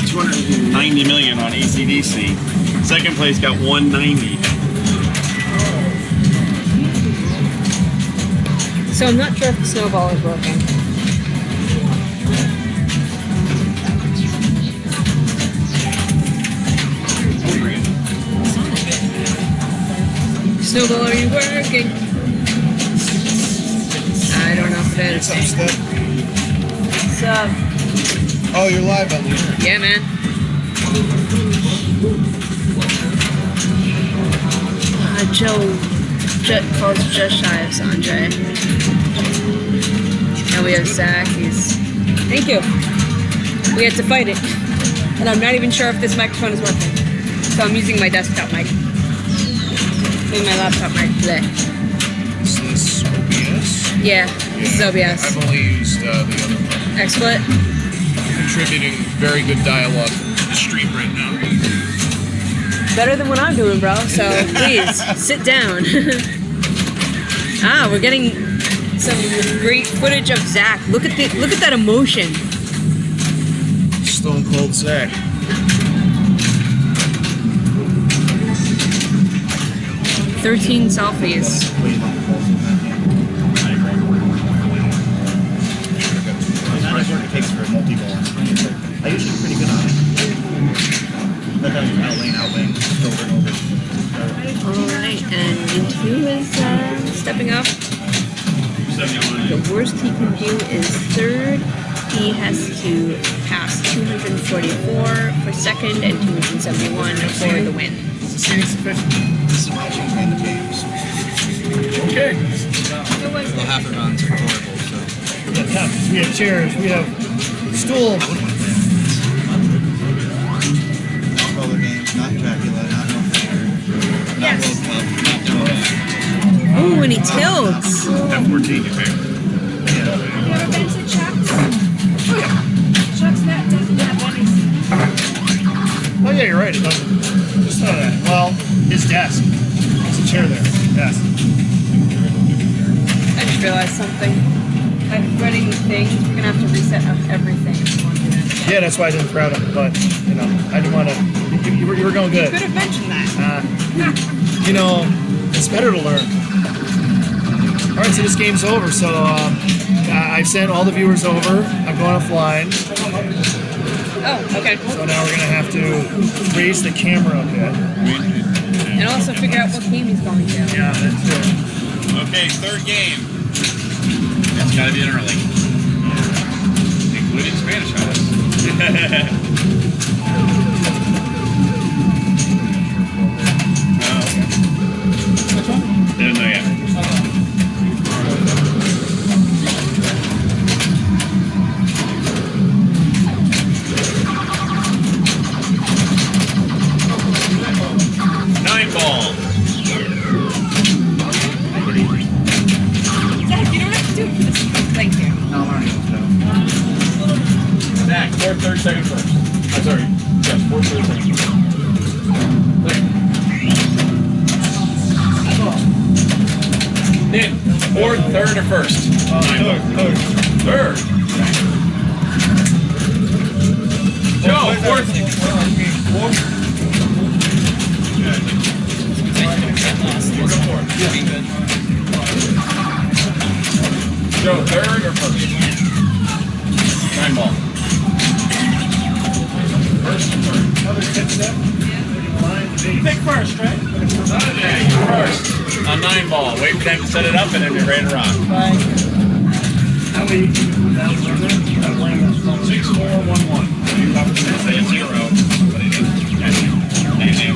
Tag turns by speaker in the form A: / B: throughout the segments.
A: 290 million on AC/DC. Second place got 190.
B: So I'm not sure if the snowball is working. Snowball, are you working? I don't know if it is.
C: What's up, Steph?
B: What's up?
C: Oh, you're live on the air.
B: Yeah, man. Joe calls just shy of Sanjay. Now we have Zach. Thank you. We had to fight it. And I'm not even sure if this microphone is working. So I'm using my desktop mic. Maybe my laptop mic today.
C: Is this OBS?
B: Yeah, this is OBS.
C: I've only used the other one.
B: XSplit.
C: Contributing very good dialogue to the stream right now.
B: Better than what I'm doing, bro. So please sit down. We're getting some great footage of Zach. Look at that emotion.
C: Stone Cold Zach.
B: "13 selfies."
D: It takes for a multi-ball. I usually pretty good on it. That kind of outlaying over and over.
B: Alright, and Into is stepping up. The worst he can do is third. He has to pass 244 for second and 271 for the win.
C: Okay.
E: Well, half the rounds are horrible, so.
D: We have chairs, we have stools.
E: Roller games, not Dracula, not No Fair, not World Cup, not Dota.
B: Ooh, and he tilts.
A: F14, your favorite.
F: Have you ever been to Chuck's? Chuck's that doesn't have anything.
D: Oh yeah, you're right, it doesn't. Just know that. Well, his desk. There's a chair there. Yes.
B: I just realized something. By running these things, we're gonna have to reset up everything if we want to do this.
D: Yeah, that's why I didn't crowd him, but you know, I didn't want to. You were going good.
B: Could have mentioned that.
D: You know, it's better to learn. All right, so this game's over. So I've sent all the viewers over. I'm going offline.
B: Oh, okay.
D: So now we're gonna have to raise the camera a bit.
B: And also figure out what game he's going to.
D: Yeah, that's it.
A: Okay, third game. That's gotta be an early. Including Spanish house. Oh, okay.
D: Which one?
A: Didn't know yet. 9 ball.
B: Zach, you don't have to do it for this. Thank you.
D: No, I'm already
A: Zach, 4th, 3rd, 2nd, 1st. I'm sorry. Yes, 4th, 3rd, 2nd, 1st. Nick, 4th, 3rd, or 1st? 3rd. Joe, 4th. Joe, 3rd or 1st? 9 ball. 1st or 3rd?
D: Pick first, right?
A: Yeah, you're 1st. On 9 ball. Wait for them to set it up and then you're ready to rock.
D: Bye. How many? 6, 4, 1, 1.
A: You probably should say a 0, but he didn't. Thank you.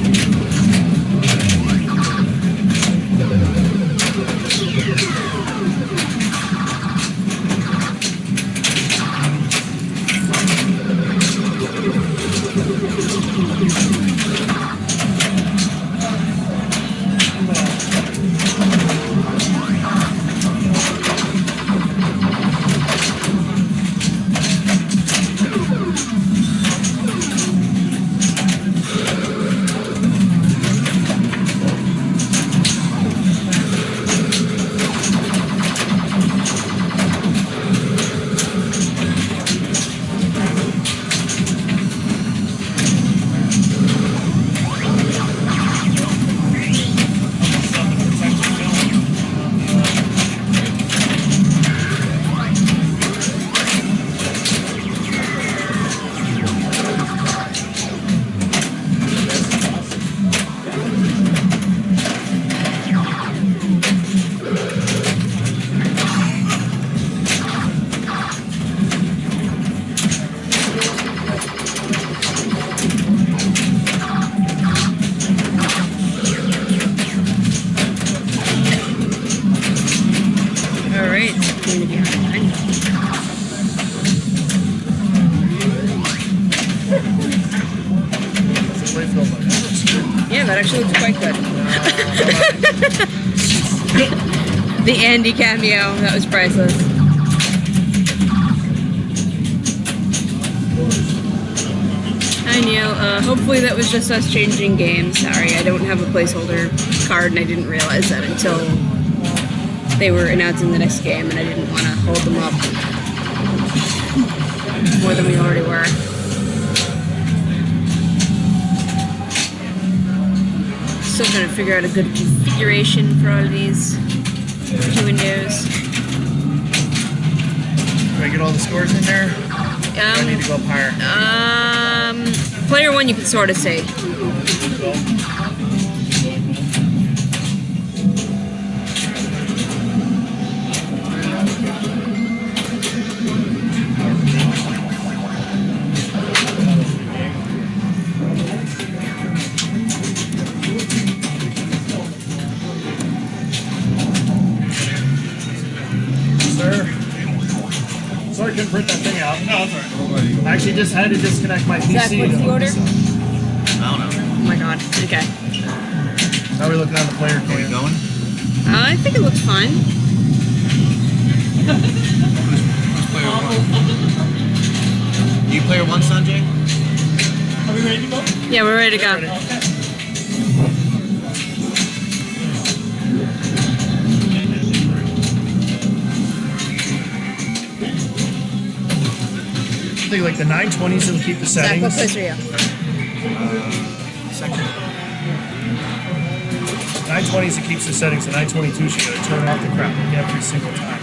B: that actually looks quite good. The Andy cameo, that was priceless. Hi Neil, hopefully that was just us changing games. Sorry, I don't have a placeholder card and I didn't realize that until they were announcing the next game and I didn't want to hold them up more than we already were. Still trying to figure out a good configuration for all of these two windows.
D: Do I get all the scores in there? I need to go up higher.
B: Player 1 you can sort of see.
D: Sorry I couldn't print that thing out. No, it's alright. I actually just had to disconnect my PC.
B: Zach, what's the order?
E: I don't know.
B: Oh my god. Okay.
D: How are we looking on the player cam?
E: Are we going?
B: I think it looks fine.
E: Who's player one? You player one, Sanjay?
A: Are we ready to go?
B: Yeah, we're ready to go.
D: I think like the 920s will keep the
B: Zach,
D: settings.
B: what place are you?
D: Second. 920s it keeps the settings. The 922s you gotta turn off the crap every single time.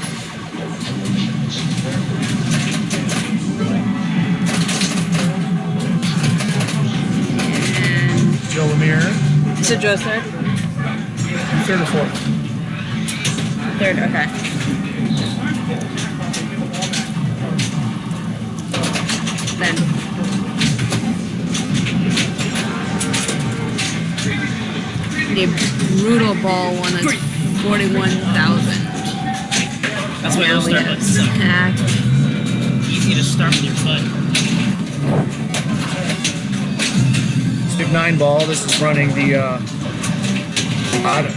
D: Joe Lemire.
B: So Joe's third?
D: Third or fourth.
B: Third, okay. Then. The brutal ball one that's 41,000.
G: That's why those Starbucks suck. Easy to start with your butt.
D: Stick 9 ball. This is running the auto.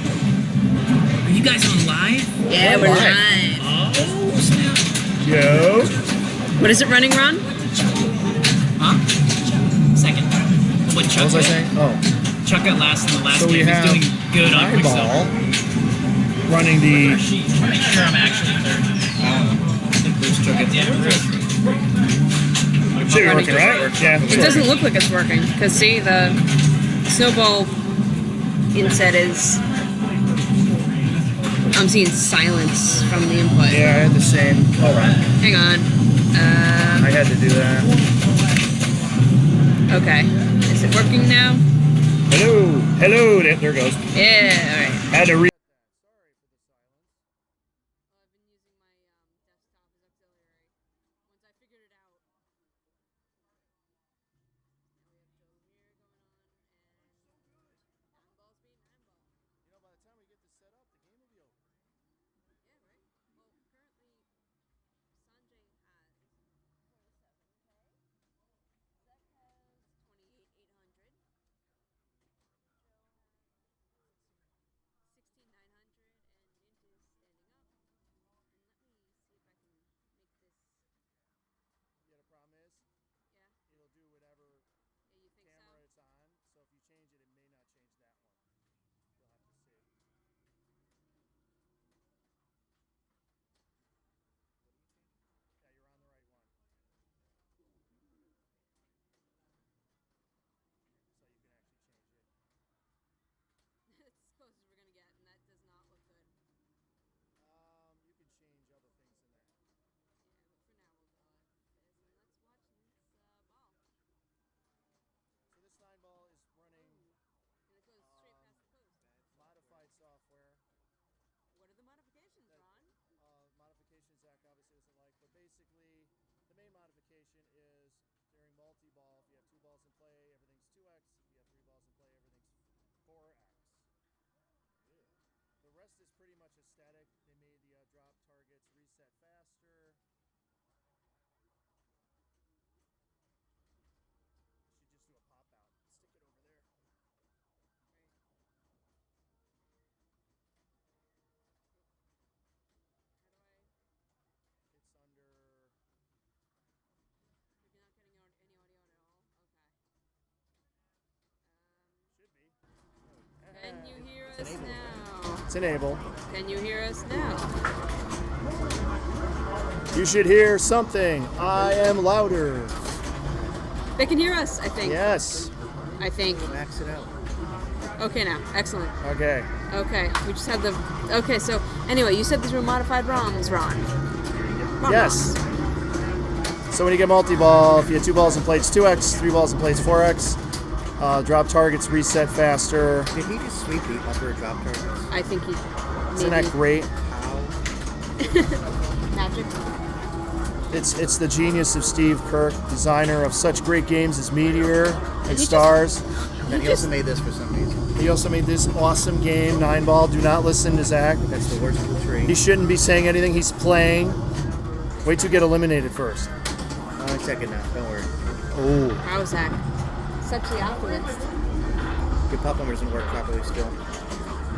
G: Are you guys on live?
B: Yeah, we're
D: live.
B: live.
G: Oh, snap.
D: Yo.
B: What is it running, Ron?
G: Huh? Second. What
D: What
G: Chuck
D: was I
G: did?
D: saying? Oh.
G: Chuck got last in the last
D: So we
G: game. He's
D: have
G: doing good on
D: 9 ball
G: Quicksilver.
D: running the.
G: Make sure I'm actually third. I think Bruce took it. Yeah, Bruce.
D: Should be working, right? Yeah.
B: It doesn't look like it's working, because see, the snowball inset is... I'm seeing silence from the input.
D: Yeah, I had the same. Oh, right.
B: Hang on.
D: I had to do that.
B: Okay. Is it working now?
D: Hello. Hello. There it goes.
B: Yeah, alright.
D: Had to re. enable.
B: Can you hear us now?
D: You should hear something. I am louder.
B: They can hear us, I think.
D: Yes.
B: I think.
E: Max it out.
B: Okay now. Excellent.
D: Okay.
B: Okay. We just had the... Okay, so anyway, you said these were modified ROMs, Ron.
D: Yes. So when you get multi-ball, if you have 2 balls in play, it's 2x, 3 balls in play, it's 4x. Drop targets reset faster.
E: Did he just sweep the upper drop targets?
B: I think he...
D: Isn't that great?
E: How?
B: Magic.
D: It's the genius of Steve Kirk, designer of such great games as Meteor and
B: He
D: Stars.
E: And he also made this for some reason.
D: He also made this awesome game, 9-ball. Do not listen to Zach.
E: That's the worst of the three.
D: He shouldn't be saying anything. He's playing. Wait till you get eliminated first.
E: I'll check it now. Don't worry.
D: Oh.
B: Wow, Zach. Such the optimist.
E: Your pop number doesn't work properly still.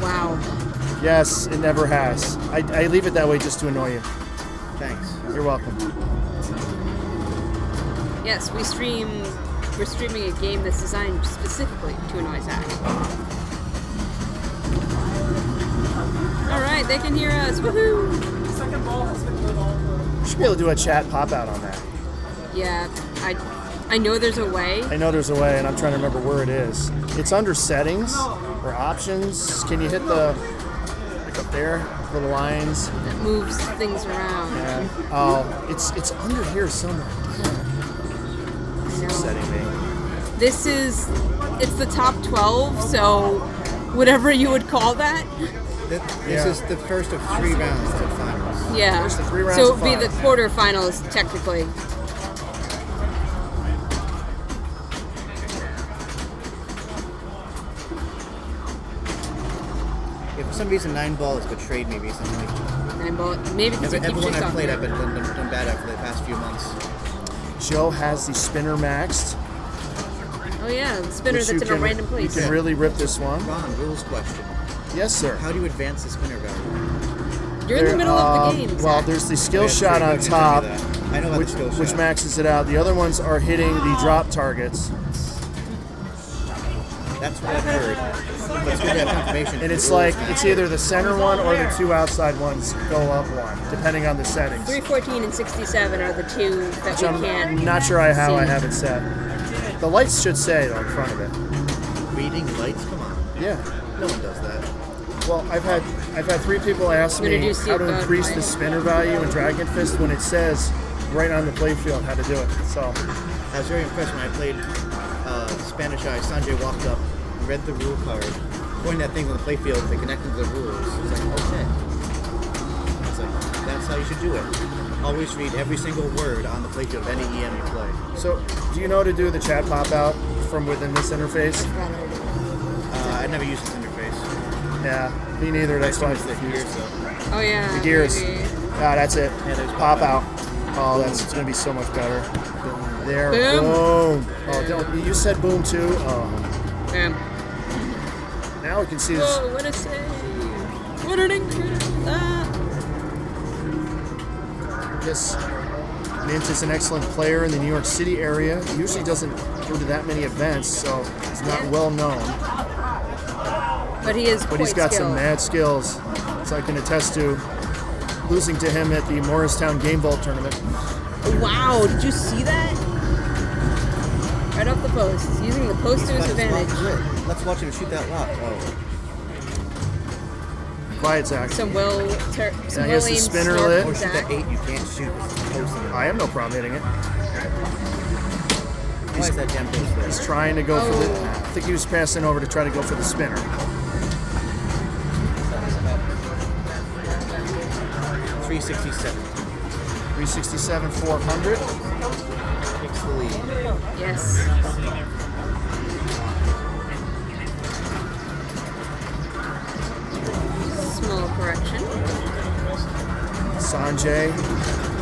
B: Wow.
D: Yes, it never has. I leave it that way just to annoy you.
E: Thanks.
D: You're welcome.
B: Yes, we're streaming a game that's designed specifically to annoy Zach. Alright, they can hear us. Woohoo!
D: You should be able to do a chat pop out on that.
B: Yeah, I know there's a way.
D: I know there's a way, and I'm trying to remember where it is. It's under settings or options. Can you hit the, like up there, little lines?
B: That moves things around.
D: Yeah. Oh, it's under here somewhere.
B: No.
E: Setting me.
B: It's the top 12, so whatever you would call that.
E: This
D: Yeah.
E: is the first of 3 rounds to finals.
B: Yeah.
D: There's the 3 rounds
B: So
D: of
B: it'd be the
D: finals.
B: quarterfinals, technically.
E: Yeah, for some reason, 9-ball has betrayed me recently.
B: Maybe because you keep
E: Everyone
B: shit
E: I've played, I've
B: talking.
E: done bad at for the past few months.
D: Joe has the spinner maxed.
B: Oh yeah, the spinner
D: which
B: that's
D: you
B: in a
D: can-
B: random place.
D: You can really rip this one.
E: Ron, rules question.
D: Yes, sir.
E: How do you advance the spinner value?
B: You're in the middle of the game.
D: Well,
B: Zach.
D: there's the skill
E: Yeah,
D: shot
E: true,
D: on
E: you didn't tell
D: top,
E: me that. I know about the skill
D: which
E: shot.
D: maxes it out. The other ones are hitting the drop targets.
E: That's what I've heard. But it's good to have confirmation.
D: And it's like, it's either the center one or the 2 outside ones go up one, depending on the settings.
B: 314 and 67 are the two that
D: Which
B: we
D: I'm
B: can't.
D: not sure how I
B: see.
D: have it set. The lights should say though in front of it.
E: Reading lights? Come on.
D: Yeah.
E: No one does that.
D: Well, I've had 3 people ask
B: I'm gonna
D: me
B: do
D: how
B: Steve
D: to
B: Bud
D: increase
B: play.
D: the spinner value in Dragon Fist when it says right on the playfield how to do it. So
E: I was very impressed when I played Spanish Eye. Sanjay walked up, read the rule card, pointed at things on the playfield, they connected to the rules. It's like, okay. It's like, that's how you should do it. Always read every single word on the playfield of any EM you play.
D: So, do you know how to do the chat pop out from within this interface?
E: I never used this interface.
D: Yeah, me neither. That's why I was
E: the gears
D: confused.
E: though.
B: Oh yeah.
D: The gears.
B: maybe.
D: Ah, that's it.
E: Yeah, there's
D: Pop out. Oh, it's gonna be so much better. There.
B: Boom.
D: Boom. Oh, you said boom too. Oh,
B: Bam.
D: now we can see this.
B: Whoa, what a save! What an incredible!
D: This Mint is an excellent player in the New York City area. He usually doesn't go to that many events, so he's not well known.
B: But he is.
D: But he's got some mad skills, so I can attest to losing to him at the Morristown Game Vault tournament.
B: Wow! Did you see that? Right off the post. He's using the post to his advantage.
E: Let's watch him shoot that rock. Oh.
D: Quiet, Zach.
B: Some
D: Now here's the
B: aimed
D: spinner
B: snort
D: lit.
B: from
E: Or shoot
B: Zach.
E: that 8 you can't shoot because it's posted.
D: I have no problem hitting it.
E: Why is that damn post there?
D: He's trying to go for the. I think he was passing over to try to go for the spinner.
E: 367.
D: 367, 400.
E: Takes the lead.
B: Yes. Small correction.
D: Sanjay,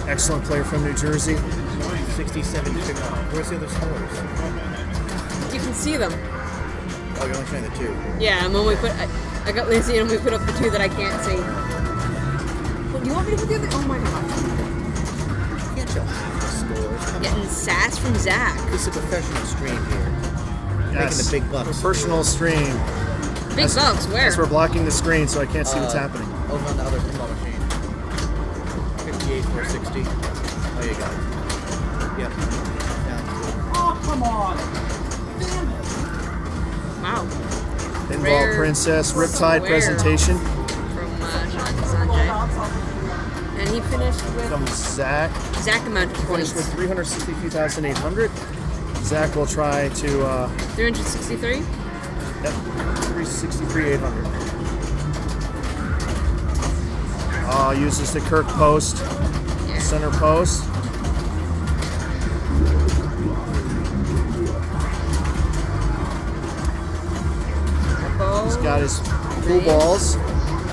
D: excellent player from New Jersey.
E: 67. Where's the other scores?
B: You can see them.
E: Oh, you're only showing the 2.
B: Yeah, and when we put, I got Lindsay and we put up the two that I can't see. Well, you want me to put the other? Oh my god.
E: You can't show half the scores. Come on.
B: Getting sass from Zach.
E: This is a professional stream here.
D: Yes,
E: Making the big bucks.
D: professional stream.
B: Big bugs, where?
D: As we're blocking the screen, so I can't see what's happening.
E: Over on the other pinball machine. 58, 460. Oh, you got it. Yep.
A: Oh, come on! Damn it!
B: Wow.
D: Pinball
B: Rare
D: Princess Riptide
B: rare.
D: presentation
B: From Sanjay. And he finished with
D: from Zach.
B: exact amount of points.
D: Finished with 362,800. Zach will try to
B: 363?
D: yep, 363,800. Uses the Kirk post,
B: Yeah.
D: center post. He's got his blue balls.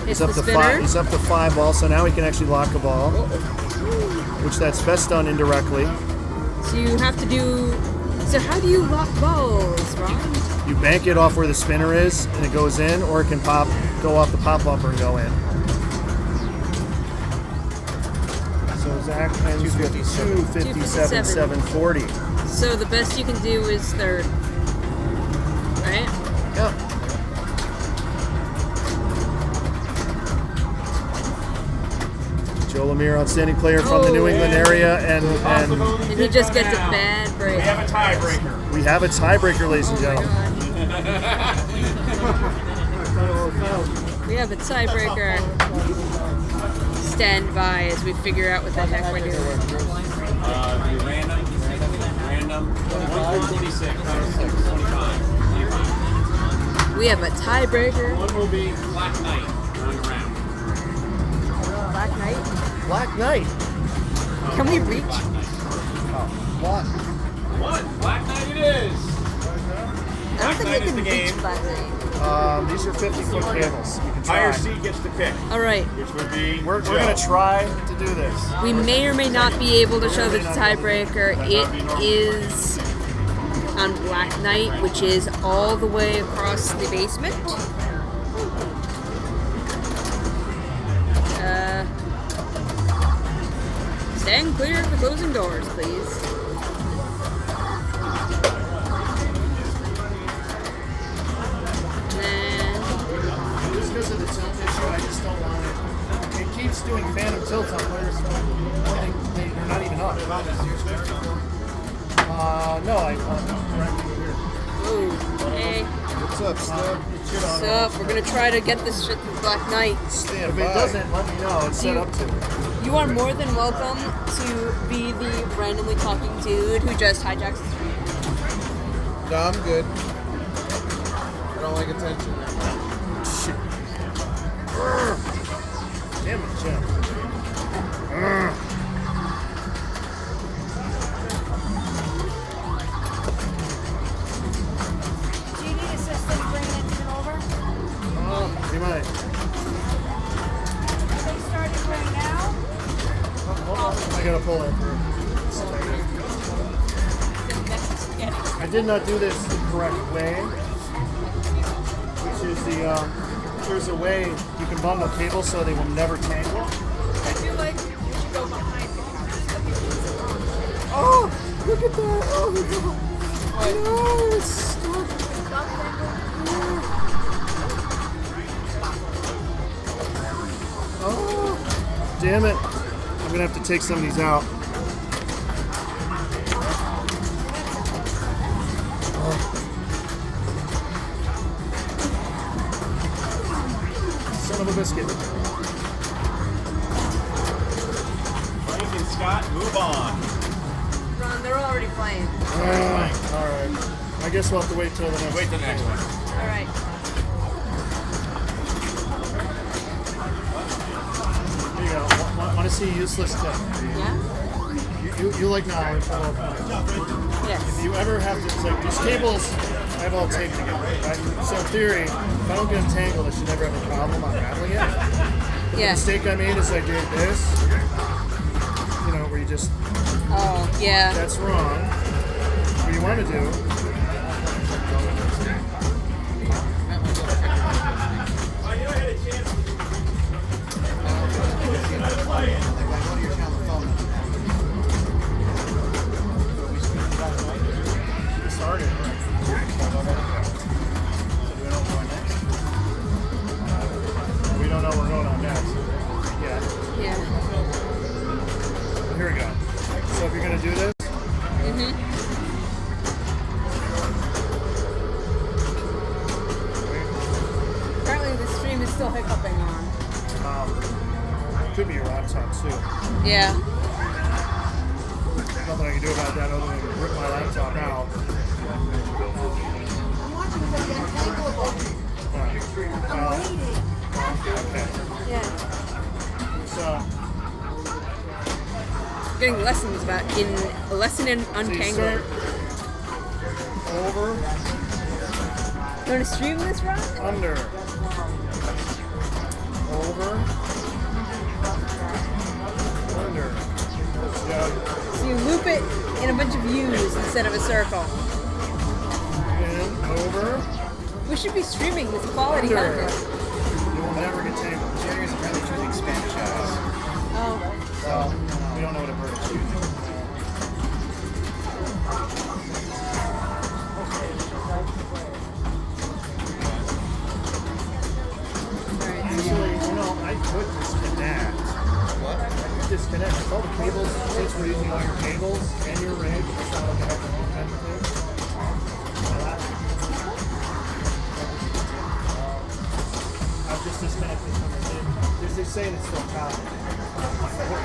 D: He's up to five. He's up to 5 balls, so now he can actually lock a ball, which that's best done indirectly.
B: So you have to do. So how do you lock balls, Ron?
D: You bank it off where the spinner is, and it goes in, or it can go off the pop bumper and go in. So Zach ends with 257, 740.
B: So the best you can do is third, right?
D: Yep. Joe Lemire, outstanding player from the New England area, and
B: And he just gets a bad break.
A: We have a tiebreaker.
D: we have a tiebreaker, ladies and
B: Oh my
D: gentlemen.
B: God. We have a tiebreaker. Stand by as we figure out what the heck we're doing.
A: Random. 126, 25.
B: We have a tiebreaker.
A: One will be Black Knight going around.
B: Black Knight.
D: Black Knight.
B: Can we reach?
D: What?
A: One, Black Knight it is.
B: I don't think
A: Knight
B: we
A: is
B: can
A: the
B: reach
A: game.
B: Black Knight.
D: These are 50-foot panels. We can
A: Higher
D: try.
A: seed gets to pick,
B: All right.
A: which would be
D: We're
A: Joe.
D: gonna try to do this.
B: We may or may not be able to show the tiebreaker. It is on Black Knight, which is all the way across the basement. Stand clear of the closing doors, please. Then
D: Just because of the tilt issue, I just don't want it. It keeps doing phantom tilts on players. They're not even up. No, I'm directly here.
B: ooh, hey,
E: What's up, Stub?
B: what's up? We're gonna try to get this shit to Black Knight.
D: If it doesn't, let me know. It's set up to.
B: You are more than welcome to be the randomly talking dude who just hijacks the stream.
E: No, I'm good. I don't like attention.
D: Shit. Damn it, Jim.
F: Do you need assistance bringing anything over?
D: You might.
F: They started right now.
D: Hold on. I gotta pull it through. I did not do this the correct way, which is there's a way you can bundle cables so they will never tangle.
F: I feel like you should go behind the counter.
D: Oh, look at that! Oh no, it's stuck. Oh, damn it! I'm gonna have to take some of these out. Son of a biscuit.
A: Frank and Scott, move on.
B: Ron, they're already playing.
D: Alright. I guess we'll have to wait till the next
A: Wait the next one.
B: All right.
D: Here you go. Want to see a useless tip?
B: Yeah?
D: You like knowledge.
B: Yes.
D: If you ever have to, it's like these cables, I have all taped together, right? So in theory, if I don't get them tangled, I should never have a problem unraveling it. The
B: Yeah.
D: mistake I made is I did this, where you just,
B: Oh, yeah.
D: that's wrong. What you want to do, started.
B: Yeah.
D: Nothing I can do about that other than rip my laptop out. Okay.
B: Yeah.
D: So,
B: Getting lessons about a lesson in untangling.
D: over,
B: You want to stream this, Rock?
D: under, over, under. Yeah.
B: So you loop it in a bunch of U's instead of a circle.
D: And over.
B: We should be streaming this quality
D: Under.
B: content.
D: You will never get tangled.
E: Jerry's apparently choosing Spanish eyes.
B: Oh.
D: So, we don't know what a bird is using.
B: Alright.
D: Actually, I could disconnect.
E: What?
D: I could disconnect. All the cables, since we're using all your cables and your rig, it's not like I have to kind of thing. I've just disconnected from the rig. They're saying it's still choppy.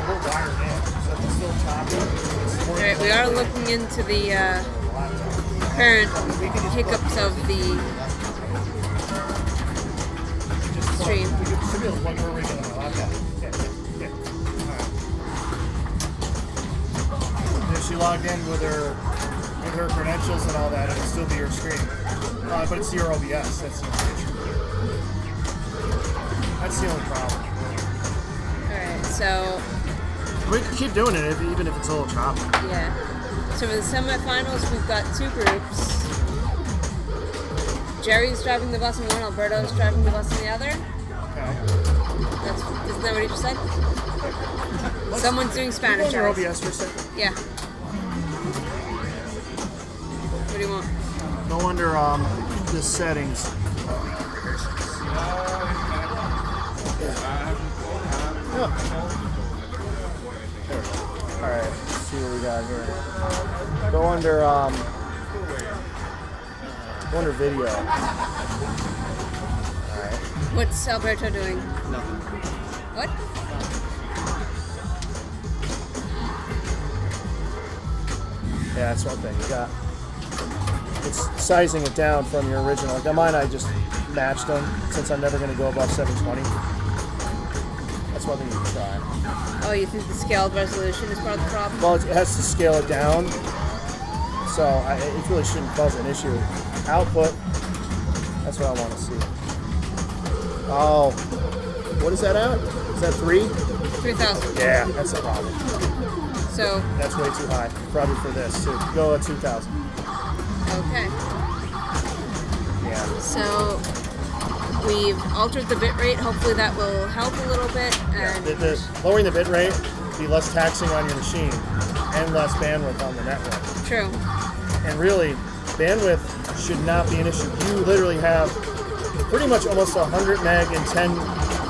D: We're wired in, so if it's still choppy, it's more
B: Alright, we are looking into the apparent hiccups of the stream.
D: We should be able to plug her rig in on my laptop. Yeah. Alright. If she logged in with her credentials and all that, it would still be her screen. But it's your OBS. That's the only issue. That's the only problem.
B: Alright, so
D: We can keep doing it even if it's a little choppy.
B: yeah. So for the semifinals, we've got two groups. Jerry's driving the bus in one, Alberto's driving the bus in the other.
D: Okay.
B: Isn't that what he just said? Someone's doing Spanish.
D: Your
B: Jerry's.
D: OBS for a second.
B: Yeah. What do you want?
D: No wonder the settings. Alright, let's see what we got here. Go under video. Alright.
B: What's Alberto doing?
E: Nothing.
B: What?
D: Yeah, that's one thing. You got it's sizing it down from your original. Like mine, I just matched them since I'm never going to go above 720. That's one thing you can try.
B: Oh, you think the scaled resolution is part of the problem?
D: Well, it has to scale it down, so it really shouldn't cause an issue. Output, that's what I want to see. Oh, what is that at? Is that 3?
B: 3,000.
D: Yeah, that's the problem.
B: So,
D: That's way too high, probably for this. So go at 2,000.
B: okay.
D: Yeah.
B: So, we've altered the bit rate. Hopefully that will help a little bit. And
D: Lowering the bit rate be less taxing on your machine and less bandwidth on the network.
B: true.
D: And really, bandwidth should not be an issue. You literally have pretty much almost 100 meg and 10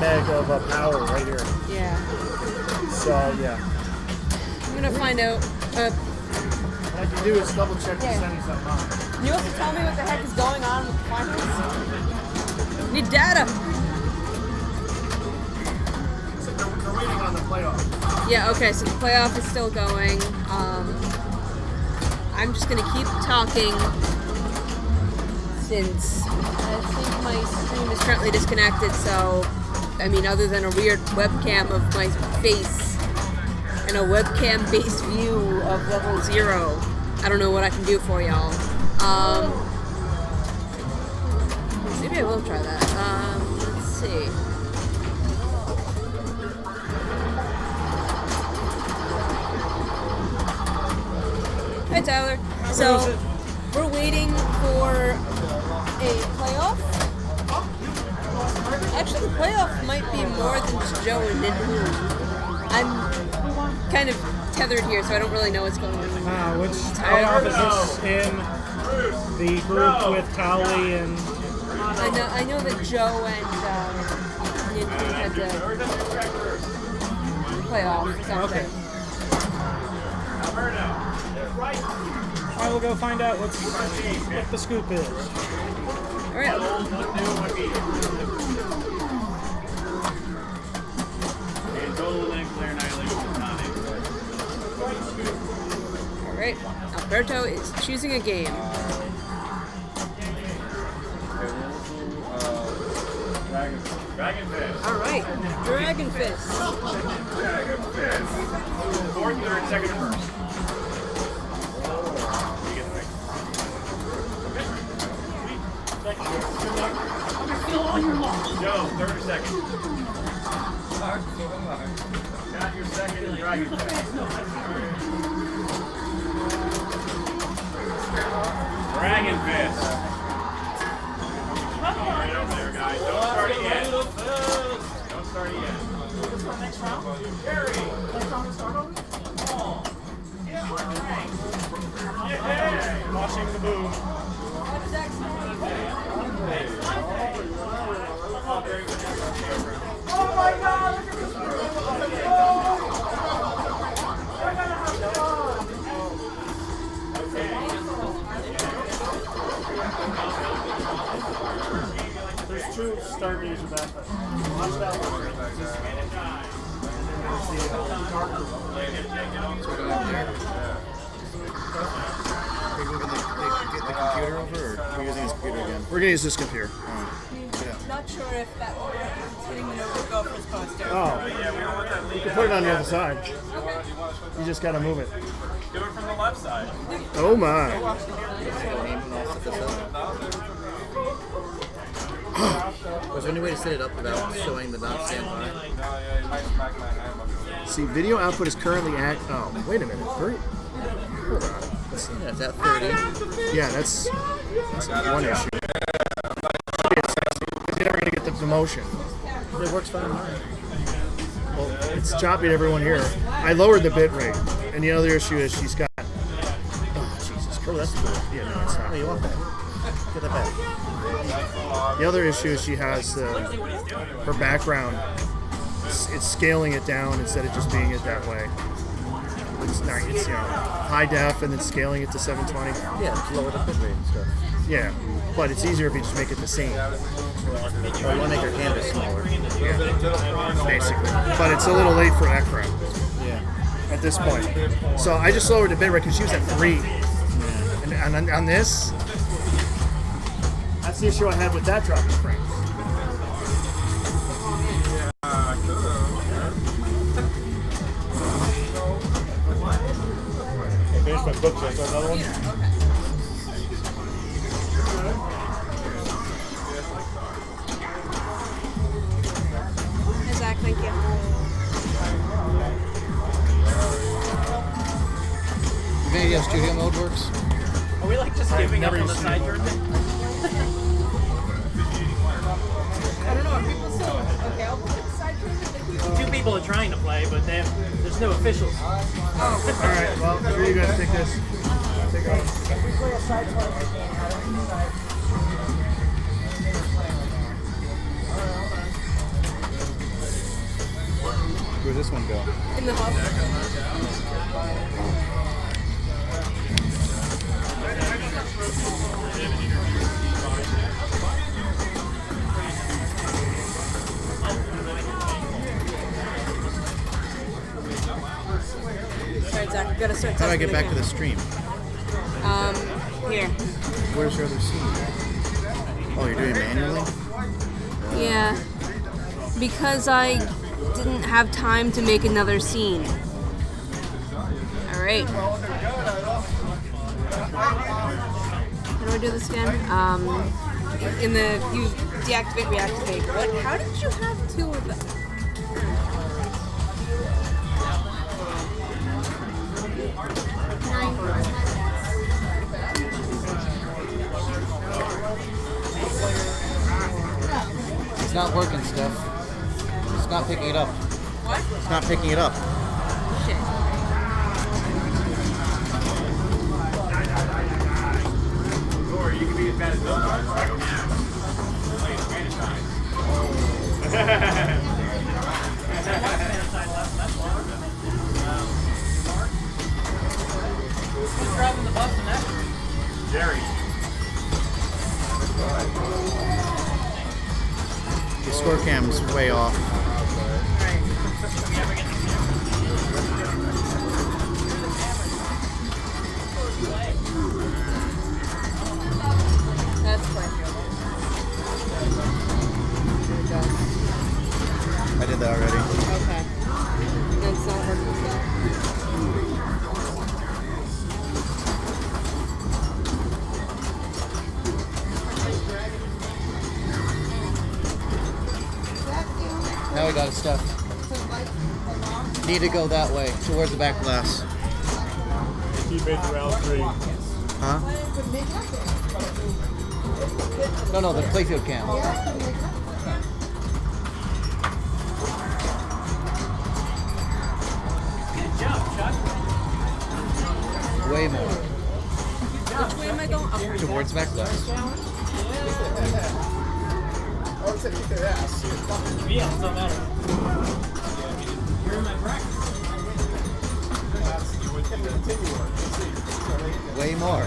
D: meg of power right here.
B: Yeah.
D: So yeah.
B: I'm gonna find out.
D: What I can do is double check the
B: Yeah.
D: settings on mine.
B: Can you also tell me what the heck is going on with the finals? Need data.
D: So they're waiting on the playoff.
B: Yeah. Okay. So the playoff is still going. I'm just gonna keep talking since I think my stream is currently disconnected. So, I mean, other than a weird webcam of my face and a webcam-based view of level 0, I don't know what I can do for y'all. Maybe I will try that. Let's see. Hi, Tyler. So, we're waiting for a playoff. Actually, the playoff might be more than just Joe and Ninhu. I'm kind of tethered here, so I don't really know what's going on.
H: Which playoff is this in? The group with Cowley and...
B: I know that Joe and Ninhu had the playoff.
H: Okay. I will go find out what the scoop is.
B: Alright.
A: Total and clear annihilation is not it.
B: Alright, Alberto is choosing a game.
A: Dragon Fist.
B: Alright, Dragon Fist.
A: Fourth, third, second, and first. You get the pick. Joe, third or second? Got your second in Dragon Fist. Dragon Fist. Right over there, guys. Don't start it yet. Don't start it yet. Next round? Gary. Next round to start over? Yeah.
H: Watching the boom.
F: Oh my God! Look at this
H: There's two start games of that. Watch that one.
E: The computer over, or we're using his computer again?
D: We're gonna use this computer.
F: Not sure if that will work. It's hitting the over go for his poster.
D: Oh, you can put it on the other side. You just gotta move it.
A: Do it from the left side.
D: Oh my.
E: Was there any way to set it up without showing the not standby?
D: See, video output is currently at. Oh, wait a minute. Hold on. Let's see.
E: Yeah, it's at 30.
D: Yeah, that's one issue. You're not gonna get the promotion.
E: It works fine.
D: Well, it's choppy to everyone here. I lowered the bit rate, and the other issue is she's got. Oh Jesus Christ!
E: Oh, that's cool.
D: Yeah, no, it's not.
E: Oh, you want that? Get that back.
D: The other issue is she has her background. It's scaling it down instead of just being it that way. It's not. It's high def and then scaling it to 720.
E: Yeah, just lower the bit rate and stuff.
D: Yeah, but it's easier if you just make it the same.
E: Or you want to make your canvas smaller.
D: Basically. But it's a little late for that crap
E: Yeah.
D: at this point. So I just lowered the bit rate because she was at 3. And on this, that's the issue I had with that dropping frames.
H: I finished my book, so I start another one.
B: Hey Zach, thank you.
E: You think how studio mode works?
G: Are we like just giving up on the side turn thing?
F: I don't know. Are people still okay? I'll put the side turn.
G: Two people are trying to play, but there's no officials.
D: Alright, well, here you guys take this. Take it off.
E: Where's this one go?
B: In the hub. Alright, Zach, we gotta start
E: How do I
B: testing
E: get back to
B: again.
E: the stream?
B: Here.
E: Where's your other scene? Oh, you're doing it manually?
B: Yeah. Because I didn't have time to make another scene. Alright. How do I do this again? In the you deactivate, reactivate. What? How did you have 2 of them?
E: It's not working, Steph. It's not picking it up.
B: What?
E: It's not picking it up.
B: Shit.
A: Or you can be as bad as those guys. Play Spanish side.
G: Who's driving the bus next?
A: Jerry.
E: The score cam's way off.
B: Alright.
E: I got it, Steph. Need to go that way, towards the back glass.
D: Teammates around 3.
E: Huh? No, the playfield cam.
A: Good job, Chuck.
E: Way more.
B: Which way am I going? Up.
E: Towards back glass.
A: Yeah, it doesn't matter. You're in my bracket.
E: Way more.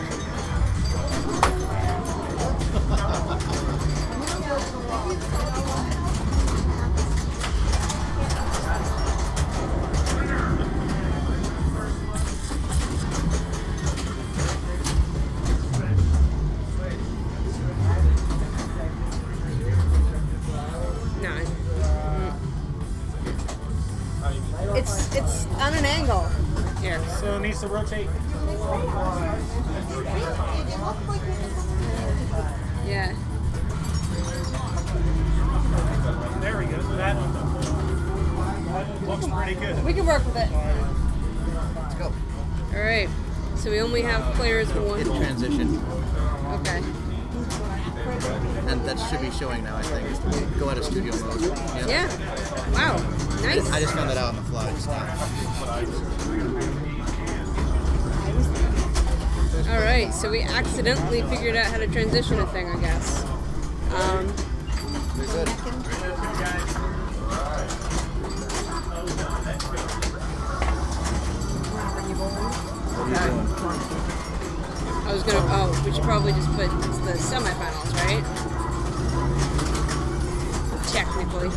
B: No. It's on an angle. Here.
H: So it needs to rotate.
B: Yeah.
H: There we go. That looks pretty good.
B: We can work with it.
E: Let's go.
B: All right. So we only have players one.
E: Hit transition.
B: Okay.
E: And that should be showing now, I think. Go out of studio mode. Yep.
B: Yeah. Wow. Nice.
E: I just found that out on the fly just now.
B: All right. So we accidentally figured out how to transition a thing, I guess.
E: We're good.
B: I was gonna. Oh, we should probably just put the semifinals, right? Technically.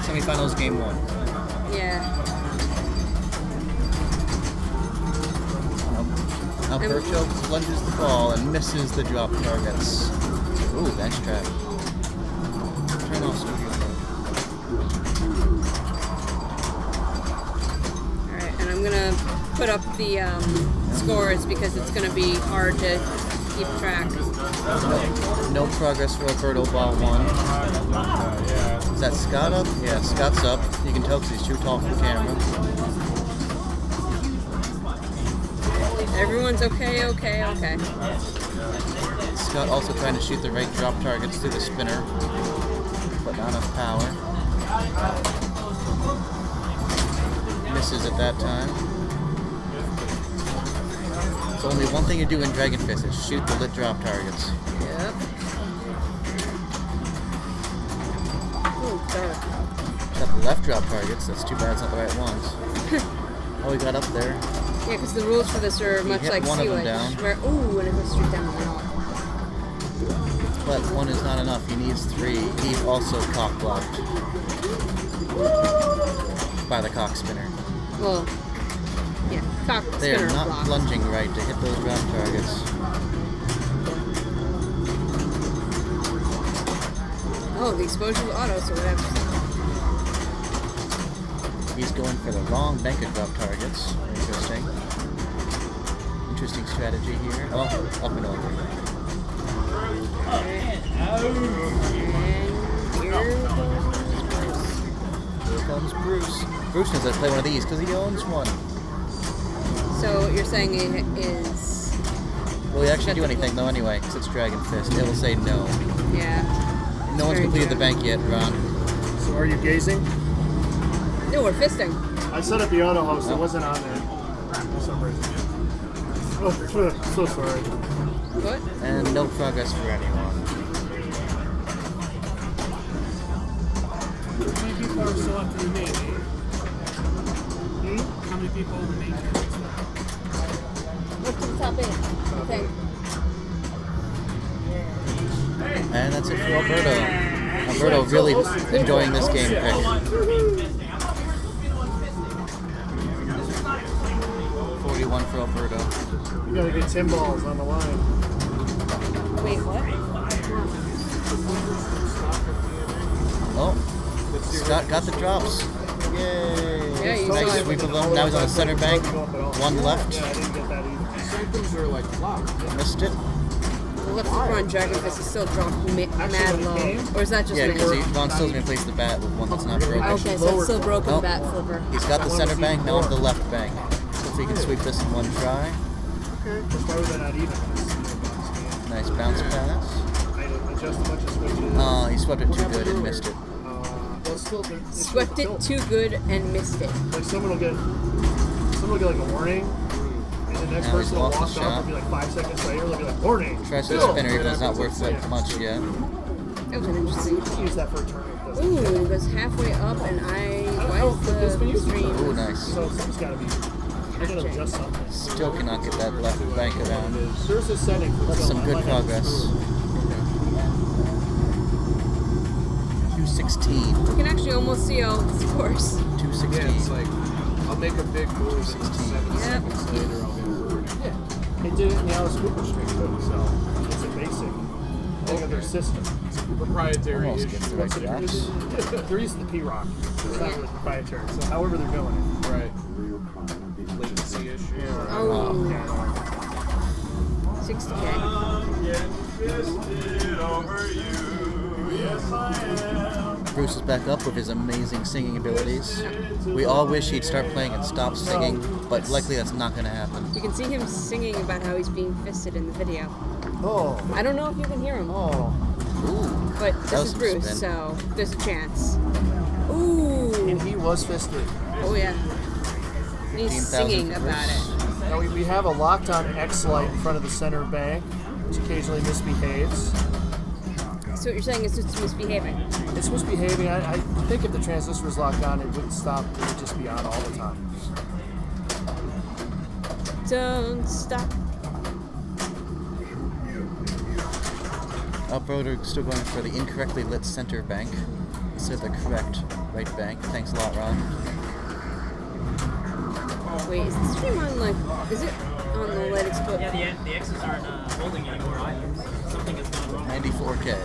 E: Semifinals game 1.
B: Yeah.
E: Now Burcho plunges the ball and misses the drop targets. Ooh, bench trap. Turn off studio mode.
B: Alright, and I'm gonna put up the scores because it's gonna be hard to keep track.
E: No progress for Alberto, ball 1. Is that Scott up? Yeah, Scott's up. You can tell because he's too tall for the camera.
B: Everyone's okay.
E: Scott also trying to shoot the right drop targets through the spinner, but not enough power. Misses at that time. So only one thing you do in Dragon Fist is shoot the lit drop targets.
B: Yep. Ooh, dark.
E: Got the left drop targets, that's too bad it's not the right ones. Oh, he got up there.
B: Yeah, because the rules for this are much
E: hit
B: like
E: one of them
B: Sea
E: down.
B: Witch, where ooh, and it goes straight down the middle.
E: But 1 is not enough, he needs 3. He's also cock blocked by the cock spinner.
B: Well, yeah, cock
E: They are
B: spinner
E: not
B: block.
E: plunging right to hit those drop targets.
B: Oh, the explosion's auto, so whatever.
E: He's going for the wrong bank of drop targets. Interesting. Interesting strategy here. Oh, up and over.
B: And
E: Here comes Bruce. Bruce knows how to play one of these because he owns one.
B: so what you're saying is...
E: Will he actually do anything though anyway? Because it's Dragon Fist. It will say no.
B: Yeah.
E: No one's
B: Very
E: completed
B: true.
E: the bank yet, Ron.
D: So are you gazing?
B: No, we're fisting.
D: I set up the auto host. It wasn't on there for some reason. Oh, so sorry.
B: What?
E: And no progress for anyone.
H: How many people are still up to the main? How many people in the main?
B: Look to the top eight, I think.
E: And that's it for Alberto. Alberto really enjoying this game pick. 41 for Alberto.
D: You gotta get Pinballs on the line.
B: Wait, what?
E: Oh, Scott got the drops. Yay!
B: Yeah, you
E: Nice
B: saw it.
E: sweep of them. Now he's on the center bank. 1 left.
D: Yeah, I didn't get that either.
C: Sanctums are like flopped.
E: Missed it.
B: The left flipper on Dragon Fist is still dropped mad low. Or is that just
E: Yeah,
B: me?
E: because Von Still's gonna replace the bat with one that's not broken.
B: Okay, so it's still broken
E: Nope.
B: bat flipper.
E: He's got the center bank, now the left bank. Hopefully he can sweep this in one try.
D: Okay. That's why they're not even.
E: Nice bounce pass.
D: I adjust a bunch of switches.
E: He swept it too good and missed it.
D: Well, still,
B: Swept it too good and missed it.
D: Like someone will get like a warning, and the next
E: Now he's
D: person will
E: lost
D: walk
E: the
D: off
E: shot.
D: and be like 5 seconds later, they'll be like, warning.
E: Tries to
D: Still.
E: spinner, even though it's not worth that much yet.
B: That was an interesting.
D: You can use that for a tournament.
B: Ooh, it goes halfway up and
D: I
B: why
D: don't
B: is
D: think it's been
B: the
D: used
B: stream?
E: Ooh, nice.
D: So something's got to be. I gotta adjust something.
E: Still cannot get that left bank around.
D: There's a setting for
E: That's some
D: film. I
E: good
D: might have to
E: progress.
D: screw it.
E: 216.
B: You can actually almost see all the scores.
E: 216.
C: Yeah, it's like, I'll make a big move and 7
B: Yep.
C: seconds later I'll get a word.
D: Yeah, it did it in the Alice Cooper stream too, so it's a basic thing of their system.
C: Proprietary
E: Almost
C: issue.
E: gets the right shots.
D: They're using the P-Rock. It's not really proprietary, so however they're doing it.
C: Right. Latency issue.
B: Oh,
D: Yeah.
B: 60K.
A: I'm getting fisted over you. Yes, I am.
E: Bruce is back up with his amazing singing abilities. We all wish he'd start playing and stop singing, but likely that's not going to happen.
B: You can see him singing about how he's being fisted in the video.
D: Oh.
B: I don't know if you can hear him,
D: Oh.
E: Ooh.
B: but
E: That
B: this
E: was
B: is
E: some
B: Bruce,
E: spin.
B: so there's a chance. Ooh.
D: And he was fisted.
B: Oh yeah. And he's
E: 15,000
B: singing
E: for
B: about
E: Bruce.
B: it.
D: Now we have a locked-on X light in front of the center bank, which occasionally misbehaves.
B: So what you're saying is it's misbehaving.
D: It's misbehaving. I think if the transistor was locked on, it wouldn't stop. It would just be on all the time.
B: Don't stop.
E: Uproader still going for the incorrectly lit center bank instead of the correct right bank. Thanks a lot, Ron.
B: Wait, is the stream on like? Is it on the Let Explode?
G: Yeah, the X's aren't holding anymore either. Something has gone wrong.
E: 94K.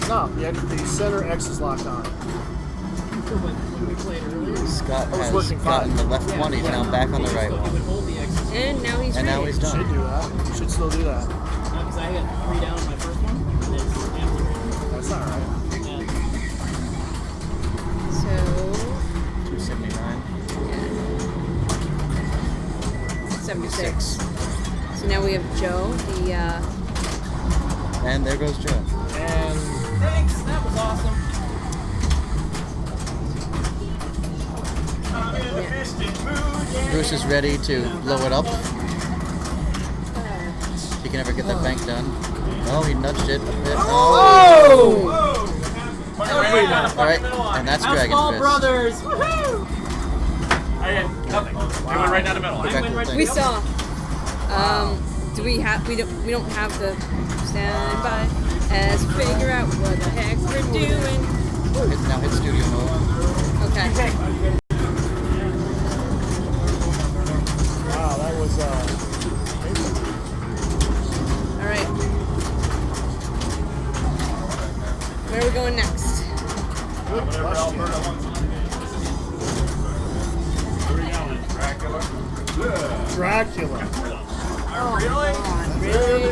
D: No, the center X is locked on.
G: When we played earlier,
E: Scott
D: was
E: has
D: working
E: gotten
D: fine.
E: the left one. He's now back on the right
G: he would
E: one.
G: hold the X's.
B: And now he's
E: And
B: ready.
E: now he's
D: Should
E: done.
D: do that. You should still do that.
G: Because I had 3 down on my first one. And it's empty.
D: That's not right.
G: Yeah.
B: So
E: 279.
B: 76. So now we have Joe, the
E: And there goes Joe.
D: And
G: Thanks, that was awesome.
A: I'm in a fisted mood. Yeah.
E: Bruce is ready to blow it up. He can never get that bank done. Oh, he nudged it a bit. Oh!
A: Whoa!
E: Alright, and that's Dragon
G: Small
E: Fist.
G: Brothers! Woohoo!
A: I had nothing. It went right down the middle.
E: Go back to the thing.
B: we saw. Do we have? We don't have the stand by as figure out what the heck we're doing.
E: Now hit studio mode.
B: Okay.
D: wow, that was amazing.
B: All right. Where are we going next?
D: Good question.
A: Where are we going? Dracula.
D: Dracula.
B: Oh, really? God, really?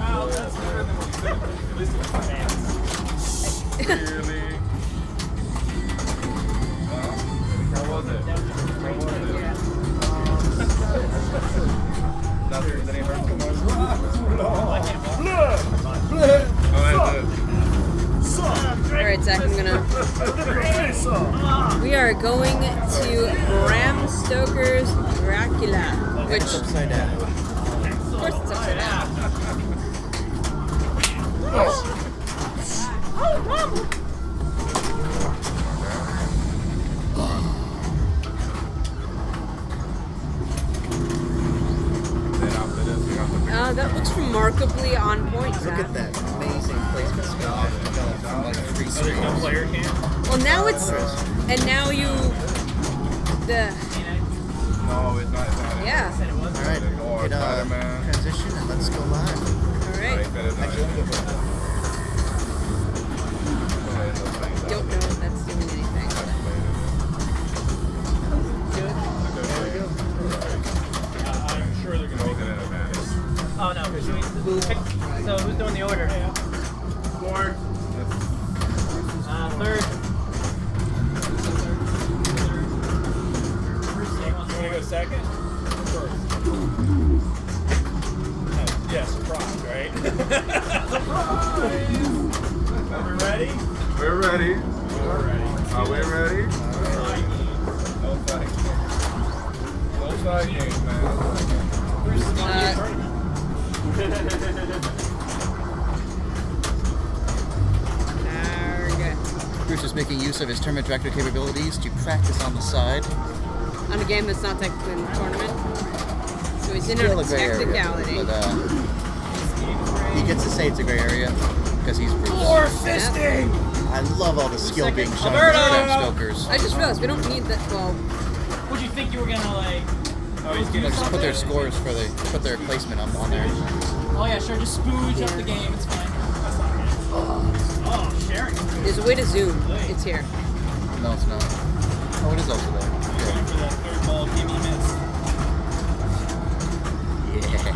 A: Oh, that's better than what you said. At least it was fans. Really? How was it? How was it? Nothing. Did any hurt too much?
B: All right, Zach. I'm gonna. We are going to Bram Stoker's Dracula, which of
E: Upside down.
B: course it's upside down. That looks remarkably on point, Zach.
E: Look at that amazing placement spot from like 3 streams.
A: Player can?
B: Well, now it's, and now you, the,
A: No, it's not.
B: yeah.
E: Alright, hit transition and let's go live.
B: All right. Don't know if that's doing anything.
G: So who's doing the order?
A: Fourth.
G: Third.
A: You want to go second? First. Yeah, surprise, right? Surprise! Are we ready?
I: We're ready.
A: We're ready.
I: Are we ready?
A: No fight.
I: No side games, man.
A: Bruce is going to be a tournament.
E: Bruce is making use of his tournament director capabilities to practice on the side.
B: On a game that's not technically in the tournament. So he's in
E: Still
B: a
E: a gray area,
B: technicality.
E: but he gets to say it's a gray area because he's Bruce.
A: More fisting!
E: I love all the skill being shown by
G: Alberto!
E: Bram Stokers.
B: I just realized we don't need that. Well,
G: Would you think you were gonna like?
A: Oh, he's
E: They
A: getting
E: just put their scores for put their placement on there.
G: Oh yeah, sure. Just spooge up the game. It's fine. Oh, sharing.
B: there's a way to zoom. It's here.
E: No, it's not. Oh, it is also there.
G: Going for that third ball. Give me miss.
E: Yeah.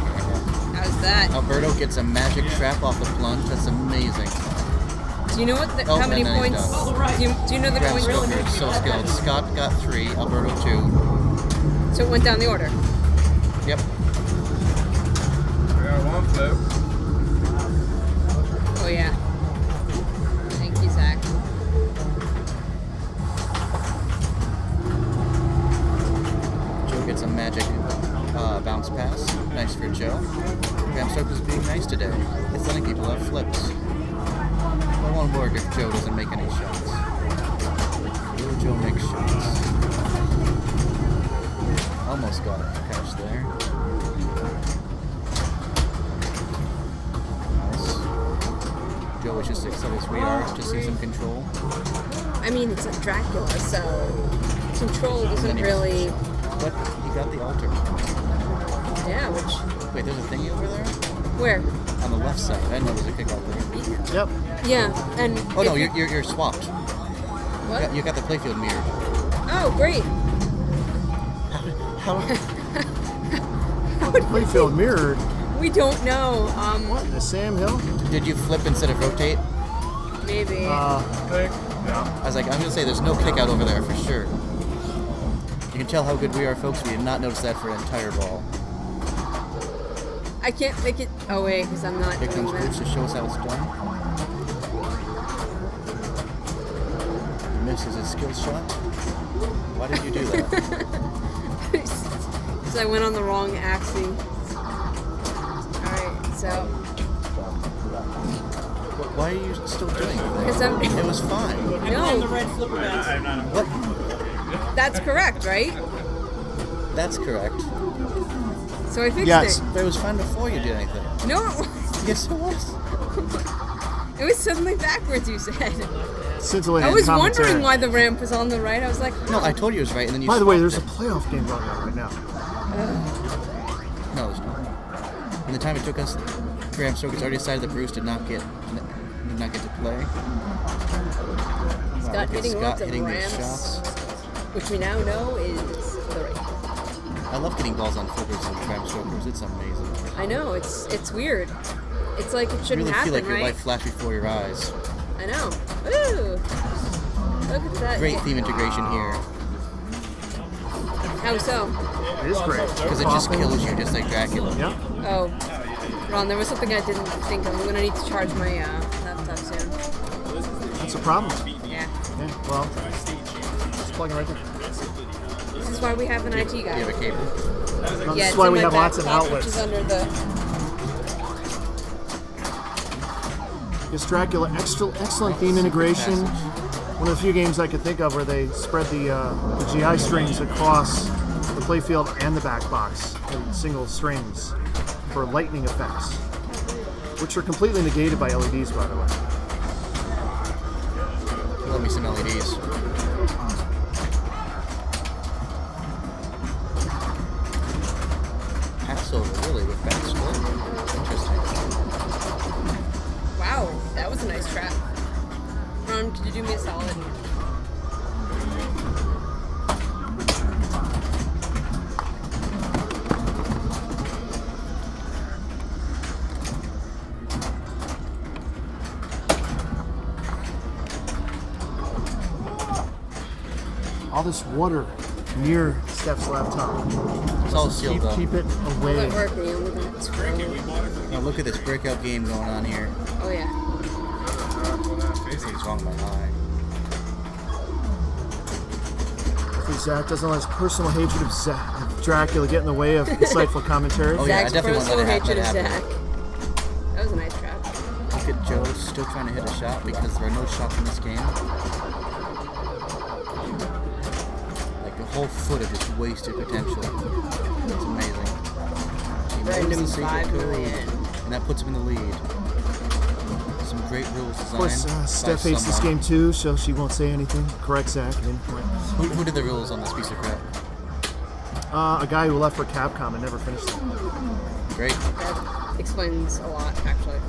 B: How's that?
E: Alberto gets a magic trap off the plunge. That's amazing.
B: Do you know what?
E: Oh,
B: How many
E: and then he's
B: points?
E: done.
B: Do you know the
E: Bram
B: points?
E: Stoker is so skilled. Scott got 3, Alberto 2.
B: So it went down the order.
E: Yep.
I: We got one flip.
B: Oh yeah. Thank you, Zach.
E: Joe gets a magic bounce pass. Nice for Joe. Bram Stoker's being nice today. It's letting people have flips. It won't work if Joe doesn't make any shots. Will Joe make shots? Almost got it. Catch there. Nice. Joe is just excited as we are to see some control.
B: I mean, it's a Dracula, so control doesn't really.
E: But he got the altar.
B: Yeah, which.
E: Wait, there's a thingy over there?
B: Where?
E: On the left side. I didn't know there was a kick out there.
D: Yep.
B: Yeah, and.
E: Oh no,
B: if
E: you're swapped.
B: What?
E: You got the playfield mirrored.
B: Oh, great.
E: How?
D: Playfield mirrored.
B: We don't know.
D: What? The Sam Hill?
E: Did you flip instead of rotate?
B: Maybe.
I: Click. Yeah.
E: I was like, I'm gonna say there's no kick out over there for sure. You can tell how good we are, folks. We did not notice that for an entire ball.
B: I can't make it. Oh wait, because I'm not
E: Here
B: doing
E: comes Bruce
B: that.
E: to show us how it's done. He misses his skill shot. Why did you do that?
B: Because I went on the wrong axis. Alright, so.
E: Why are you still doing
B: Because
E: that?
B: I'm.
E: It was fine.
G: I'm the
B: No,
G: red flipper bats.
A: I'm not a
E: What?
B: that's correct, right?
E: That's correct.
B: So I fixed
D: Yes.
B: it.
E: But it was fine before you did anything.
B: No, it wasn't.
E: Yes, it was.
B: It was suddenly backwards, you said.
D: Scintillating
B: I was
D: commentary.
B: wondering why the ramp was on the right. I was like,
E: No, I told you it was right, and then you.
D: By the way, there's a
E: swapped
D: playoff game going on right now.
E: it. No, there's not. In the time it took us, Bram Stoker's already decided that Bruce did not get to play.
B: Scott
E: Look at
B: hitting
E: Scott
B: lots of
E: hitting these
B: ramps,
E: shots.
B: which we now know is the right.
E: I love getting balls on flippers with Bram Stokers. It's amazing.
B: I know, it's weird. It's like it
E: You
B: shouldn't
E: really
B: happen,
E: feel like your
B: right?
E: life flashed before your eyes.
B: I know. Ooh. Look at that.
E: Great theme integration here.
B: How so?
D: It is great.
E: Because it just kills you, just like Dracula.
D: Yeah.
B: Oh, Ron, there was something I didn't think of. I'm gonna need to charge my laptop soon.
D: That's a problem.
B: Yeah.
D: Yeah. Well, just plug it right there.
B: This is why we have an IT
E: Do you
B: guy.
E: have a cable?
D: No,
B: Yeah,
D: this
B: it's
D: is why
B: in
D: we
B: my
D: have lots of
B: backpack,
D: outlets.
B: Which is under the.
D: It's Dracula. Excellent theme integration. One of the few games I could think of where they spread the GI strings across the playfield and the back box in single strings for lightning effects, which are completely negated by LEDs, by the way.
E: Love me some LEDs. Passover, really, with back split? Interesting.
B: Wow, that was a nice trap. Ron, could you do me a solid?
D: All this water near Steph's laptop.
E: It's all sealed up.
D: Keep it
B: Will
D: away.
B: it work? Neil, with that scroll?
E: Now look at this breakout game going on here.
B: Oh yeah.
E: Something's wrong with my eye.
D: Hopefully Zach doesn't let his personal hatred of Dracula get in the way of insightful commentary.
E: Oh, yeah, I
B: Zach's
E: definitely won't
B: personal
E: let it
B: hatred of
E: happen.
B: Zach. That was a nice trap.
E: Look at Joe still trying to hit a shot because there are no shots in this game. Like a whole foot of just wasted potential. It's amazing. He knows
B: Random
E: the secret
B: 5
E: code,
B: million.
E: and that puts him in the lead. Some great rules designed.
D: Of course,
E: by
D: Steph hates this
E: someone.
D: game too, so she won't say anything. Correct, Zach.
E: Who did the rules on this piece of crap?
D: A guy who left for Capcom and never finished it.
E: Great.
B: That explains a lot, actually.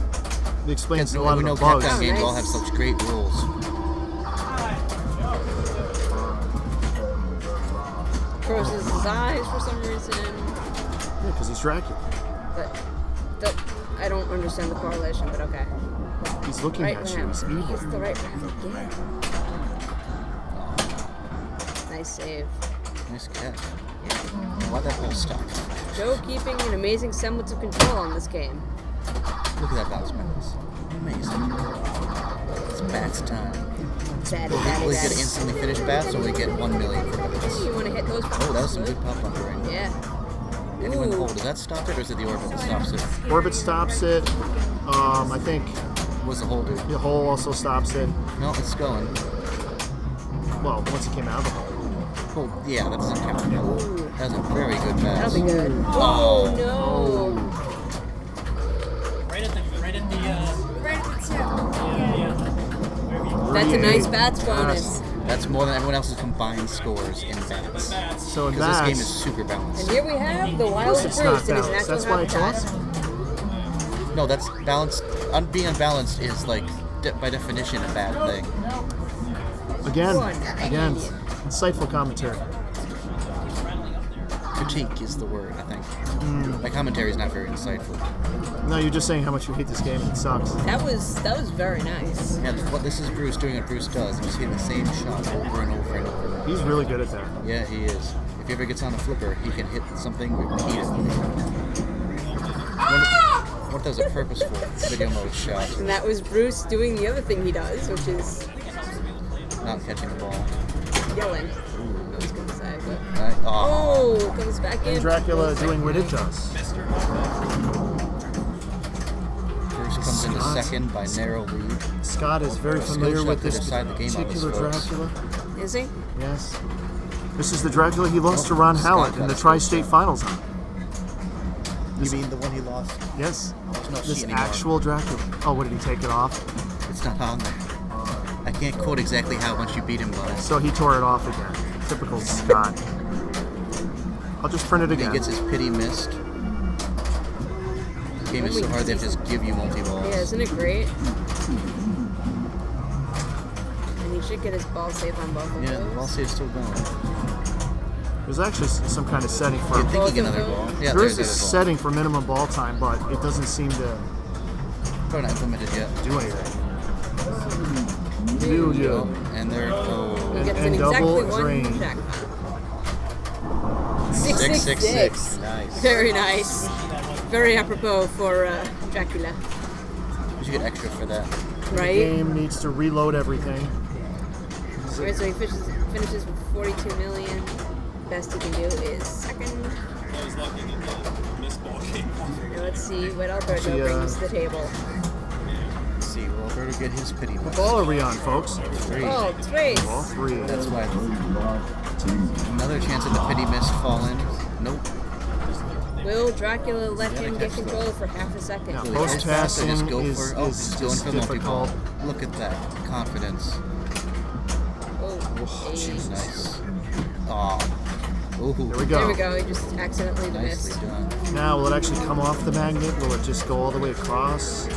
D: It explains
E: Because
D: a lot
E: we
D: of
E: know
D: the bugs.
E: Capcom games
B: nice.
E: all have such great rules.
B: Closes his eyes for some reason.
D: Yeah, because he's Dracula.
B: That I don't understand the correlation, but okay.
D: He's looking
B: Right
D: at you.
B: ramp.
D: He's evil.
B: He's the right ramp again. Nice save.
E: Nice catch. Why'd that hole stop?
B: Joe keeping an amazing semblance of control on this game.
E: Look at that bounce bounce. Amazing. It's bats time.
B: Batty,
E: Will
B: batty,
E: we get
B: batty.
E: instantly finished bats or we get 1 million for bats?
B: You want to hit those
E: Oh, that was some good pop up right.
B: Yeah.
E: Anyone
B: Ooh.
E: hold, does that stop it or is it the orbit that stops it?
D: Orbit stops it. I think
E: What's the hole do?
D: the hole also stops it.
E: No, it's going.
D: Well, once it came out of the hole.
E: Well, yeah, that doesn't count.
B: Ooh.
E: That was a very good bat.
B: That'll be good.
E: Oh.
B: Oh, no.
G: Right at the
F: Right at the tip. Yeah.
B: That's a nice bats bonus.
D: Yes.
E: That's more than everyone else's combined scores in bats.
D: So in
E: Because this game is
D: bats,
E: super balanced.
B: And here we have the wild
D: it's
B: Bruce
D: not
B: in his
D: balanced.
B: natural
D: That's why it's
B: habitat.
D: awesome.
E: No, that's balanced. Being unbalanced is like, by definition, a bad thing.
D: Again,
B: One.
D: insightful commentary.
E: Critique is the word, I think. My commentary is not very insightful.
D: No, you're just saying how much you hate this game and it sucks.
B: That was very nice.
E: Yeah, what this is Bruce doing what Bruce does. He's hitting the same shot over and over and over.
D: He's really good at that.
E: Yeah, he is. If he ever gets on a flipper, he can hit something repeatedly. What if that was a purposeful video mode shot?
B: And that was Bruce doing the other thing he does, which is
E: Not catching the ball.
B: yelling. I was going to say, but...
E: Right? Oh.
B: Oh, comes back in.
D: And Dracula doing what it does.
E: Bruce comes into second by narrow lead.
D: Scott is very
E: Skill
D: familiar
E: shot
D: with
E: to
D: this
E: decide the game on
D: particular
E: this, folks.
D: Dracula.
B: Is he?
D: Yes. This is the Dracula he lost to Ron
E: Scott
D: Howard
E: got
D: in the
E: it.
D: Tri-State Finals on.
E: You mean the one he lost?
D: Yes.
E: There's no
D: This
E: sheet anymore.
D: actual Dracula. Oh, what did he take it off?
E: It's not on there. I can't quote exactly how much you beat him by.
D: So he tore it off again. Typical Scott. I'll just print it
E: He
D: again.
E: gets his pity missed. The game is so hard they have to just give you multi-balls.
B: Yeah, isn't it great? And he should get his ball safe on both of
E: Yeah, the
B: those.
E: ball save's still going.
D: There's actually some kind of setting for.
E: You'd think
B: Both
E: you get
B: of
E: another
B: them?
E: ball. Yeah,
D: There is
E: there's
D: a
E: another ball.
D: setting for minimum ball time, but it doesn't seem to
E: Probably not implemented yet.
D: do anything.
E: Oh, and there it goes.
B: He gets
D: And
B: in
D: double
B: exactly one
D: drain.
B: jackpot.
E: 666. Nice.
B: Very nice. Very apropos for Dracula.
E: You should get extra for that.
D: The
B: Right?
D: game needs to reload everything.
B: Alright, so he finishes with 42 million. Best he can do is second. Now let's see what Alberto
D: Actually,
B: brings to the table.
E: Let's see, will Alberto get his pity
D: What
E: missed?
D: ball are we on, folks?
E: 3.
B: Oh, trace.
D: Ball 3.
E: That's why. Another chance of the pity missed fall in. Nope.
B: Will Dracula let
E: Gotta
B: him get
E: catch
B: control for half a second?
D: Yeah.
E: Really goes fast and just
D: Post-passing
E: go
D: is-
E: for. Oh,
D: is
E: he's going
D: just
E: for the multi-ball.
D: difficult.
E: Look at that confidence.
B: Oh, hey.
E: Nice. Aw. Ooh.
D: There we
B: There
D: go.
B: we go. He just accidentally missed.
E: Nicely done.
D: Now, will it actually come off the magnet? Will it just go all the way across?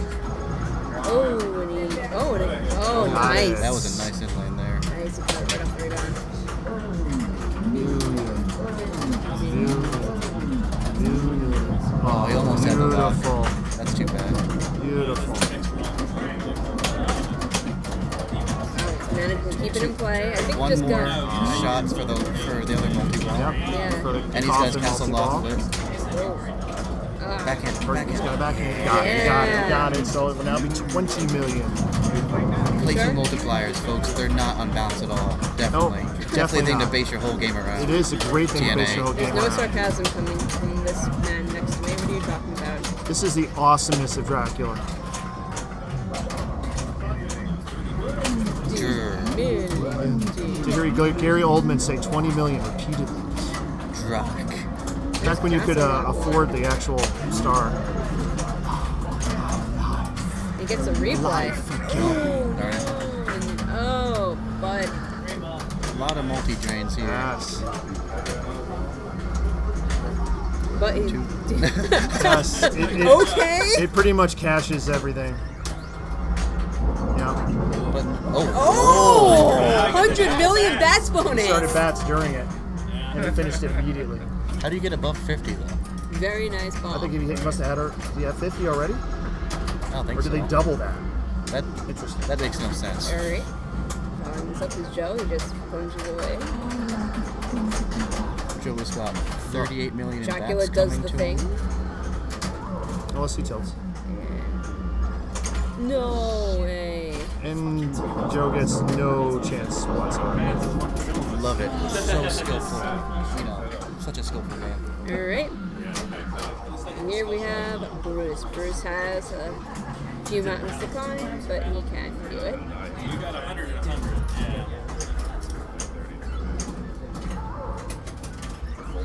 B: Oh, and he. Oh, and it, oh,
D: Nice.
B: nice.
E: That was a nice inline there.
B: Nice. He got it right off the rebound.
E: Oh, he almost had the lock.
D: Beautiful.
E: That's too bad.
D: Beautiful.
B: Managed to keep it in play. I think
E: One
B: just
E: more
B: got.
E: shots for the other multi-ball.
B: Yeah.
D: For the
E: And these guys
D: coffin
E: castled off
D: multi-ball.
E: of it. Backhand.
D: First, he's got a backhand.
B: Yeah.
D: Got it. So it will now be 20 million.
E: Playful multipliers, folks. They're not unbalanced at all. Definitely.
D: Nope,
E: Definitely a
D: definitely
E: thing to
D: not.
E: base your whole game around.
D: It is a great thing to base your whole
B: There's
D: game
B: no
D: around.
B: sarcasm coming from this man next to me. What are you talking about?
D: This is the awesomeness of Dracula. To hear Gary Oldman say 20 million repeatedly.
E: Drac.
D: Back when you could afford the actual star.
B: He gets a replay. Oh, but
E: A lot of multi-drains here.
D: Yes.
B: but he,
D: Yes.
B: okay.
D: It pretty much cashes everything. Yeah.
E: But
B: Oh, 100 million bats
D: He
B: bonus.
D: started bats during it, and he finished it immediately.
E: how do you get above 50 though?
B: Very nice ball.
D: I think he must have had her. Did he have 50 already?
E: I don't think
D: Or did
E: so.
D: they double that?
E: That that makes no sense.
B: All right. Following this up is Joe. He just punches away.
E: Joe has got 38 million in
B: Dracula
E: bats
B: does
E: coming
B: the
E: to
B: thing.
E: him.
D: Unless he tilts.
B: No way.
D: And Joe gets no chance whatsoever.
E: Love it. So skillful. You know, such a skillful game.
B: All right. And here we have Bruce. Bruce has a few mountains to climb, but he can do it.
A: You got 100 and 100.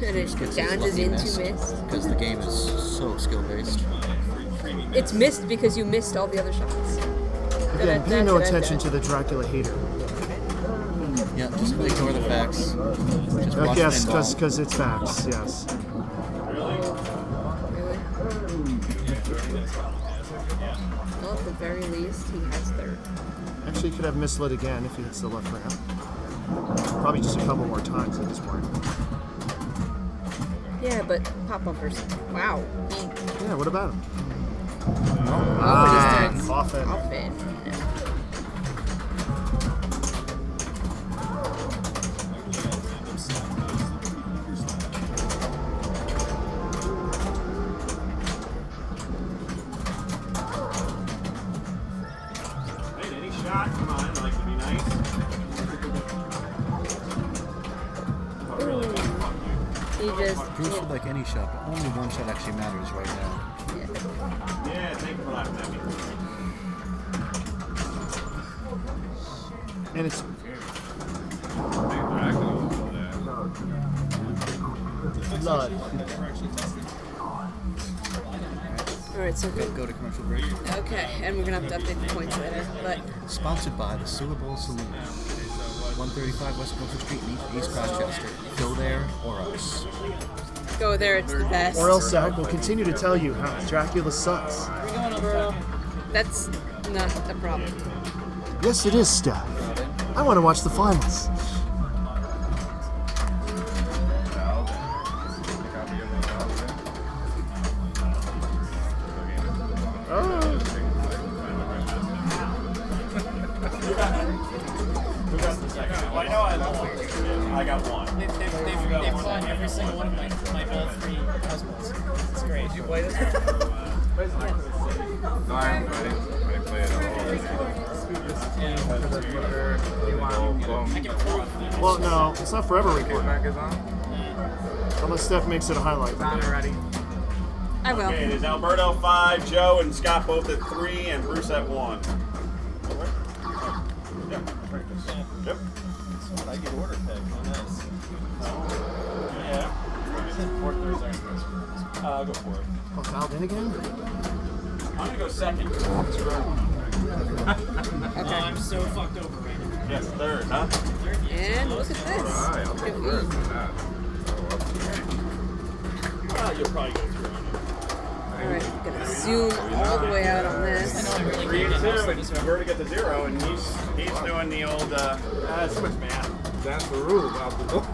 B: And it challenges into mist.
E: Because the game is so skill-based.
B: It's missed because you missed all the other shots.
D: Again, pay no attention to the Dracula hater.
E: Yeah, just ignore the facts. Just watch
D: Yes,
E: pinball.
D: because it's facts, yes.
B: Really? Well, at the very least, he has third.
D: Actually, he could have misled again if he hits the left ramp. Probably just a couple more times at this point.
B: Yeah, but pop bumpers. Wow.
D: Yeah, what about him?
B: Oh, he's
D: Coffin.
B: Coffin.
A: Hey, any shot? Come on, I like to be nice. Oh, really? Fuck you.
B: He just.
E: Bruce would like any shot, but only one shot actually matters right now.
A: Yeah, thank you for laughing at me.
D: And it's blood.
B: Alright, so
E: Go to commercial break.
B: okay, and we're gonna have to update the points later. But
E: Sponsored by the Sewer Bowl Saloon. 135 West Grocery Street in East Rochester. Go there or else.
B: go there, it's the best.
D: Or else Zach will continue to tell you how Dracula sucks.
B: That's not a problem.
D: Yes, it is, Steph. I want to watch the finals.
A: Who got the second? Well, I know I lost. I got one.
J: They've won every single one of my all three house balls. It's great. Did you play this?
I: No, I haven't played it. I didn't play it at all.
D: Well, no, it's not forever recording.
I: Back is on?
D: Unless Steph makes it a highlight.
B: I will.
A: Okay, it is Alberto 5, Joe and Scott both at 3, and Bruce at 1. Yeah, practice. Yep.
J: I get order pick. Oh, nice.
A: Yeah.
J: Fourth Thursday.
A: I'll go for it.
D: Oh, fouled in again?
A: I'm gonna go second.
J: Oh, I'm so fucked over right now.
A: Yes, third, huh?
B: And look at this.
I: Alright, I'll take first.
A: Well, you'll probably go through on it.
B: Alright, gonna zoom all the way out on this.
J: I know I really
A: 3
J: can't
A: and
J: get
A: 2,
J: this
A: and
J: one.
A: Alberto gets a 0, and he's doing the old, that's too much math.
I: That's the rule about the book.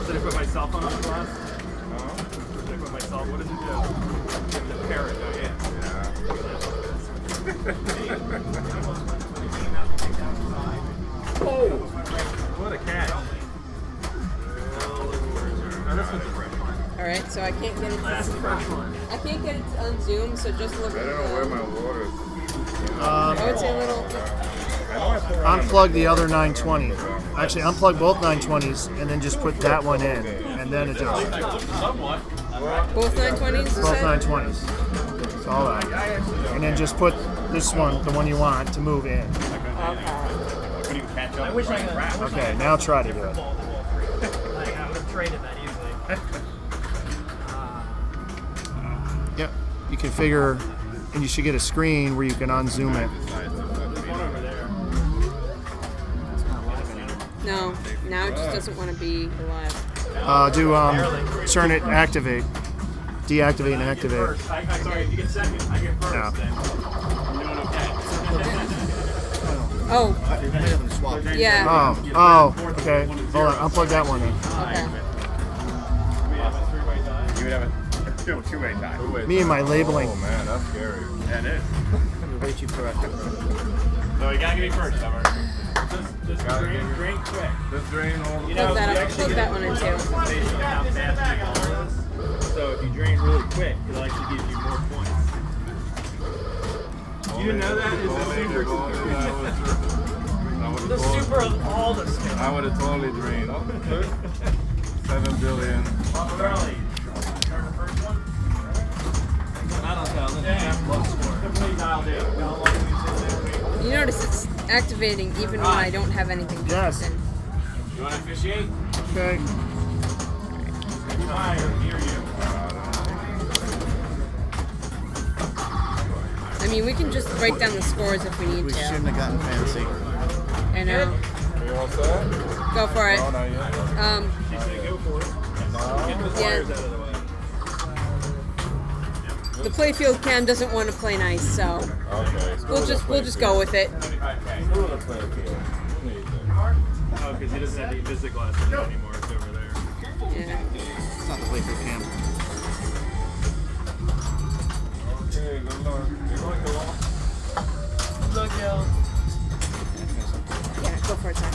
A: Should I put my cell phone on the glass? Should I put my cell, what does it do? The parrot, oh yeah.
B: All right, so I can't get it. I can't get it to unzoom. So just look
I: I
B: at
I: don't know where
B: the.
I: my water is.
B: I would say a little.
D: Unplug the other 920. Actually, unplug both 920s and then just put that one in, and then adjust.
B: Both 920s.
D: Both 920s. That's all that. And then just put this one, the one you want, to move in. Okay, now try to do it.
J: I would have traded that easily.
D: Yep. You configure, and you should get a screen where you can unzoom it.
B: No, now it just doesn't want to be alive.
D: Turn it, activate. Deactivate and activate.
A: Sorry, you get second. I get first.
D: Yeah.
A: Then. I'm doing okay.
B: Oh, yeah.
D: Oh, okay. Hold on, unplug that one in.
B: Okay.
I: You would have a two-way tie.
D: Me and my labeling.
I: Oh man, that's scary.
A: Yeah, it is.
E: Way too proactive.
A: No, you gotta give me first, Summer. Just drain quick.
I: Just drain all the
B: Plug that one in too.
A: So if you drain really quick, it'll actually give you more points. You didn't know that? It's the super of all the stuff.
I: I would have totally drained. 7 billion.
A: Early. Turn the first one. I don't know. Completely dialed in.
B: You notice it's activating even when I don't have anything plugged
D: Yes.
B: in.
A: You want to officiate?
D: Okay.
A: I hear you.
B: I mean, we can just write down the scores if we need
E: We
B: to.
E: shouldn't have gotten fancy.
B: I know.
I: Are you all set?
B: Go for it.
I: No, not yet.
A: She said go for it. Get the
B: Yeah.
A: wires out of the way.
B: The playfield cam doesn't want to play nice, so
I: Okay.
B: we'll just go with it.
I: Screw the play field.
A: Oh, because he doesn't have the Invisiglass anymore. It's over there.
B: Yeah.
E: It's not the playfield cam.
I: Okay, good luck. You're going to walk.
A: Look, yo.
B: Yeah, go for it, Zach.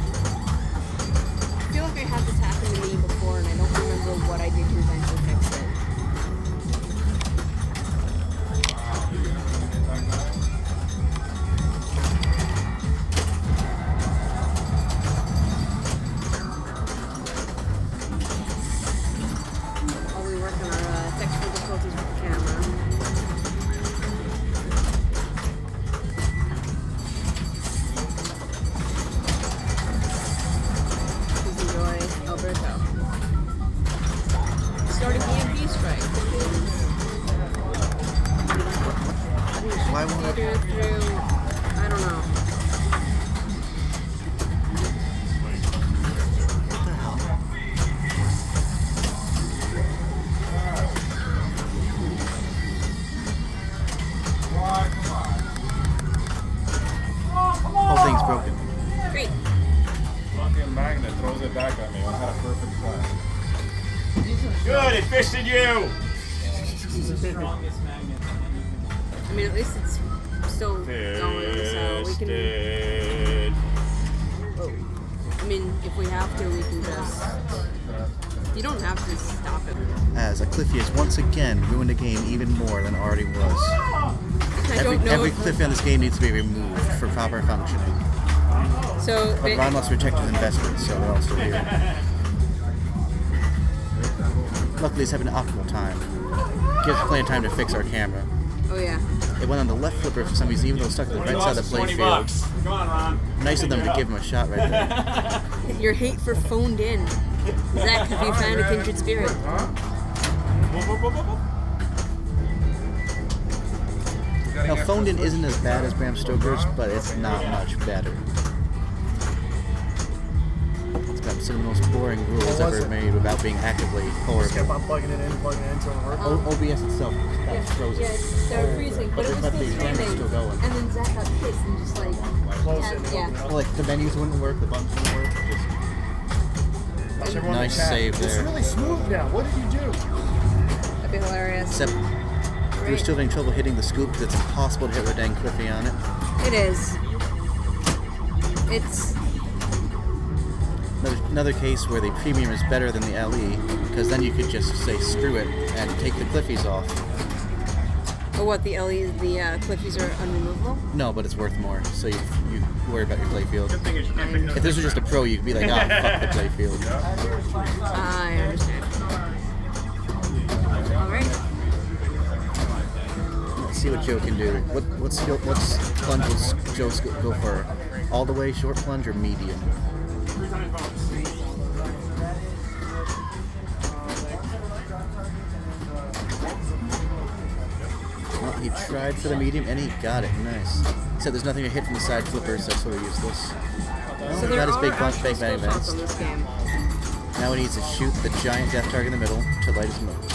B: I feel like I had this happen to me before, and I don't remember what I did to eventually fix it. While we work on our technical difficulties with the camera. Please enjoy Alberto. Starting EMP strike.
E: Why won't it?
B: Through, I don't know.
E: What the hell? Whole thing's broken.
B: Great.
I: Fucking magnet throws it back at me. I had a perfect plan.
A: Good, it fisted you.
B: I mean, at least it's still going, so we can. I mean, if we have to, we can just. You don't have to stop it.
E: As Cliffy has once again ruined the game even more than it already was.
B: I don't know.
E: Every
B: if-
E: Cliffy on this game needs to be removed for proper functioning.
B: So,
E: But Ron wants to protect his investments, so we're all still here. Luckily, he's having an optimal time. Gives us plenty of time to fix our camera.
B: oh yeah.
E: It went on the left flipper for some reason, even though it's stuck at the right side of the play field.
A: $20. Come on, Ron.
E: Nice of them to give him a shot right there.
B: Your hate for phoned in. Zach, have you found a kindred spirit?
E: Now, phoned in isn't as bad as Bram Stoker's, but it's not much better. It's got some of the most boring rules ever made without being actively
D: Just
E: horrible.
D: kept on plugging it in until it worked.
E: OBS itself kind of frozen.
B: Yeah, it started freezing, but it was
E: But
B: still
E: the camera's
B: streaming.
E: still going.
B: And then Zach got pissed and just like,
D: Close it.
B: yeah.
E: Like the menus wouldn't work, the buttons wouldn't work. Just
D: Everyone
E: Nice
D: in chat.
E: save
D: It's
E: there.
D: really smooth now. What did you do?
B: That'd be hilarious.
E: Except we're still having trouble hitting the scoop because it's impossible to hit with a dang Cliffy on it.
B: It is. It's
E: Another case where the premium is better than the LE, because then you could just say screw it and take the Cliffies off.
B: oh, what the LEs, the Cliffies are unremovable.
E: No, but it's worth more, so you worry about your playfield.
A: Good thing is you can't pick it up.
E: If this was just a pro, you could be like, ah, fuck the playfield.
B: I understand. All right.
E: Let's see what Joe can do. What plunge will Joe go for? All the way, short plunge, or medium? Well, he tried for the medium and he got it. Nice. Except there's nothing to hit from the side flippers, so that's sort of useless. Well,
B: So
E: he
B: there
E: got his
B: are
E: big punch,
B: actual
E: big bang
B: skill shots
E: events.
B: on this game.
E: Now he needs to shoot the giant death target in the middle to light his mode.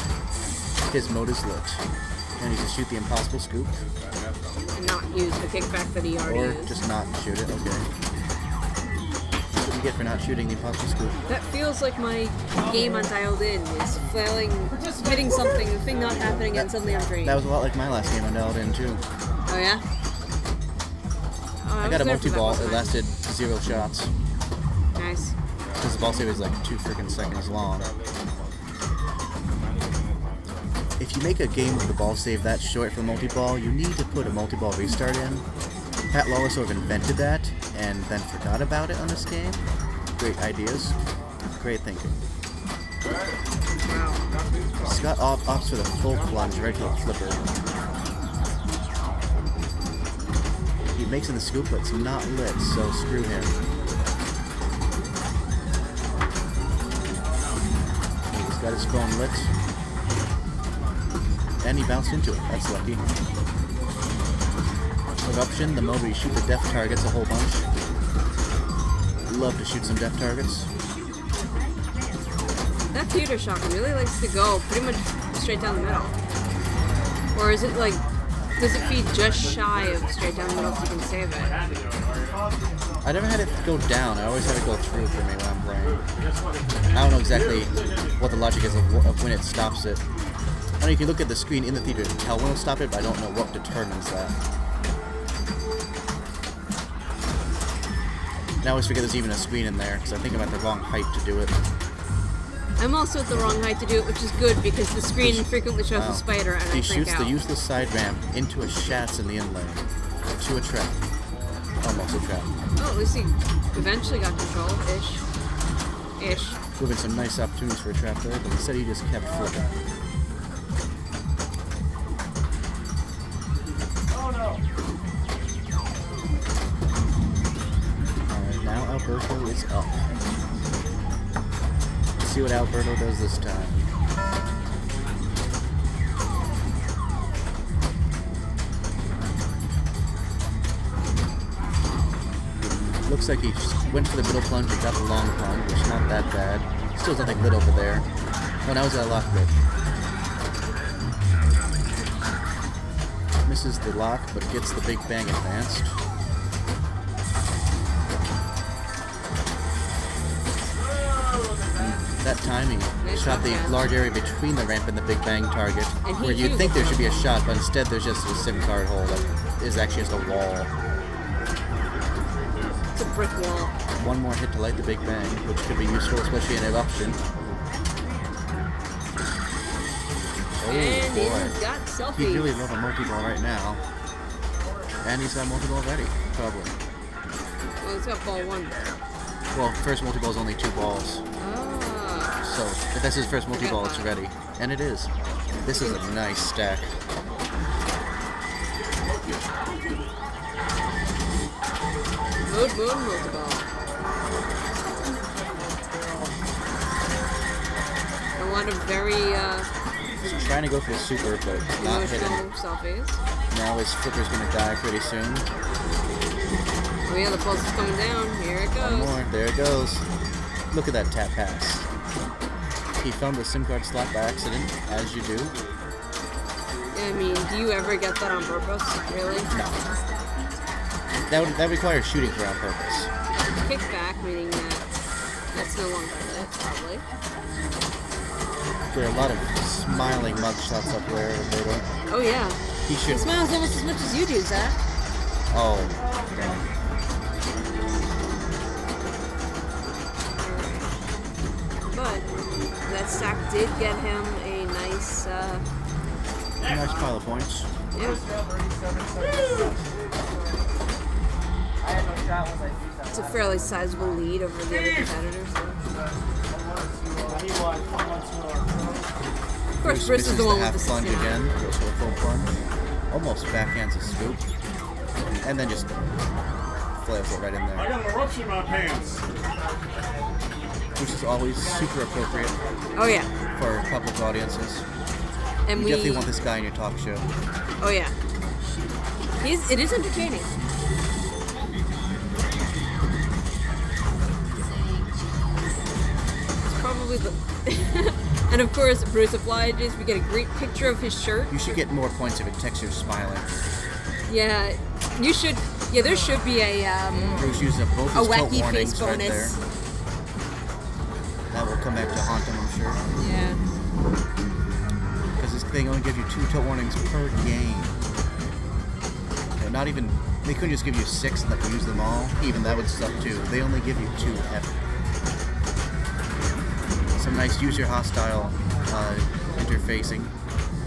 E: His mode is lit. Now he needs to shoot the impossible scoop,
B: And not use the kickback that he already
E: or
B: used.
E: just not shoot it. Okay. That's what you get for not shooting the impossible scoop.
B: That feels like my game on Dialed In is flailing, hitting something, the thing not happening, and suddenly I'm drained.
E: That was a lot like my last game on Dialed In too.
B: Oh yeah? Oh,
E: I got a
B: was there for that
E: multi-ball.
B: one
E: It
B: time.
E: lasted 0 shots.
B: Nice.
E: Because the ball save is like 2 freaking seconds long. If you make a game with the ball save that short for the multi-ball, you need to put a multi-ball restart in. Pat Lawless sort of invented that and then forgot about it on this game. Great ideas. Great thinking.
B: Wow.
E: Scott opts for the full plunge right to the flipper. He makes it in the scoop, but it's not lit, so screw him. He's got his phone lit. And he bounced into it. That's lucky. Eruption, the mode where you shoot the def targets a whole bunch. Love to shoot some def targets.
B: That theater shot really likes to go pretty much straight down the middle. Or is it like, does it feed just shy of straight down the middle so you can save it?
E: I never had it go down. I always had it go through for me when I'm playing. I don't know exactly what the logic is of when it stops it. I mean, if you look at the screen in the theater to tell when it'll stop it, but I don't know what determines that. And I always forget there's even a screen in there, because I think I'm at the wrong height to do it.
B: I'm also at the wrong height to do it, which is good because the screen frequently shows a spider and I
E: He
B: freak
E: shoots
B: out.
E: the useless side ramp into a shats in the inlane. To a trap. Almost a trap.
B: Oh, at least he eventually got control-ish. Ish.
E: Moving some nice opportunities for a trap there, but instead he just kept flipping. Alright, now Alberto is up. Let's see what Alberto does this time. Looks like he went for the middle plunge and got the long plunge, which is not that bad. Still has nothing lit over there. Oh, now he's got a lock lit. Misses the lock, but gets the big bang advanced. And that time he shot the large area between the ramp and the big bang target,
B: And he
E: where you'd
B: knew
E: think there
B: before.
E: should be a shot, but instead there's just a SIM card hole that is actually just a wall.
B: It's a brick wall.
E: One more hit to light the big bang, which could be useful, especially in eruption. Oh
B: And
E: boy.
B: he's got selfies.
E: He'd really love a multi-ball right now. And he's got multi-ball ready, probably.
B: Well, he's got ball one.
E: Well, first multi-ball is only 2 balls.
B: Ah.
E: So, if that's his first multi-ball, it's ready. And it is. This is a nice stack.
B: Mood, multi-ball. A lot of very
E: He's trying to go for the super, but not hitting.
B: emotional selfies.
E: Now his flipper's gonna die pretty soon.
B: Oh yeah, the pulse is coming down. Here it
E: One
B: goes.
E: more. There it goes. Look at that tap pass. He found the SIM card slot by accident, as you do.
B: I mean, do you ever get that on purpose? Really?
E: No. That requires shooting for on purpose.
B: Kickback, meaning that That's no longer it, probably.
E: There are a lot of smiling mugshots up there.
B: Oh yeah.
E: He should.
B: He smiles almost as much as you do, Zach.
E: Oh. Dang.
B: But that stack did get him a nice,
E: Nice pile of points.
B: yeah. It's a fairly sizable lead over the other competitors. Of course, Bruce is the one with the
E: half plunge
B: 69.
E: again. Goes for a full plunge. Almost backhands a scoop. And then just flails it right in
I: I
E: there.
I: got an eruption in my pants.
E: Which is always super appropriate
B: Oh yeah.
E: for public audiences.
B: And
E: You
B: we
E: definitely want this guy in your talk show.
B: Oh yeah. It is entertaining. It's probably the and of course Bruce obliges. We get a great picture of his shirt.
E: You should get more points if it textures smiling.
B: Yeah, you should. Yeah, there should be a
E: Bruce uses both
B: a
E: his tilt
B: wacky
E: warnings
B: face
E: right
B: bonus.
E: there. That will come back to haunt him, I'm sure.
B: Yeah.
E: Because this thing only gives you 2 tilt warnings per game. Yeah, not even. They couldn't just give you 6 and let you use them all. Even that would suck too. They only give you 2 ever. Some nice user hostile interfacing.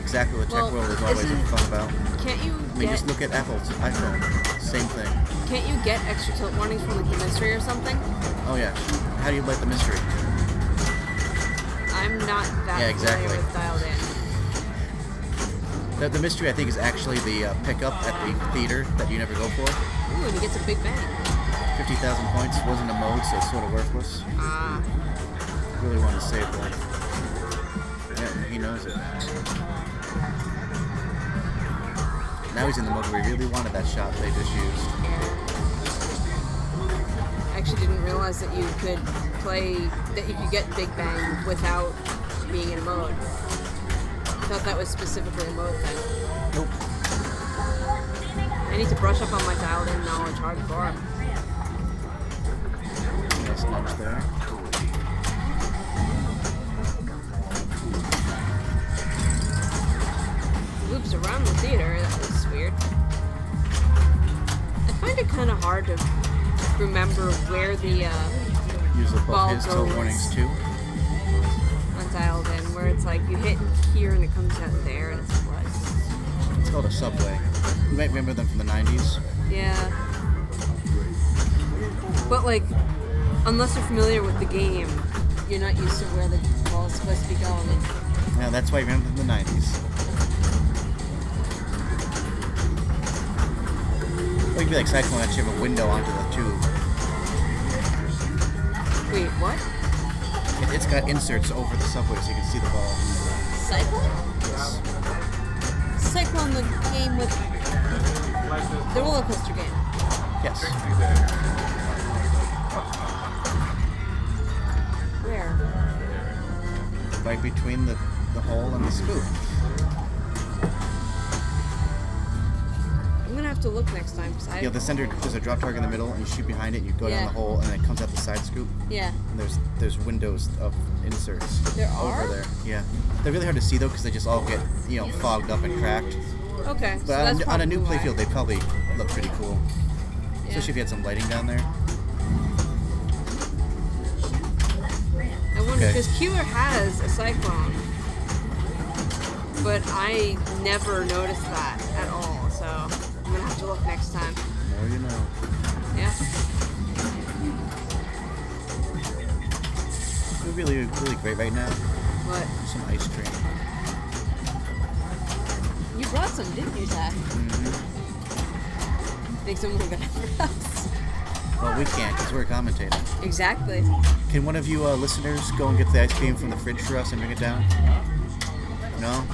E: Exactly what Tech World is always fun about.
B: Can't you
E: I mean, just look at Apple's iPhone. Same thing.
B: Can't you get extra tilt warnings from like the mystery or something?
E: Oh yeah. How do you like the mystery?
B: I'm not that familiar with dialed in.
E: The mystery I think is actually the pickup at the theater that you never go for.
B: Ooh, and he gets a big bang.
E: 50,000 points. Wasn't a mode, so it's sort of worthless.
B: Ah.
E: Really wanted to save that. Yeah, he knows it. Now he's in the mode where he really wanted that shot they just used.
B: I actually didn't realize that you could get Big Bang without being in a mode. I thought that was specifically a mode thing.
E: Nope.
B: I need to brush up on my dialed in knowledge hardcore.
E: Nice nudge there.
B: Loops around the theater, that was weird. I find it kind of hard to remember where the
E: Use the
B: ball
E: both his tilt
B: goes
E: warnings too.
B: on dialed in, where it's like you hit here and it comes out there and it's like...
E: It's called a subway. You might remember them from the 90s.
B: Yeah. But like, unless you're familiar with the game, you're not used to where the ball is supposed to be going.
E: Yeah, that's why I remember them from the 90s. Or you'd be like cycling actually have a window onto the tube.
B: Wait, what?
E: It's got inserts over the subway so you can see the ball.
B: Cyclone?
E: Yes.
B: Cyclone, the game with the roller coaster game.
E: Yes.
B: Where?
E: Right between the hole and the scoop.
B: I'm gonna have to look next time. Cause
E: Yeah, the center, there's a drop target in the middle, and you shoot behind it, and you go down the hole, and then it comes out the side scoop.
B: Yeah.
E: And there's windows of inserts
B: There
E: over
B: are?
E: there. Yeah. They're really hard to see, though, because they just all get, fogged up and cracked.
B: Okay. So
E: But
B: that's
E: on a new
B: probably why.
E: playfield, they probably look pretty cool.
B: Yeah.
E: Especially if you had some lighting down there.
B: I wonder,
E: Okay.
B: because Keeler has a cyclone, but I never noticed that at all, so I'm gonna have to look next time.
E: The more you know.
B: Yeah.
E: It's really, really great right now.
B: What?
E: Some ice cream.
B: You brought some, didn't you, Zach?
E: Mm-hmm.
B: Think someone will get it for us.
E: Well, we can't, because we're commentating.
B: Exactly.
E: Can one of you listeners go and get the ice cream from the fridge for us and bring it down? No?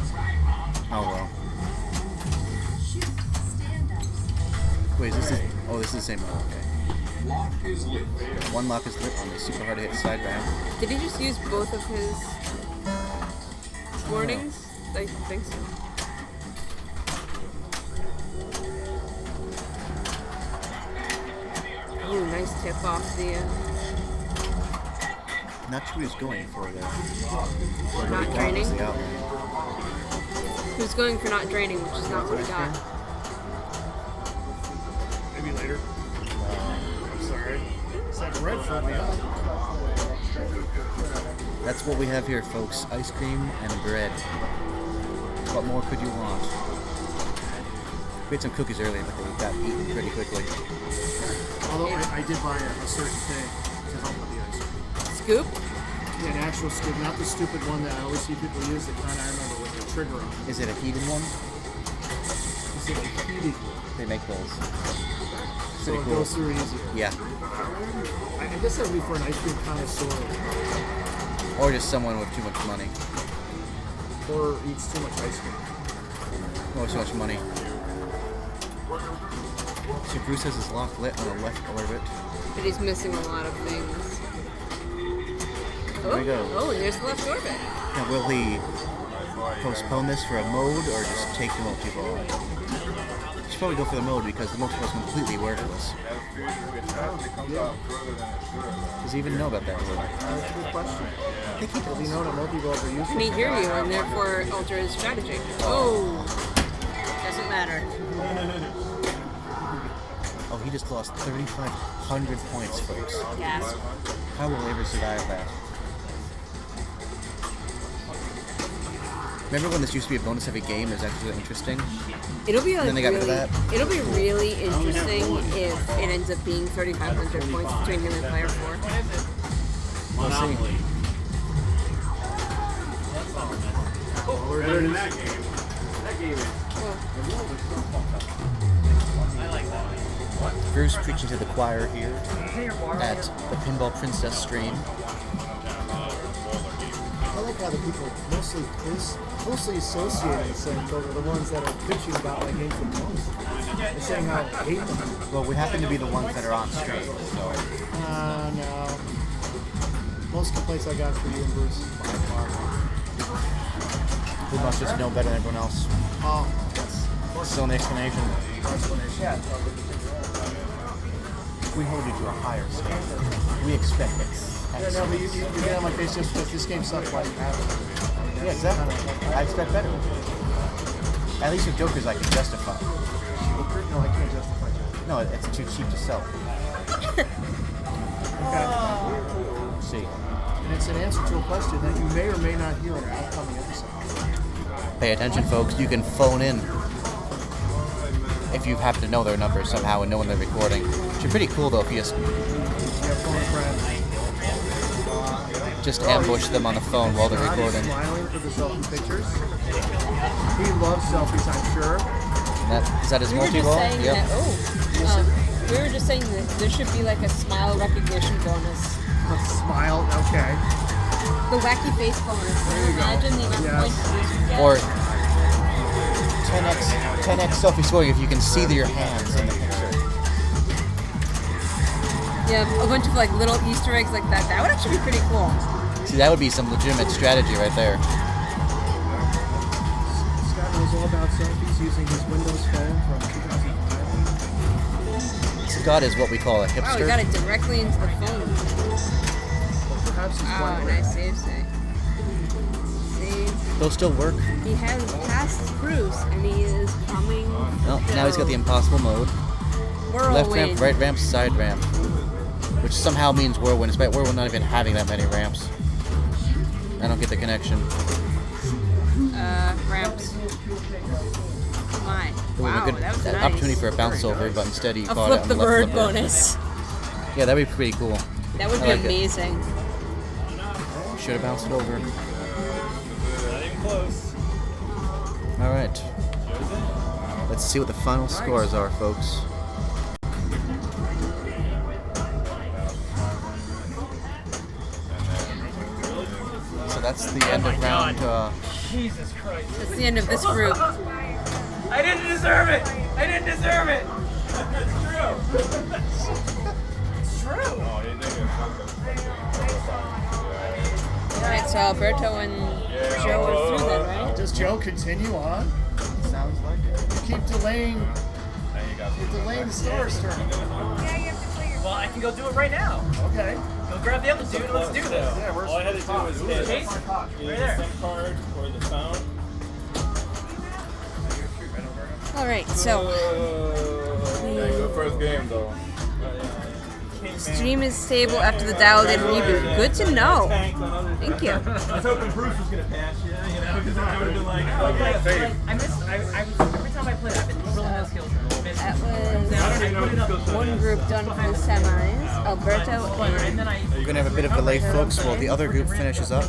E: Oh, well. Wait, is this this is the same one, okay. One lock is lit on the super hard to hit side ramp.
B: Did he just use both of his warnings? I think so. Ooh, nice tip off the...
E: Not sure who's going for the.
B: Not draining?
E: The outlet.
B: Who's going for not draining, which is not what we got.
D: Maybe later. I'm sorry. It's like red for me.
E: That's what we have here, folks. Ice cream and bread. What more could you want? We had some cookies earlier, but they got eaten pretty quickly.
D: Although I did buy a certain thing to help with the ice cream.
B: Scoop?
D: Yeah, an actual scoop, not the stupid one that I always see people use that kind of I remember with the trigger on.
E: Is it a heated one?
D: Is it a heated one?
E: They make those.
D: So it goes through easier.
E: Yeah.
D: I guess that would be for an ice cream connoisseur.
E: Or just someone with too much money.
D: Or eats too much ice cream.
E: Or too much money. So Bruce has his lock lit on the left orbit.
B: But he's missing a lot of things.
E: There we go.
B: Oh, and there's the left orbit.
E: Now, will he postpone this for a mode or just take the multi-ball? He should probably go for the mode because the multi-ball is completely worthless. Does he even know about that rule?
D: That's a good question.
E: I think he
D: Does he know that multi-balls are useful?
B: Can he hear you and therefore alter his strategy? Oh. Doesn't matter.
E: Oh, he just lost 3,500 points, folks.
B: Gasp.
E: How will he ever survive that? Remember when this used to be a bonus every game? It was actually really interesting.
B: It'll be like
E: then they got rid of that.
B: It'll be really interesting if it ends up being 3,500 points between him and player 4.
E: We'll see.
A: Oh, we're better than that game. That game is.
E: Bruce preaching to the choir here at the Pinball Princess stream.
D: I like how the people mostly associated with saying those are the ones that are bitching about my games the most. They're saying how I hate them.
E: Well, we happen to be the ones that are on stream, so.
D: No. Most complaints I got for you and Bruce.
E: We must just know better than everyone else.
D: Oh, yes.
E: Still an explanation.
D: Yeah.
E: We hold you to a higher standard. We expect
D: Yeah, no, but you get on my face just because this game sucks like half.
E: Yeah, exactly. I expect better. At least with Jokers I can justify.
D: Joker? No, I can't justify Joker.
E: No, it's too cheap to sell.
D: Okay.
E: See.
D: And it's an answer to a question that you may or may not hear in an upcoming episode.
E: Pay attention, folks. You can phone in if you happen to know their number somehow and know when they're recording. Which is pretty cool, though, if you just ambush them on the phone while they're recording.
D: He's smiling for the selfie pictures. He loves selfies, I'm sure.
E: Is that his multi-ball?
B: Yep. We were just saying that there should be like a smile recognition bonus.
D: A smile, okay.
B: The wacky face bonus. Can you imagine the amount of points you get?
E: Or 10x selfie scoring if you can see your hands in the picture.
B: Yeah, a bunch of like little Easter eggs like that. That would actually be pretty cool.
E: See, that would be some legitimate strategy right there.
D: Scott knows all about selfies using his Windows phone from 2005.
E: Scott is what we call a hipster.
B: Wow, we got it directly into the phone.
D: Perhaps he's
B: Oh, nice save. Save.
E: They'll still work.
B: He has passed Bruce, and he is coming.
E: Well, now he's got the impossible mode.
B: Whirlwind.
E: Left ramp, right ramp, side ramp. Which somehow means whirlwind, despite whirlwind not even having that many ramps. I don't get the connection.
B: Ramps. My.
E: It would have been a good
B: that was nice.
E: opportunity for a bounce over, but instead he
B: A
E: caught
B: flip
E: it on
B: the
E: left
B: bird
E: flipper.
B: bonus.
E: Yeah, that'd be pretty cool.
B: That would
E: I
B: be
E: like it.
B: amazing.
E: Should have bounced it over.
I: Not even close.
E: All right. Let's see what the final scores are, folks. So that's the end of round.
J: Jesus Christ.
B: That's the end of this group.
J: I didn't deserve it. I didn't deserve it.
A: It's true.
J: It's true.
I: Oh, you think
B: Alright, so Alberto and Joe are through then, right?
D: Does Joe continue on?
E: Sounds like it.
D: You keep delaying. You're delaying the Stars turn.
J: Well, I can go do it right now.
D: Okay.
J: Go Go grab the other dude. Let's do this.
I: Yeah, all I had to do was hit
J: Chase?
I: either
J: Right
I: the
J: there.
I: SIM card or the phone.
B: All right, so
I: Yeah, good first game though.
B: stream is stable after the dialed-in reboot. Good to know. Thank you.
A: I was hoping Bruce was gonna pass you, you know, because I would have been like, oh,
J: Like,
A: yeah.
J: I missed. I was every time I played, I've been really no skills.
B: That was one group done for the semis. Alberto
J: And then I.
E: We're gonna have a bit of delay, folks, while the other group finishes up.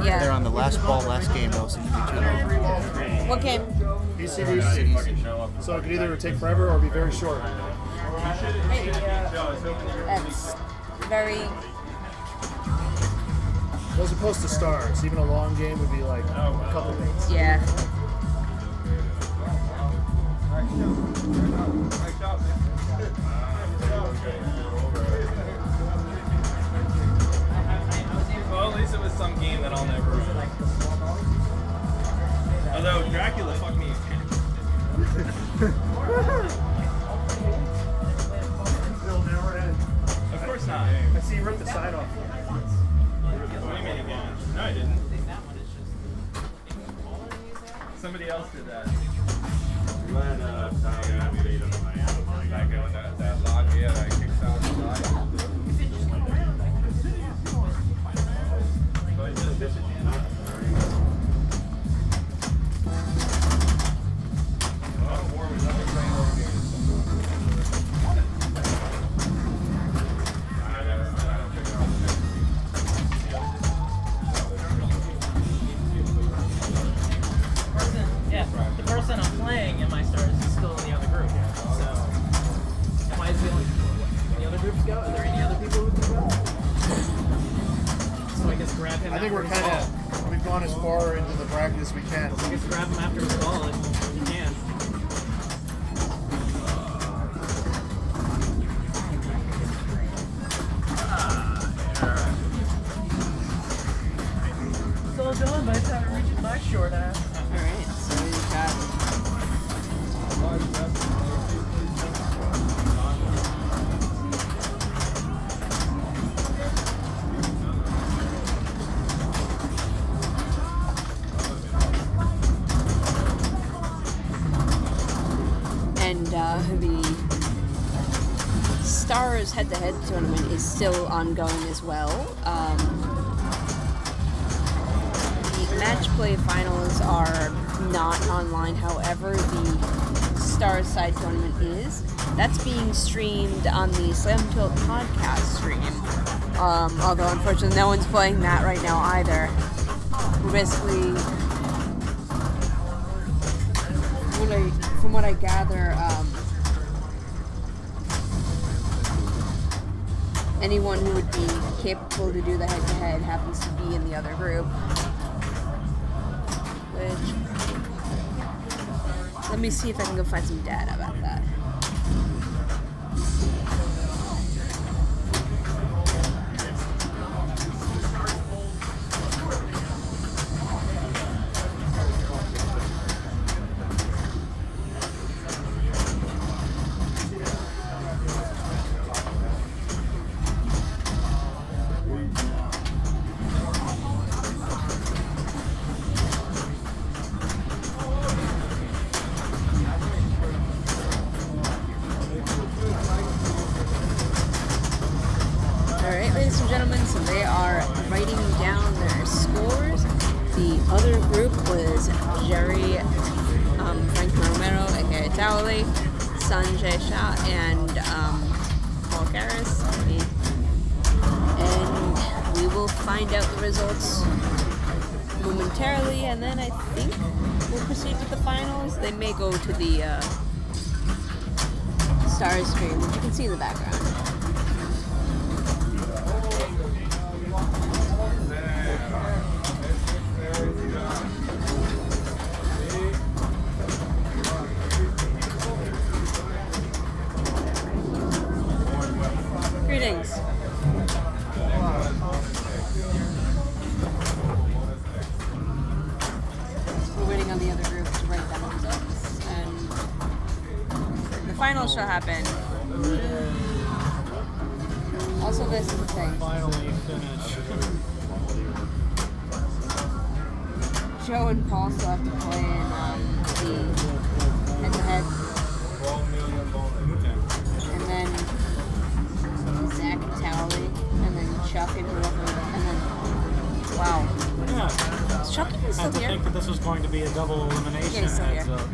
B: Yeah.
E: They're on the last ball, last game, though, so you can
B: What game?
D: PCDs. So it could either take forever or be very short.
B: That's very.
D: As opposed to stars, even a long game would be like a couple minutes.
B: Yeah.
I: Well, at least it was some game that I'll never run. Although Dracula fucked me again.
D: It'll never end.
I: Of course not.
D: I see you rip the side off.
I: What do you mean again? No, I didn't. Somebody else did that. That log, yeah, that kicks out the log.
J: Yeah, the person I'm playing in my stars is still in the other group. So, am I the only? The other groups go? Are there any other people who can go? So I guess grab him.
D: I think we're
J: after his
D: kind
J: ball.
D: of, we've gone as far into the bracket as we can.
J: I guess grab him after his ball if you can. It's all done by the time it reaches my short ass.
B: Alright, so we've got and the Stars head-to-head tournament is still ongoing as well. The match play finals are not online, however, the Stars side tournament is. That's being streamed on the Slam Tilt podcast stream. Although unfortunately no one's playing that right now either. We're basically, from what I gather, anyone who would be capable to do the head-to-head happens to be in the other group. Which, let me see if I can go find some data about that. Alright, ladies and gentlemen, so they are writing down their scores. The other group was Jerry, Frank Romero, aka Dowley, Sanjay Shah, and Paul Garris. And we will find out the results momentarily, and then I think we'll proceed with the finals. They may go to the Stars stream, which you can see in the background. Greetings. We're waiting on the other group to write down the results, and the finals shall happen. Also, this is the thing.
H: Finally finished.
B: Joe and Paul still have to play in the head-to-head. And then Zach and Towley, and then Chuck and whoever, and then wow.
H: Yeah.
B: Is Chuck even
H: I had
B: still
H: to
B: here?
H: think that this was going to be a double elimination.
B: Yeah, he's still
H: heads
B: here.
H: up.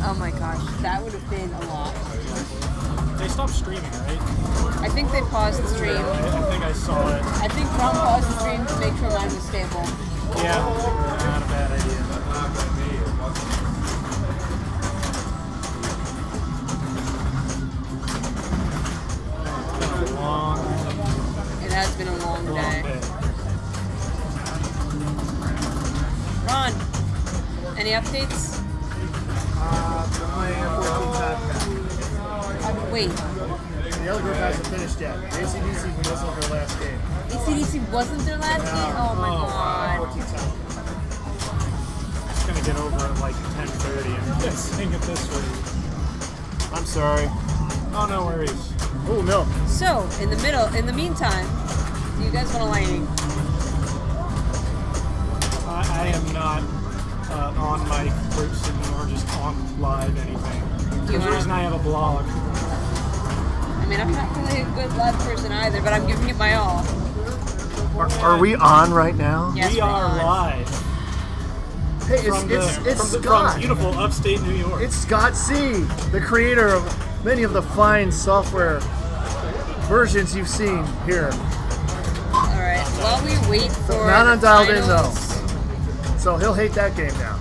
B: Oh my gosh, that would have been a lot.
H: They stopped streaming, right?
B: I think they paused the stream.
H: I think I saw it.
B: I think Ron paused the stream to make sure mine was stable.
H: Yeah, not a bad idea.
B: It has been a long day. Ron, any updates? Wait,
D: The other group hasn't finished yet. ACDC wasn't their last game.
B: ACDC wasn't their last game? Oh my god.
H: It's gonna get over at like 10:30. I'm guessing at this rate. I'm sorry. Oh, no worries.
D: Oh, milk.
B: So, in the meantime, do you guys want a lighting?
H: I am not on mic person or just on live anything. There's a reason I have a blog.
B: I mean, I'm not really a good live person either, but I'm giving it my all.
D: Are we on right now?
B: Yes,
H: We
B: we're
H: are
B: on.
H: live.
D: Hey,
H: From
D: Scott.
H: beautiful upstate New York.
D: It's Scott C., the creator of many of the fine software versions you've seen here.
B: Alright, while we wait for
D: Not
B: the
D: on dialed in though.
B: finals-
D: So he'll hate that game now.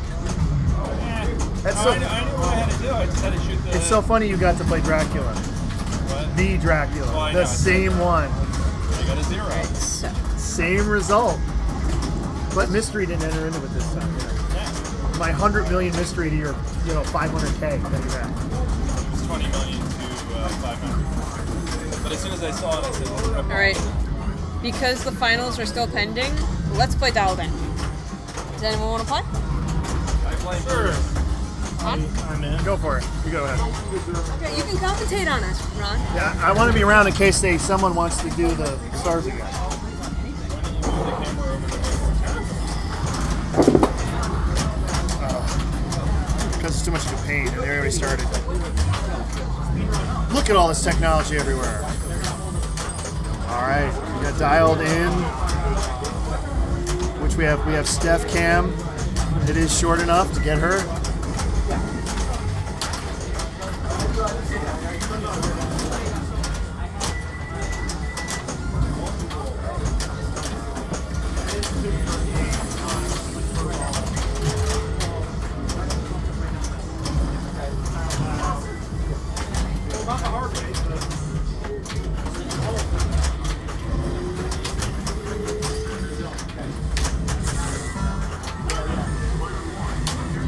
D: That's
I: I knew what I had to do. I just had to shoot the.
D: It's so funny you got to play Dracula.
I: What?
D: The Dracula.
I: Oh, I
D: The
I: know.
D: same one.
I: I got a 0.
B: So,
D: Same result. But mystery didn't enter into it this time. My 100 million mystery to your, 500K that you had.
I: It's 20 million to 500. But as soon as I saw it, I said,
B: alright. Because the finals are still pending, let's play Dialed In. Does anyone want to play?
H: Sure.
B: On?
H: I'm in.
D: Go for it. You go ahead.
B: Okay, you can commentate on us, Ron.
D: Yeah, I want to be around in case someone wants to do the stars again. Because it's too much of a pain, and they already started. Look at all this technology everywhere. All right, we got dialed in, which we have Steph Cam. It is short enough to get her.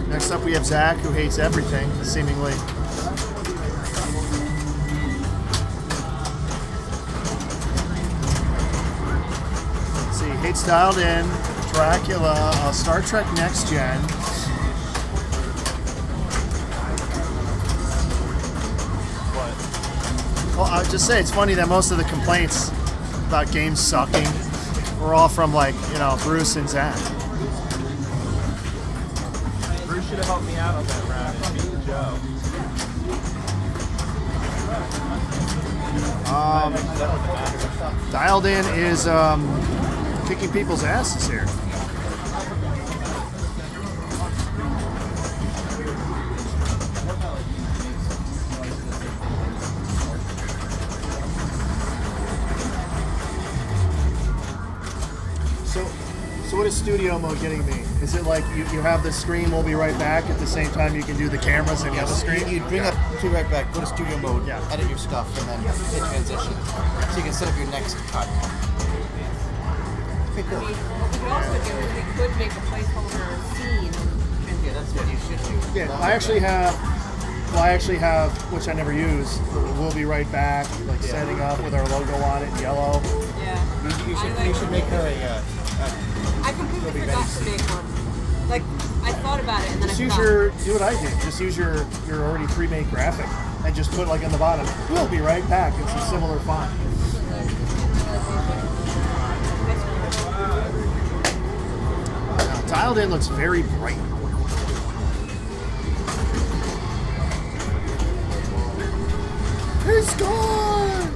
D: Next up, we have Zach, who hates everything, seemingly. Let's see, hates dialed in, Dracula, Star Trek Next Gen. What? Well, I'll just say it's funny that most of the complaints about games sucking were all from, Bruce and Zach.
I: Bruce should have helped me out on that round and beat Joe.
D: Dialed in is kicking people's asses here. So what is studio mode getting me? Is it like you have the screen, we'll be right back at the same time you can do the cameras and you have the screen?
E: You bring up to right back, go to studio mode,
D: Yeah.
E: edit your stuff, and then hit transition. So you can set up your next cut. Okay, cool.
B: What we could also do is we could make a placeholder scene.
E: Yeah, that's what you should do.
D: Yeah, I actually have, which I never use, we'll be right back, setting up with our logo on it in yellow.
B: Yeah.
E: You should make her a
B: I completely forgot to make one. Like, I thought about it and then
D: Just
B: I
D: use
B: forgot.
D: do what I did. Just use your already pre-made graphic and just put in the bottom, we'll be right back. It's a similar font. Now, dialed in looks very bright. He scored!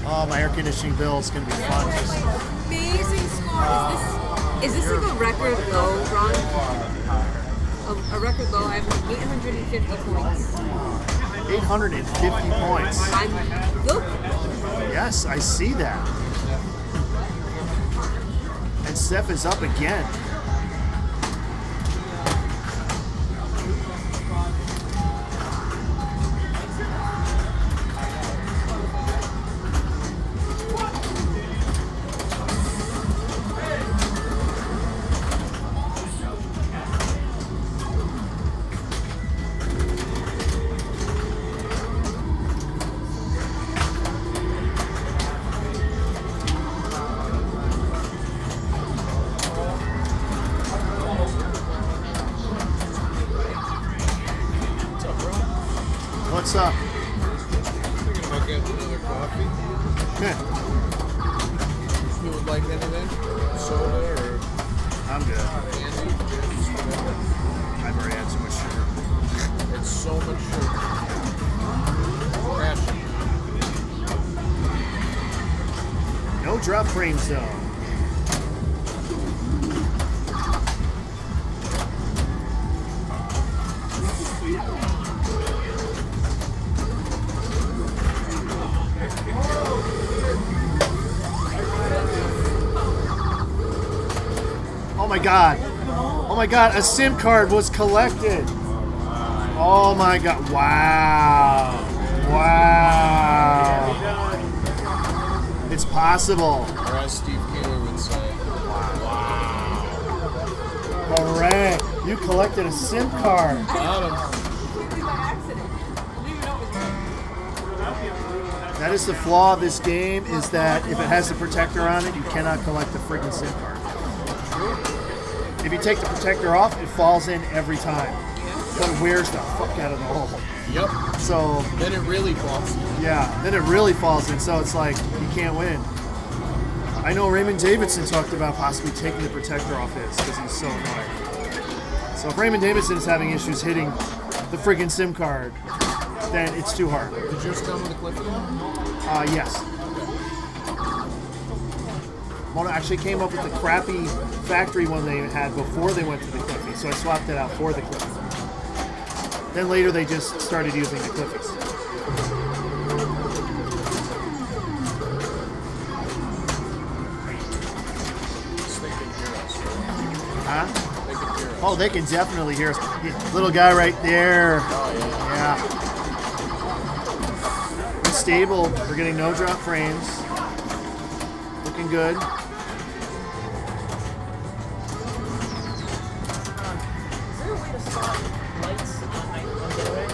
D: Oh, my air conditioning bill is going to be fun.
B: Amazing score. Is this like a record low, Ron? A record low. I have 850 points.
D: 850 points.
B: Look.
D: Yes, I see that. And Steph is up again. What's up?
C: Thinking about getting another coffee. You would like anything? Soda or
D: I'm good.
C: candy, chips, whatever.
D: I've already had so much sugar.
C: It's so much sugar. Crash.
D: No drop frame zone. Oh my god. Oh my god, a SIM card was collected. Oh my god. Wow. Wow. It's possible.
C: Or as Steve Keeler would say. Wow.
D: Hooray. You collected a SIM card.
C: Got him.
D: That is the flaw of this game, is that if it has the protector on it, you cannot collect the friggin' SIM card. If you take the protector off, it falls in every time. But it wears the fuck out of the hole.
C: Yep.
D: So
C: Then it really falls in.
D: yeah, then it really falls in. So it's like you can't win. I know Raymond Davidson talked about possibly taking the protector off his because he's so annoying. So if Raymond Davidson is having issues hitting the friggin' SIM card, then it's too hard.
C: Did yours come with a clip?
D: Yes. Mona actually came up with the crappy factory one they had before they went to the Cliffy, so I swapped it out for the Cliffy. Then later they just started using the Cliffies.
C: They can hear us.
D: Huh?
C: They can hear us.
D: Oh, they can definitely hear us. Little guy right there.
C: Oh,
D: Yeah. It's stable. We're getting no drop frames. Looking good.
J: Is there a way to spot lights on getaway?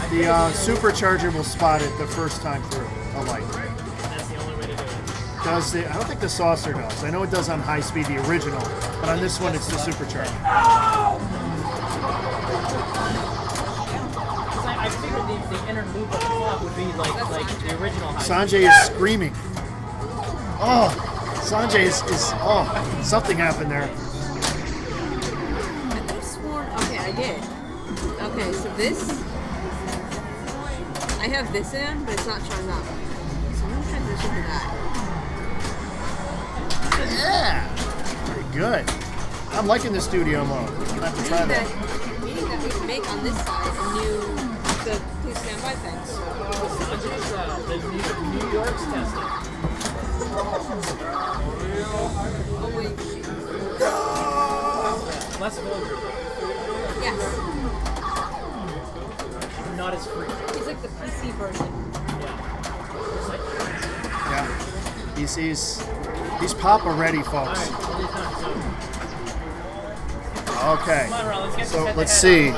D: The supercharger will spot it the first time through a light.
J: That's the only way to do it.
D: Does the? I don't think the saucer does. I know it does on high speed, the original, but on this one it's the supercharger.
J: I figured the inner loop of the clock would be like the original high.
D: Sanjay is screaming. Oh, Sanjay is oh, something happened there.
B: I could have sworn. Okay, I did. Okay, so this. I have this in, but it's not showing up. So I'm gonna transition to that.
D: Yeah, very good. I'm liking the studio mode. I'm gonna have to try that.
B: Meaning that we can make on this side a new the please stand by things.
J: The New York's testing.
B: Oh wait.
J: Less vulgar.
B: Yes.
J: Not as free.
B: It's like the PC version.
D: Yeah, he's pop already, folks. Okay, so let's see.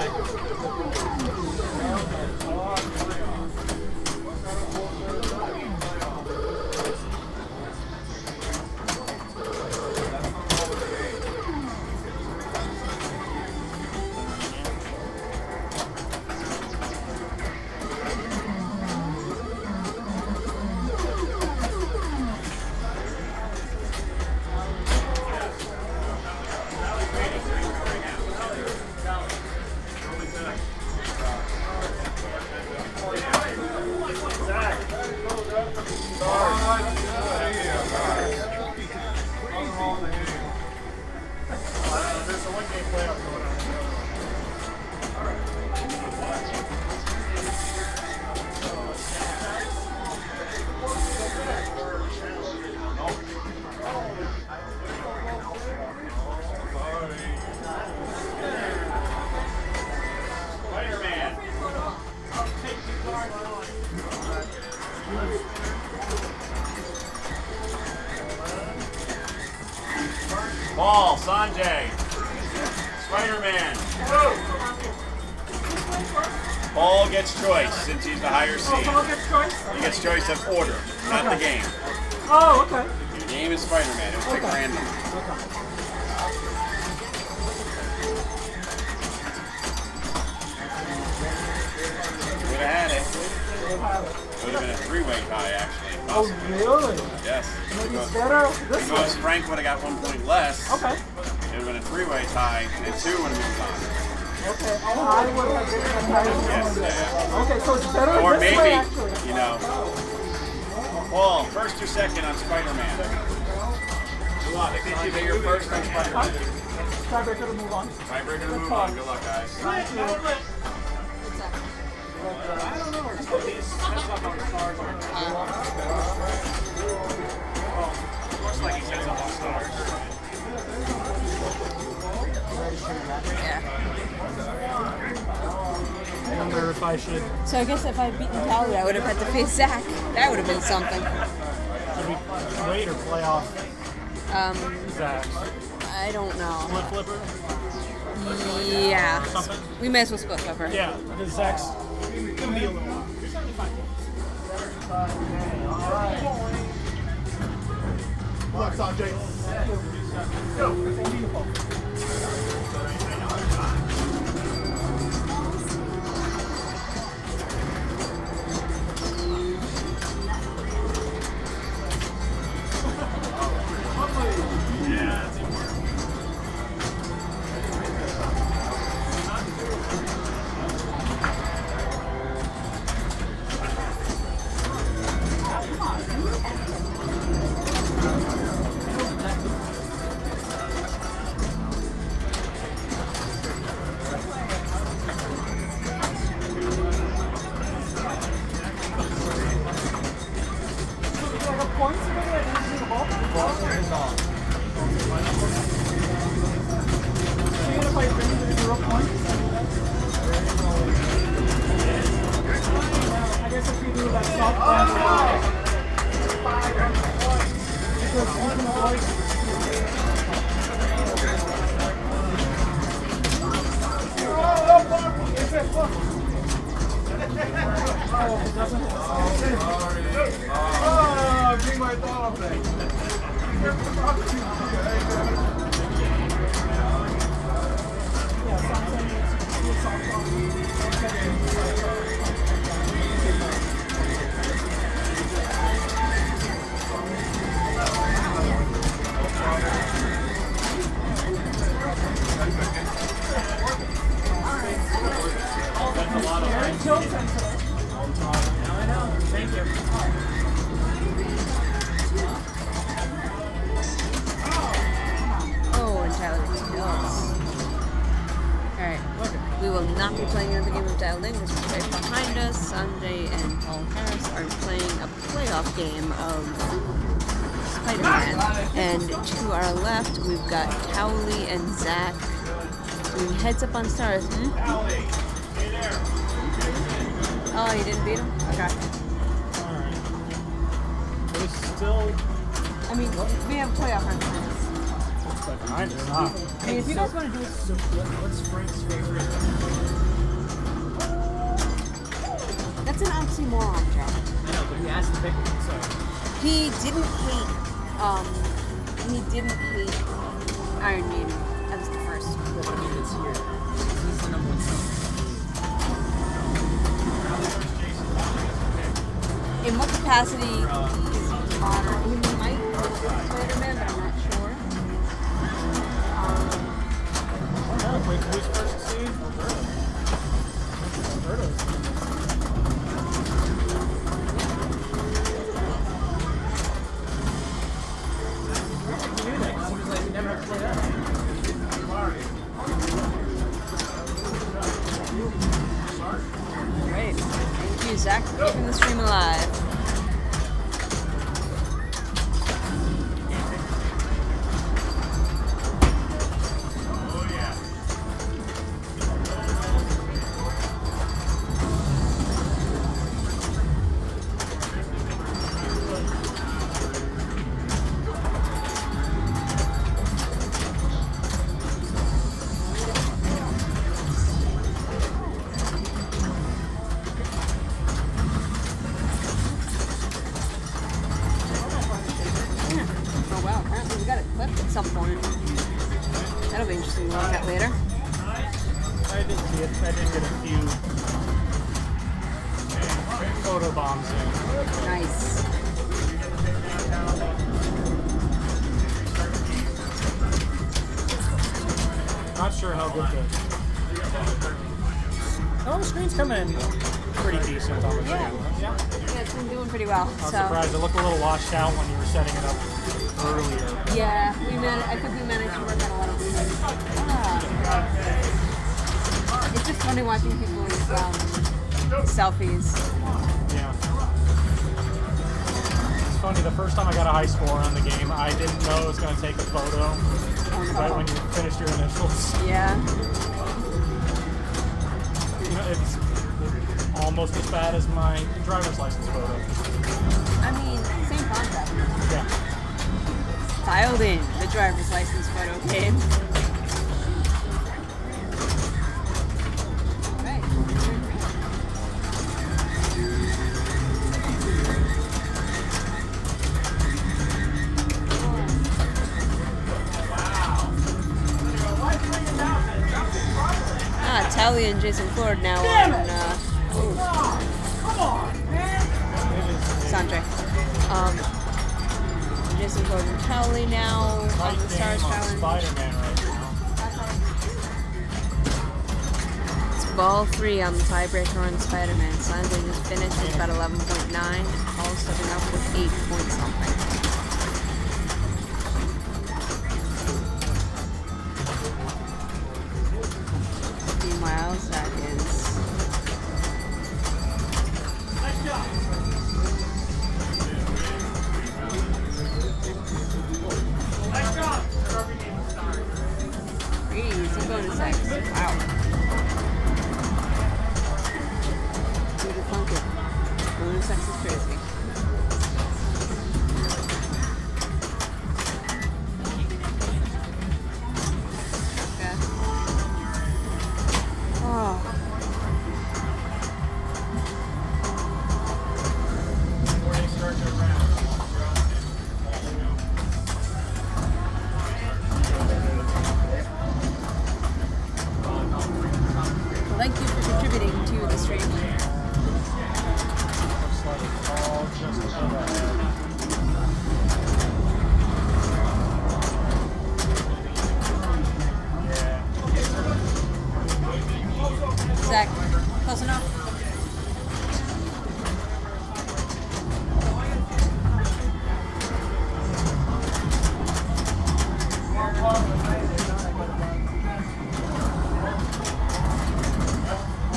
A: Ball, Sanjay. Spider-Man. Ball gets choice since he's the higher seed.
H: Paul gets choice?
A: He gets choice of order, not the game.
H: Oh, okay.
A: The game is Spider-Man. It was picked random. Would have had it. It would have been a three-way tie, actually.
H: Oh, really?
A: Yes.
H: Maybe it's better this way.
A: Because Frank would have got 1 point less.
H: Okay.
A: It would have been a three-way tie, and two would have moved on.
H: Okay. I would have given a tie.
A: Yes, yeah.
H: Okay, so it's better
A: Or
H: this way,
A: maybe,
H: actually.
A: you know, Paul, first or second on Spider-Man? Good luck. Sanjay, you're first on Spider-Man.
H: Tiebreaker to move on.
A: Tiebreaker to move on. Good luck, guys.
H: I don't know.
A: Looks like he says up on stars.
H: I wonder if I should.
B: So I guess if I'd beaten Tally, I would have had to face Zach. That would have been something.
H: Should we wait or play off Zach?
B: I don't know.
H: Split flipper?
B: Yeah.
H: Something?
B: We may as well split flipper.
H: Yeah, because Zach's gonna be a little while.
D: Good luck, Sanjay. Go.
B: Oh, and Tyler kills. Alright. We will not be playing another game of Dialed In, which is right behind us. Sanjay and Paul Harris are playing a playoff game of Spider-Man. And to our left, we've got Cowley and Zach doing heads up on stars. Oh, you didn't beat him? Okay.
H: Alright. But it's still.
B: I mean, we have playoff round behind us.
H: Behind us, huh?
B: I mean, if you guys want to do it.
H: So, what's Frank's favorite?
B: That's an oxymoron, Jack.
J: I know, but he has to pick one, so.
B: He didn't hate Iron Maiden as the first.
J: Yeah, but I mean, it's here. He's the number one seed.
B: In what capacity is he honored? He might go to Spider-Man, but I'm not sure.
H: Wait, who's first seed? Roberto's.
B: Great. Thank you, Zach, for keeping the stream alive. some point. That'll be interesting to look at later.
H: I did see it. I did get a few photo bombs in.
B: Nice.
H: Not sure how good the screen's coming in pretty decent on the
B: Yeah.
H: yeah.
B: Yeah, it's been doing pretty well.
H: I was surprised. It looked a little washed out when you were setting it up earlier.
B: Yeah, I think we managed to work on a lot of things. It's just funny watching people's selfies.
H: Yeah. It's funny, the first time I got a high score on the game, I didn't know it was going to take a photo right when you finished your initials.
B: Yeah.
H: You know, it's almost as bad as my driver's license photo.
B: I mean, same concept.
H: Yeah.
B: Filed in the driver's license photo game. Alright. Tally and Jason Ford now on Sanjay. Jason Ford and Tally now on the Stars Challenge.
H: Spider-Man right now.
B: It's ball 3 on the tiebreaker on Spider-Man. Sanjay just finished with about 11.9. Paul stepping up with 8 point something. Meanwhile, Zach is easy bonus X. Wow. Dude, it's funky. Bonus X is crazy. Okay. Oh. Thank you for contributing to the stream.
H: Looks like it's all just about ahead.
B: Zach, close enough.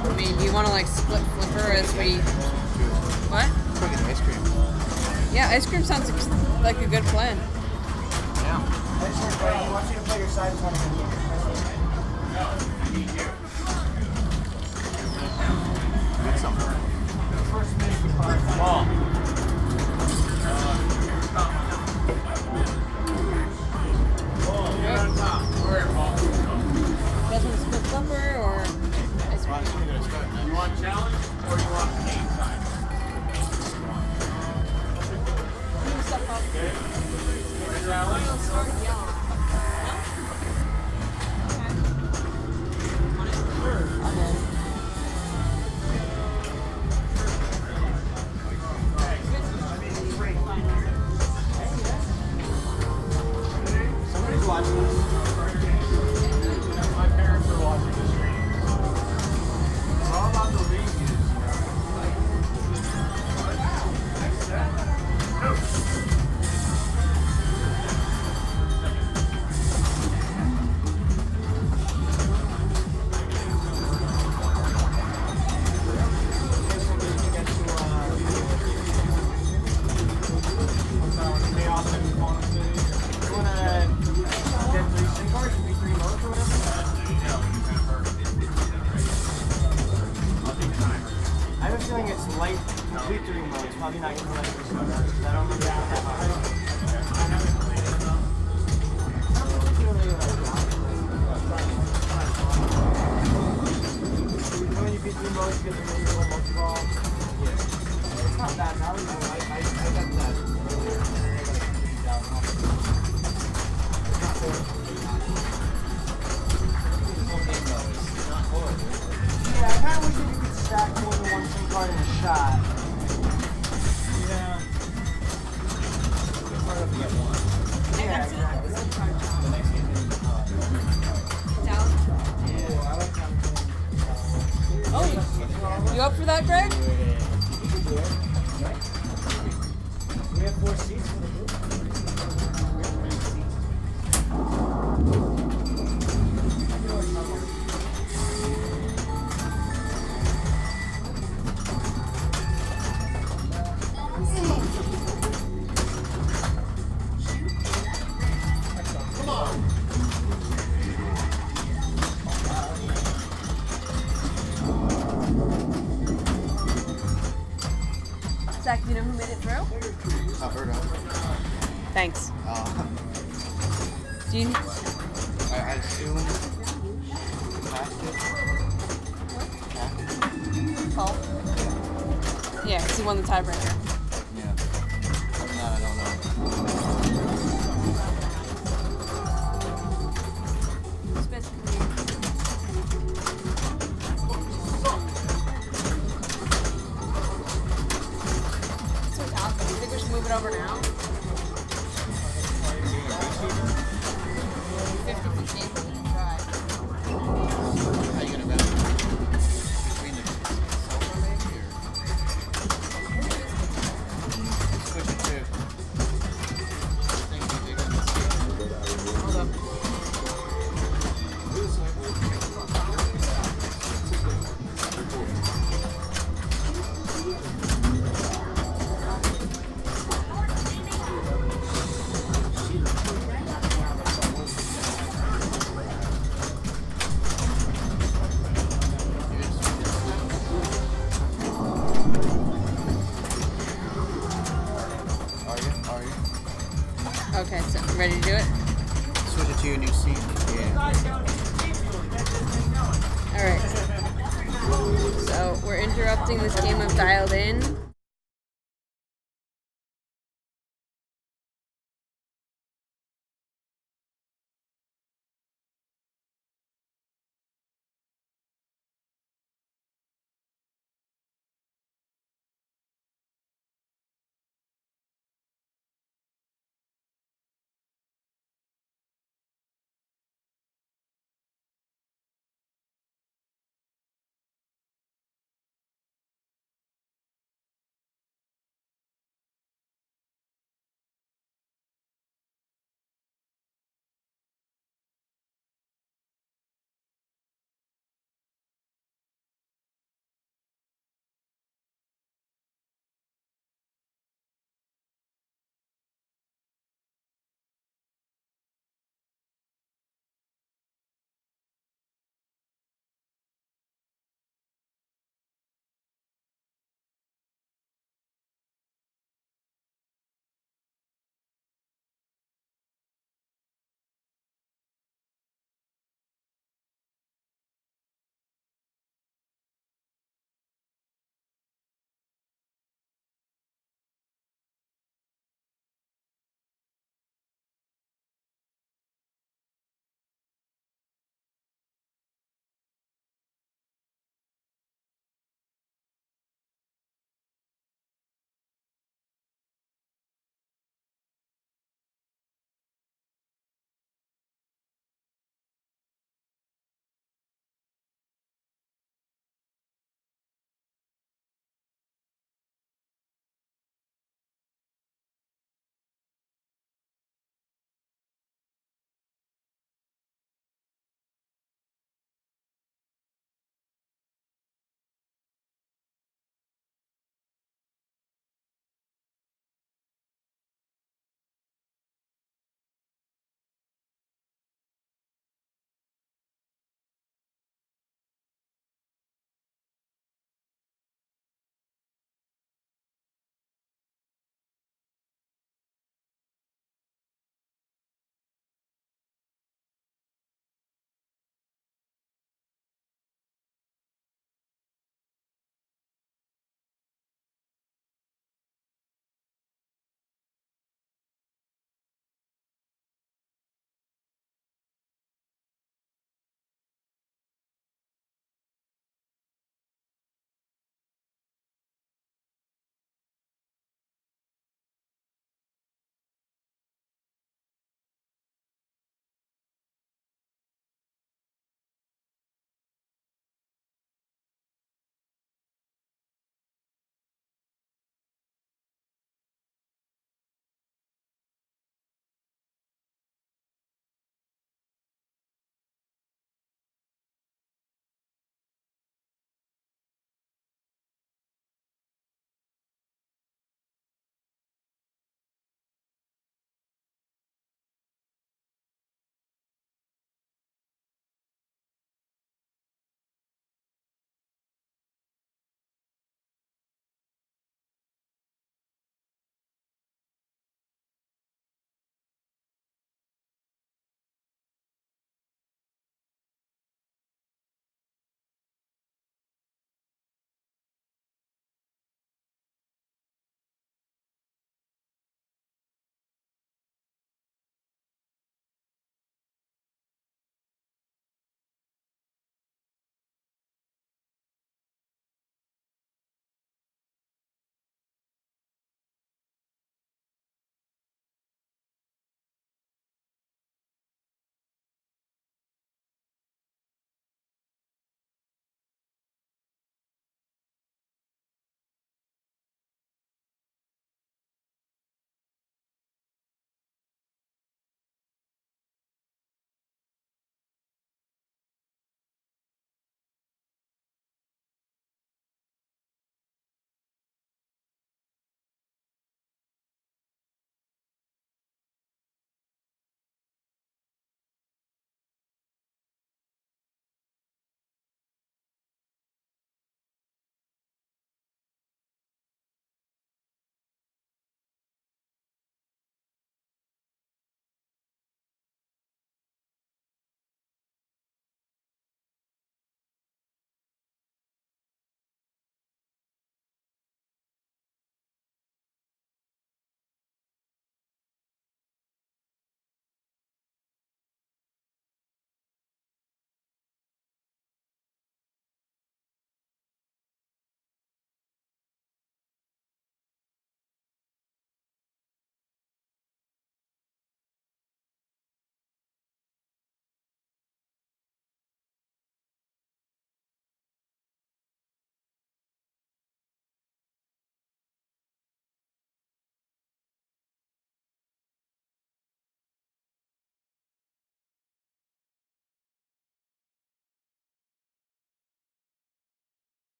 B: I mean, do you want to like split flipper as we... What?
E: Fucking ice cream.
B: Yeah, ice cream sounds like a good plan.
E: Yeah.
D: I want you to play your side 20.
E: Get something.
H: Ball.
B: You guys want to split flipper or ice cream?
A: You want challenge or you want game time?
B: Move stuff up.
D: Somebody's watching this.
H: My parents are watching the stream.
A: It's all about the reviews.
D: I have a feeling it's light complete 3 mode. It's probably not going to let it be. I don't remember when you beat 3 modes, you get the manual multi-ball. Yeah. It's not that. Now I got that. It's
J: shot. Yeah. It's hard enough to get one. Yeah, exactly. The next game is yeah, I like how
B: Oh, you up for that, Greg?
J: you can do it. We have 4 seats for the group. We have 3 seats.
B: Zach, do you know who made it through?
E: I've heard of.
B: Thanks. Do you?
E: I assume passed it.
B: Paul? Yeah, 'cause he won the tiebreaker.
E: Yeah. Other than that, I don't know.
B: It's basically. So it's out. Do you think we should move it over now? 50-50. Try.
E: How you gonna run between the sofa maybe or switch it to things you dig on the seat?
B: Hold up.
E: Are you?
B: Okay, so ready to do it?
E: Switch it to your new seat. Yeah.
B: Alright. So we're interrupting this game of Dialed In.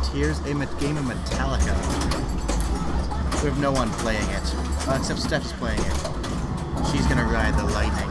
E: Frontiers, a game of Metallica. We have no one playing it, except Steph's playing it. She's gonna ride the lightning.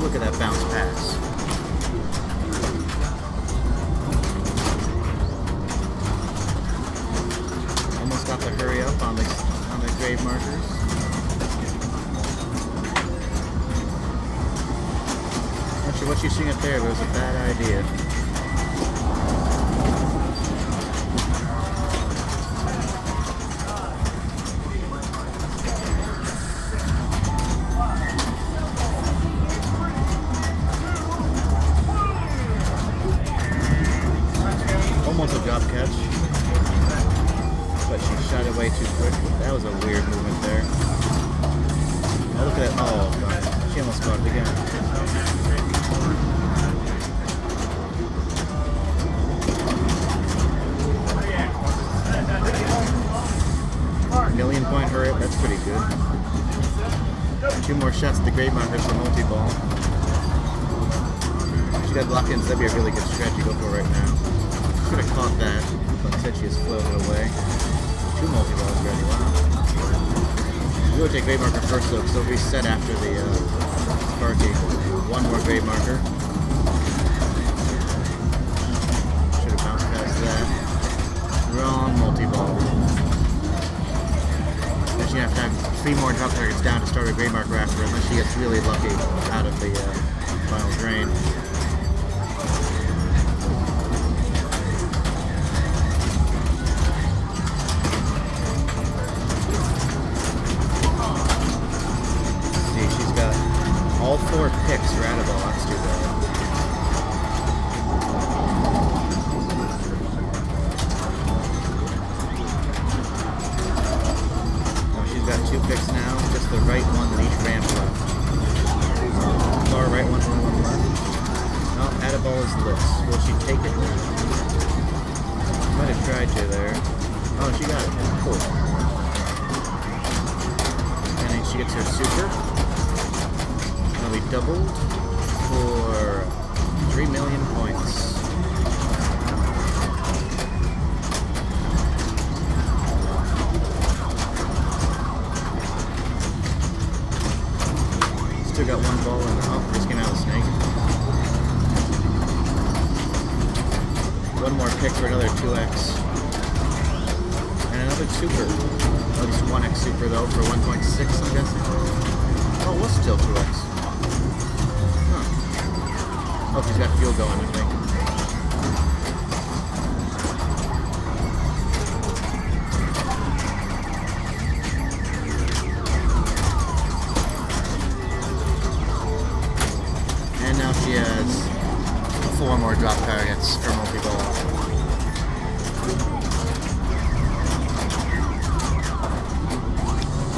E: Look at that bounce pass. Almost got to hurry up on the grave markers. Not sure what you're seeing up there, but it was a bad idea. Almost a drop catch, but she shot it way too quick. That was a weird movement there. Oh, look at that. Oh, God. She almost caught it again. Million point hurry up, that's pretty good. 2 more shots at the grave markers for multi-ball. She got locked in, so that'd be a really good stretch you go for right now. Could have caught that, but instead she just floated away. 2 multi-balls ready, wow. We'll take grave marker first though, because they'll reset after the Sparky. 1 more grave marker. Should have bounced past that. Wrong multi-ball. Then she have to have 3 more drop targets down to start a grave marker after, unless she gets really lucky out of the final drain. All 4 picks are out of all, that's too bad. Oh, she's got 2 picks now, just the right one on each ramp left. Far right one, only one left. No, out of ball is this. Will she take it? Might have tried to there. Oh, she got it. Cool. And then she gets her super. We doubled for 3 million points. Still got 1 ball in the just came out of the snake. 1 more pick for another 2x. And another super. At least 1x super though for 1.6, I'm guessing. Oh, it was still 2x. Oh, she's got fuel going, I think. And now she has 4 more drop targets for multi-ball.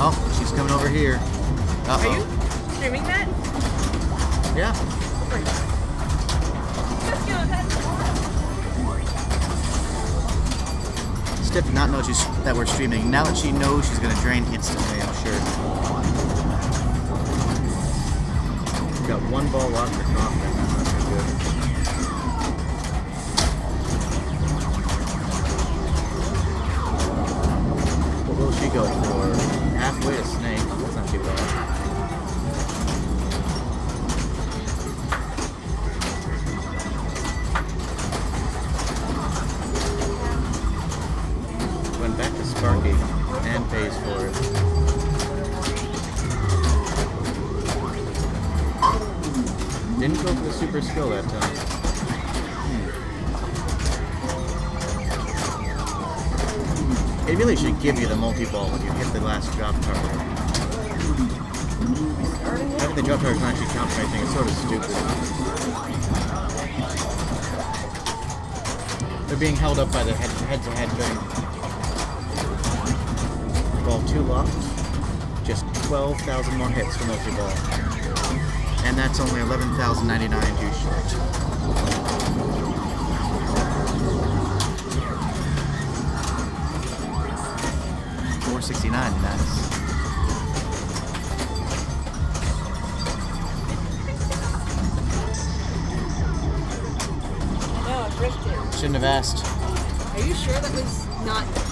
E: Oh, she's coming over here. Uh-oh.
B: Are you streaming that?
E: Yeah. Steph did not know that we're streaming. Now that she knows, she's going to drain instantly, I'm sure. We got 1 ball off the coffin. That's good. What will she Didn't go for the super skill that time. It really should give you the multi-ball when you hit the last drop target. Having the drop target not actually count for anything is sort of stupid. They're being held up by the head-to-head thing. Ball 2 locked. Just 12,000 more hits for multi-ball. And that's only 11,099 too short. $469, nice.
B: I know, I ripped it.
E: Shouldn't have asked.
B: Are you sure that was not that?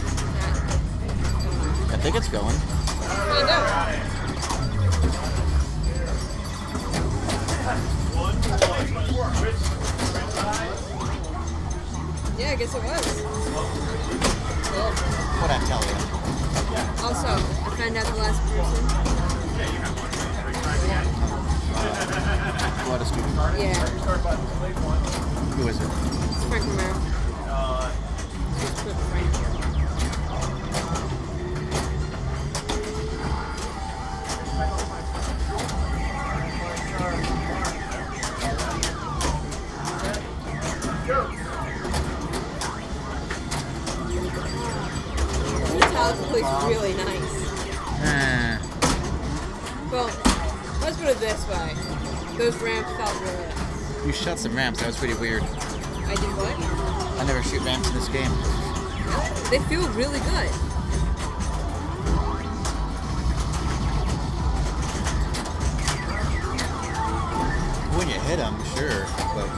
E: I think it's going.
B: Find out. Yeah, I guess it was. Cool.
E: What'd I tell you?
B: Also, I found out the last person.
E: What a student.
B: Yeah.
E: Who is it?
B: It's Frank Romero. Just put Frank. Metallica plays really nice. Well, let's put it this way. Those ramps felt really nice.
E: You shot some ramps. That was pretty weird.
B: I did what?
E: I never shoot ramps in this game.
B: They feel really good.
E: When you hit them, sure, but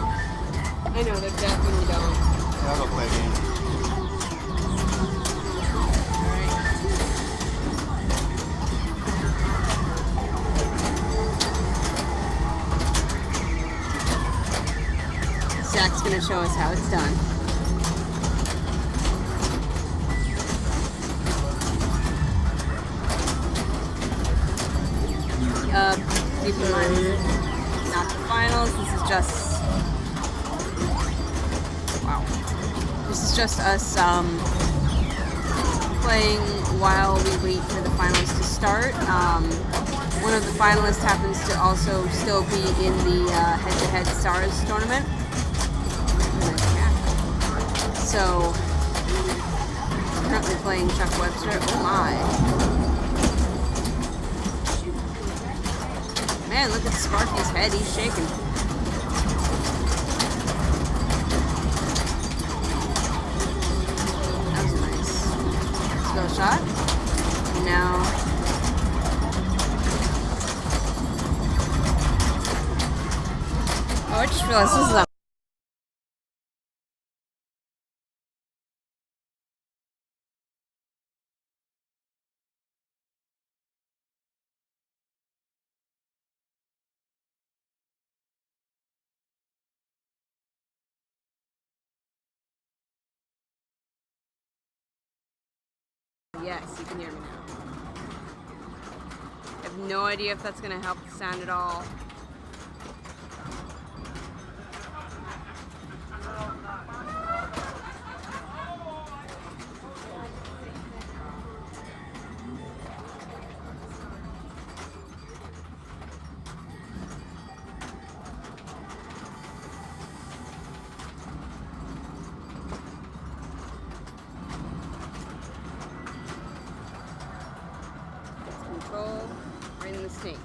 B: I know, they're definitely don't.
E: I'll go play a game.
B: Zach's gonna show us how it's done. Keep in mind, not the finals. This is just This is just us playing while we wait for the finals to start. One of the finalists happens to also still be in the head-to-head stars tournament. So, currently playing Chuck Webster. Oh my. Man, look at Sparky's head. He's shaking. That was nice. Let's go shot. And now... Oh, I just realized this is a... Yes, you can hear me now. I have no idea if that's going to help the sound at all. Control, right in the snake.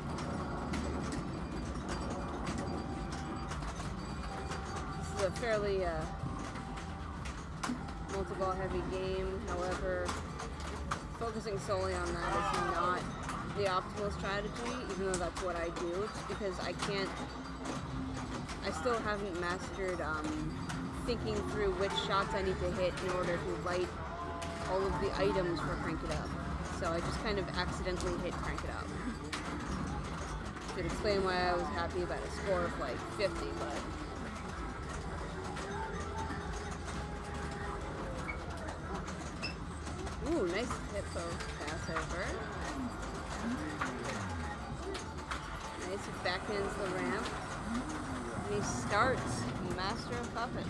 B: This is a fairly multi-ball heavy game, however, focusing solely on that is not the optimal strategy, even though that's what I do, just because I still haven't mastered thinking through which shots I need to hit in order to light all of the items for Crank It Up. So I just kind of accidentally hit Crank It Up. Should explain why I was happy about a score of like 50, but... Ooh, nice hippo pass over. Nice, backhands the ramp. And starts Master of Puppets.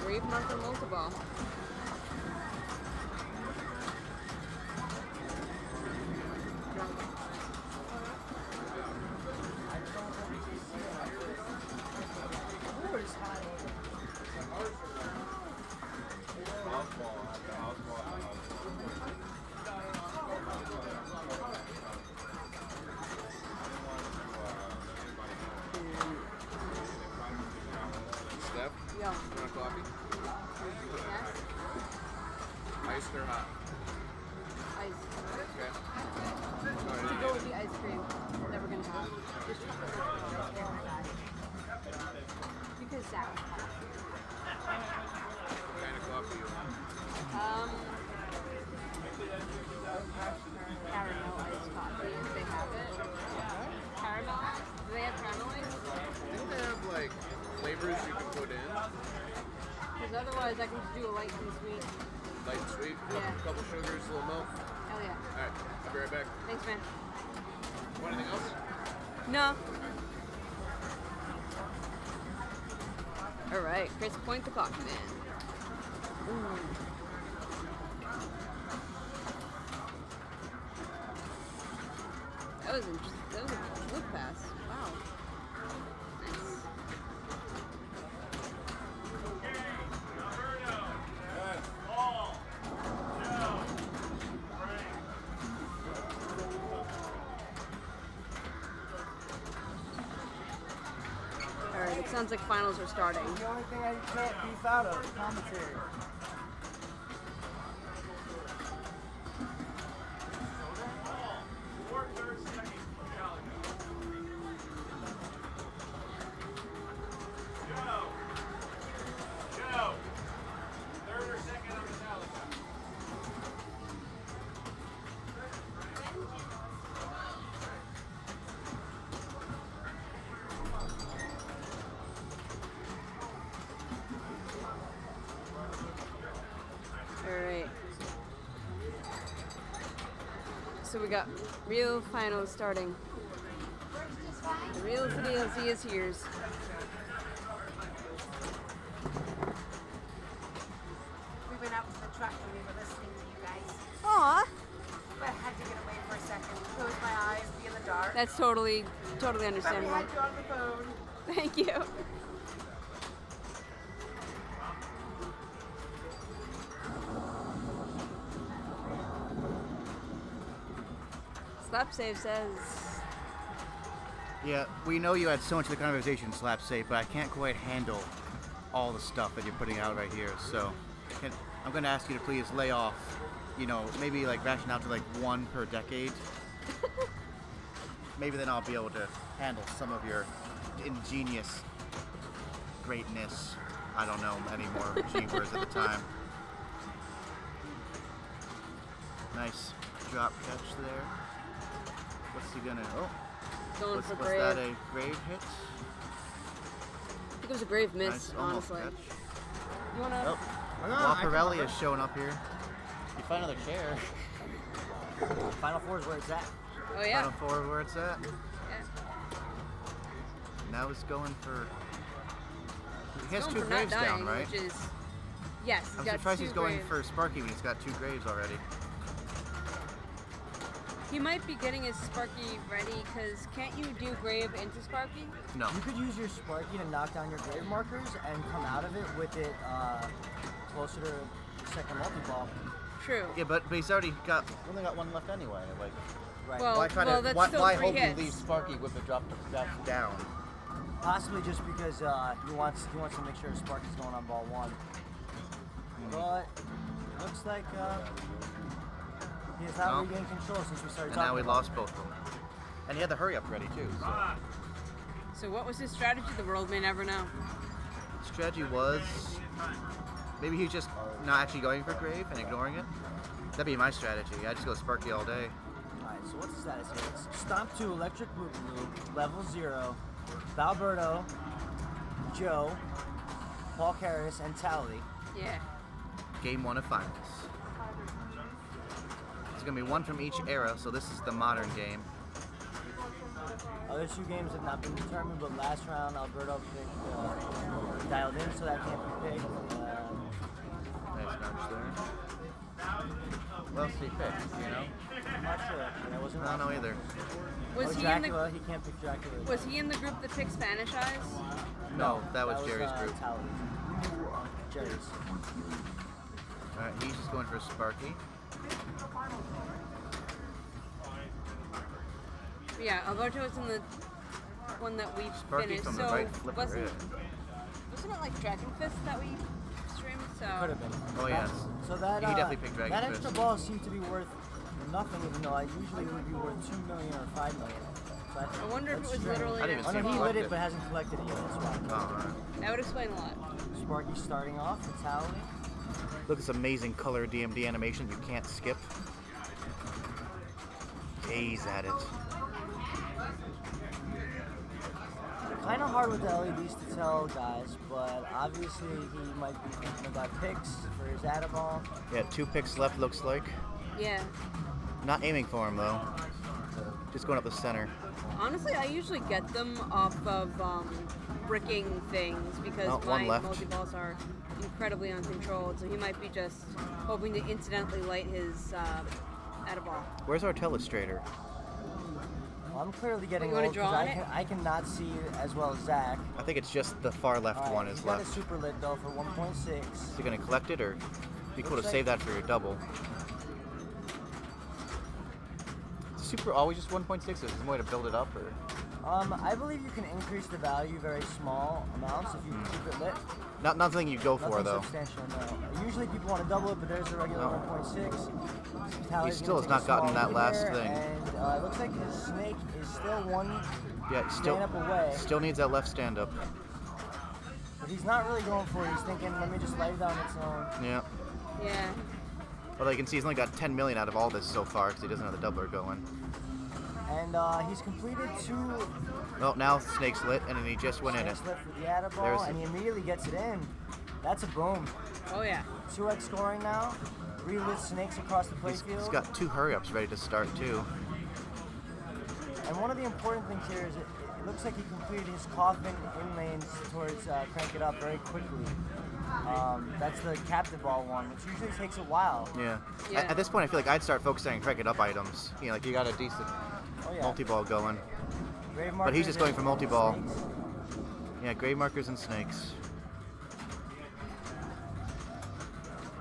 B: Brave Marker Multiball.
C: Steph,
B: Yo.
C: you want a coffee?
B: Yes?
C: Iced or hot?
B: Ice.
C: Okay.
B: To go with the ice cream that we're gonna have. There's chocolate because that was hot.
C: What kind of coffee you want?
B: Caramel iced coffee, if they have it. Caramel? Do they have caramel ice?
C: Didn't they have like flavors you can put in?
B: Because otherwise I can just do a light and sweet.
C: Light and sweet?
B: Yeah.
C: Couple sugars, a little milk?
B: Hell yeah.
C: Alright, I'll be right back.
B: Thanks, man.
C: Want anything else?
B: No. Alright, Chris, point the clock, man. Ooh. That was interesting. That was a flip pass. Wow. Nice. Alright, it sounds like finals are starting.
K: The only thing I can't beef out of is commentary.
A: Third or second on Metallica.
B: Alright. So we got real finals starting. The real DLC is here.
F: We went out to the truck and we were listening to you guys.
B: Aw,
F: But I had to get away for a second, close my eyes, be in the dark.
B: that's totally
F: But we
B: understandable.
F: had you on the phone.
B: Thank you. Slap Save says,
E: Yeah, we know you had so much of the conversation, Slap Safe, but I can't quite handle all the stuff that you're putting out right here. So I'm going to ask you to please lay off, you know, maybe like ration out to like one per decade. Maybe then I'll be able to handle some of your ingenious greatness. I don't know any more G words at the time. Nice drop catch there. What's he gonna? Oh,
B: going
E: was
B: for
E: that
B: grave.
E: a grave hit?
B: I think it was a grave miss,
E: Nice, almost
B: honestly.
E: catch.
B: You wanna?
E: Oh, Waparelli is showing up here. You find another chair.
K: Final Four is where it's at.
B: Oh yeah.
E: Final four where it's at.
B: Yeah.
E: Now he's going for. He has
B: Going
E: two
B: for not
E: graves
B: dying,
E: down, right?
B: Which is, yes. He's
E: I'm
B: got
E: surprised
B: two
E: he's going
B: graves.
E: for Sparky when he's got two graves already.
B: He might be getting his Sparky ready, because can't you do grave into Sparky?
E: No.
K: You could use your Sparky to knock down your grave markers and come out of it with it closer to second multi-ball.
B: True.
E: Yeah, but he's already got only got one left anyway. Like,
K: Right.
B: Well,
E: why try
B: well,
E: to?
B: that's
E: Why,
B: still
E: why
B: 3
E: hope
B: hits.
E: you leave Sparky with the drop down?
K: Possibly just because he wants to make sure Sparky's going on ball one. But looks like he has not
E: No.
K: regained control since we started
E: And
K: talking
E: now we
K: about
E: lost both of them. And he had the hurry up ready too. So.
B: So what was his strategy? The world may never know.
E: Strategy was maybe he's just not actually going for grave and ignoring it. That'd be my strategy. I just go Sparky all day.
K: Alright, so what's the status here? It's Stomp 2, Electric Boogaloo, Level 0, Valberto, Joe, Paul Karras, and Tally.
B: Yeah.
E: Game 1 of finals. It's gonna be one from each era, so this is the modern game.
K: Other two games have not been determined, but last round Alberto picked dialed in, so that can't be picked.
E: Nice nudge there. What else did he pick? You know?
K: I'm not sure. Actually. I wasn't.
E: I don't know either.
B: Was he
K: Dracula? He can't pick Dracula.
B: Was he in the group that picked Spanish Eyes?
E: No, that was Jerry's group.
K: Tally. Jerry's.
E: Alright, he's just going for Sparky.
B: Yeah, Alberto was in the one that we
E: Sparky
B: finished.
E: from
B: So
E: the right flipper.
B: wasn't it like Dragon Fist that we streamed? So
K: Could have been.
E: Oh yes.
K: So that
E: he definitely picked Dragon
K: that
E: Fist.
K: extra ball seemed to be worth nothing, even though I usually would be worth 2 million or 5 million. So
B: I wonder if it was
K: strange.
B: literally.
E: I didn't even see
K: he
E: him
K: lit
E: collect
K: it,
E: it.
K: but hasn't collected it yet. That's why.
E: Alright.
B: That would explain a lot.
K: Sparky starting off for Tally.
E: Look at this amazing color DMD animation you can't skip. Gaze at it.
K: Kind of hard with the LEDs to tell, guys, but obviously he might be thinking about picks for his Adaball.
E: Yeah, 2 picks left looks like.
B: Yeah.
E: Not aiming for him though. Just going up the center.
B: Honestly, I usually get them off of bricking things because
E: Oh, one
B: my
E: left.
B: multi-balls are incredibly uncontrolled, so he might be just hoping to incidentally light his at a ball.
E: Where's our telestrator?
K: Well, I'm clearly getting
B: You wanna
K: old
B: draw
K: because
B: on it?
K: I cannot see as well as Zach.
E: I think it's just the far left
K: All right,
E: one
K: he's
E: is
K: got
E: left.
K: a super lit though for 1.6.
E: Is he gonna collect it or be cool to
K: Looks
E: save
K: like-
E: that for your double? Super always just 1.6? Is there some way to build it up or?
K: I believe you can increase the value very small amounts if you keep it lit.
E: Nothing you go for
K: Nothing
E: though.
K: substantial, no. Usually people want to double it, but there's a regular
E: No.
K: 1.6. Tally's
E: He still
K: gonna
E: has
K: take
E: not
K: a
E: gotten
K: small
E: that last
K: leader,
E: thing.
K: And it looks like his snake is still one
E: Yeah, he still
K: stand up away.
E: still needs that left stand up.
K: But he's not really going for it. He's thinking, let me just lay it on its own.
E: Yeah.
B: Yeah.
E: Although you can see he's only got 10 million out of all this so far because he doesn't have the doubler going.
K: And he's completed 2
E: Well, now Snake's lit and then he just went in it.
K: snakes left for the Adaball,
E: There's
K: and he immediately gets it in. That's a boom.
B: Oh yeah.
K: 2x scoring now. 3 lit snakes across the
E: He's
K: playfield.
E: got 2 hurry-ups ready to start too.
K: And one of the important things here is it looks like he completed his coffin in lanes towards Crank It Up very quickly. That's the captive ball one, which usually takes a while.
E: Yeah.
B: Yeah.
E: At this point, I feel like I'd start focusing on crank it up items. You know, like you got a decent
K: Oh yeah.
E: multi-ball going.
K: Grave
E: But he's
K: markers
E: just going for
K: and
E: multi-ball.
K: snakes.
E: Yeah, grave markers and snakes.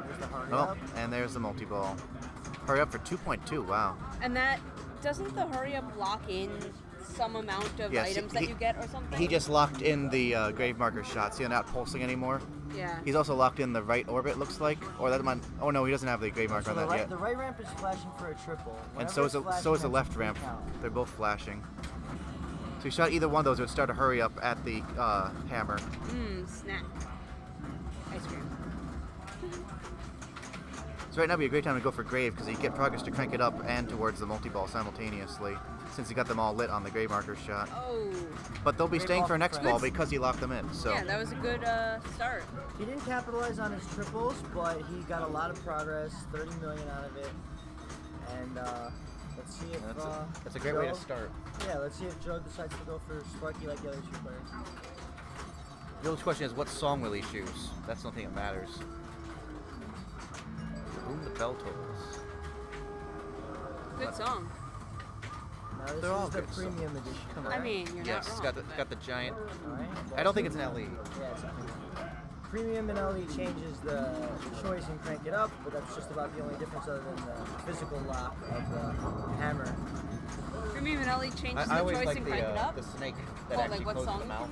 K: There's the hurry
E: Oh,
K: up.
E: and there's the multi-ball. Hurry up for 2.2, wow.
B: And that doesn't the hurry up lock in some amount of
E: Yes,
B: items that you get or something?
E: He just locked in the grave marker shots. They're not pulsing anymore.
B: Yeah.
E: He's also locked in the right orbit, looks like. Or that might. Oh no, he doesn't have the grave marker
K: So
E: on
K: the
E: that
K: right,
E: yet.
K: the right ramp is flashing for a triple.
E: And
K: Whenever
E: so is
K: it's
E: the
K: flashing,
E: left
K: that's a
E: ramp.
K: count.
E: They're both flashing. So he shot either one of those, it would start a hurry up at the hammer.
B: Snack. Ice cream.
E: So right now would be a great time to go for grave because you get progress to crank it up and towards the multi-ball simultaneously, since he got them all lit on the grave marker shot.
B: Oh.
E: But they'll be
K: Great
E: staying
K: ball
E: for
K: for
E: next
K: friends.
E: ball because he locked them in. So
B: Yeah, that was a good start.
K: He didn't capitalize on his triples, but he got a lot of progress, 30 million out of it. And let's see if
E: that's a great way to
K: Joe-
E: start.
K: Yeah, let's see if Joe decides to go for Sparky like the other 2 players.
E: The only question is, what song will he choose? That's the only thing that matters. Boom, the bell tolls.
B: Good song.
K: Now this
E: They're all
K: is the
E: good
K: premium edition.
B: I mean, you're
E: Yes,
B: not
E: it's
B: wrong.
E: got the giant.
K: Alright.
E: I don't think it's an LE.
K: Yeah, it's a premium and LE changes the choice and crank it up, but that's just about the only difference other than the physical lock of the hammer.
B: Premium and LE changes
E: I
B: the
E: always
B: choice
E: like
B: and crank it up.
E: the snake that
B: What,
E: actually
B: like what
E: closes the
B: song?
E: mouth.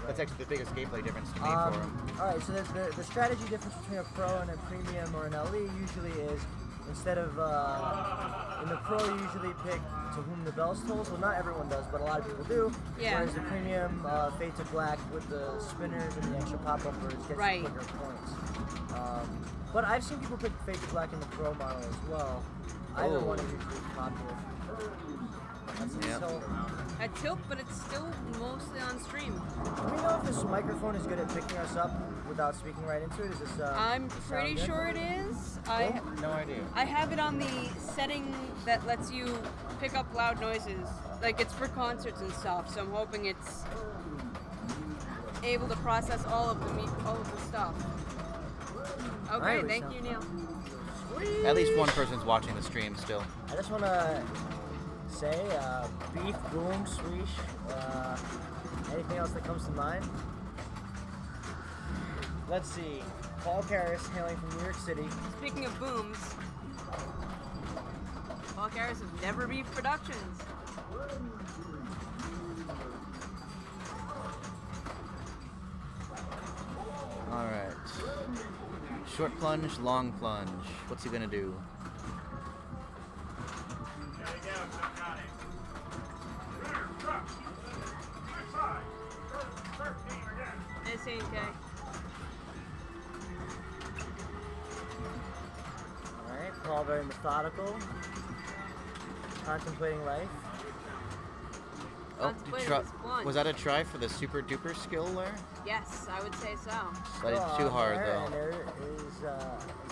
E: That's actually the biggest gameplay difference to me for him.
K: Alright, so the strategy difference between a pro and a premium or an LE usually is, instead of, in the pro you usually pick to whom the bells tolls. Well, not everyone does, but a lot of people do.
B: Yeah.
K: Whereas the premium, fade to black with the spinners and the extra pop-uppers gets
B: Right.
K: you quicker points. But I've seen people pick fade to black in the pro model as well. Either one is usually popular. That's
E: Yep.
K: so,
B: At tilt, but it's still mostly on stream.
K: do we know if this microphone is good at picking us up without speaking right into it? Is this?
B: I'm pretty
K: good?
B: sure it is.
E: No idea.
B: I have it on the setting that lets you pick up loud noises. Like it's for concerts and stuff. So I'm hoping it's able to process all of the stuff. Okay,
K: Alright, we
B: thank
K: sound
B: you, Neil.
E: At least one person's watching the stream still.
K: I just want to say, beef, boom, swish, anything else that comes to mind? Let's see. Paul Karras, hailing from New York City.
B: Speaking of booms, Paul Karras of Never Beef Productions.
E: All right. Short plunge, long plunge. What's he gonna do?
B: S-A-N-K.
K: Alright, Paul very methodical. Contemplating life.
E: Oh,
B: Contemplating his plunge.
E: was that a try for the super duper skill there?
B: Yes, I would say so.
E: But it's too hard
K: And
E: though.
K: there is, he's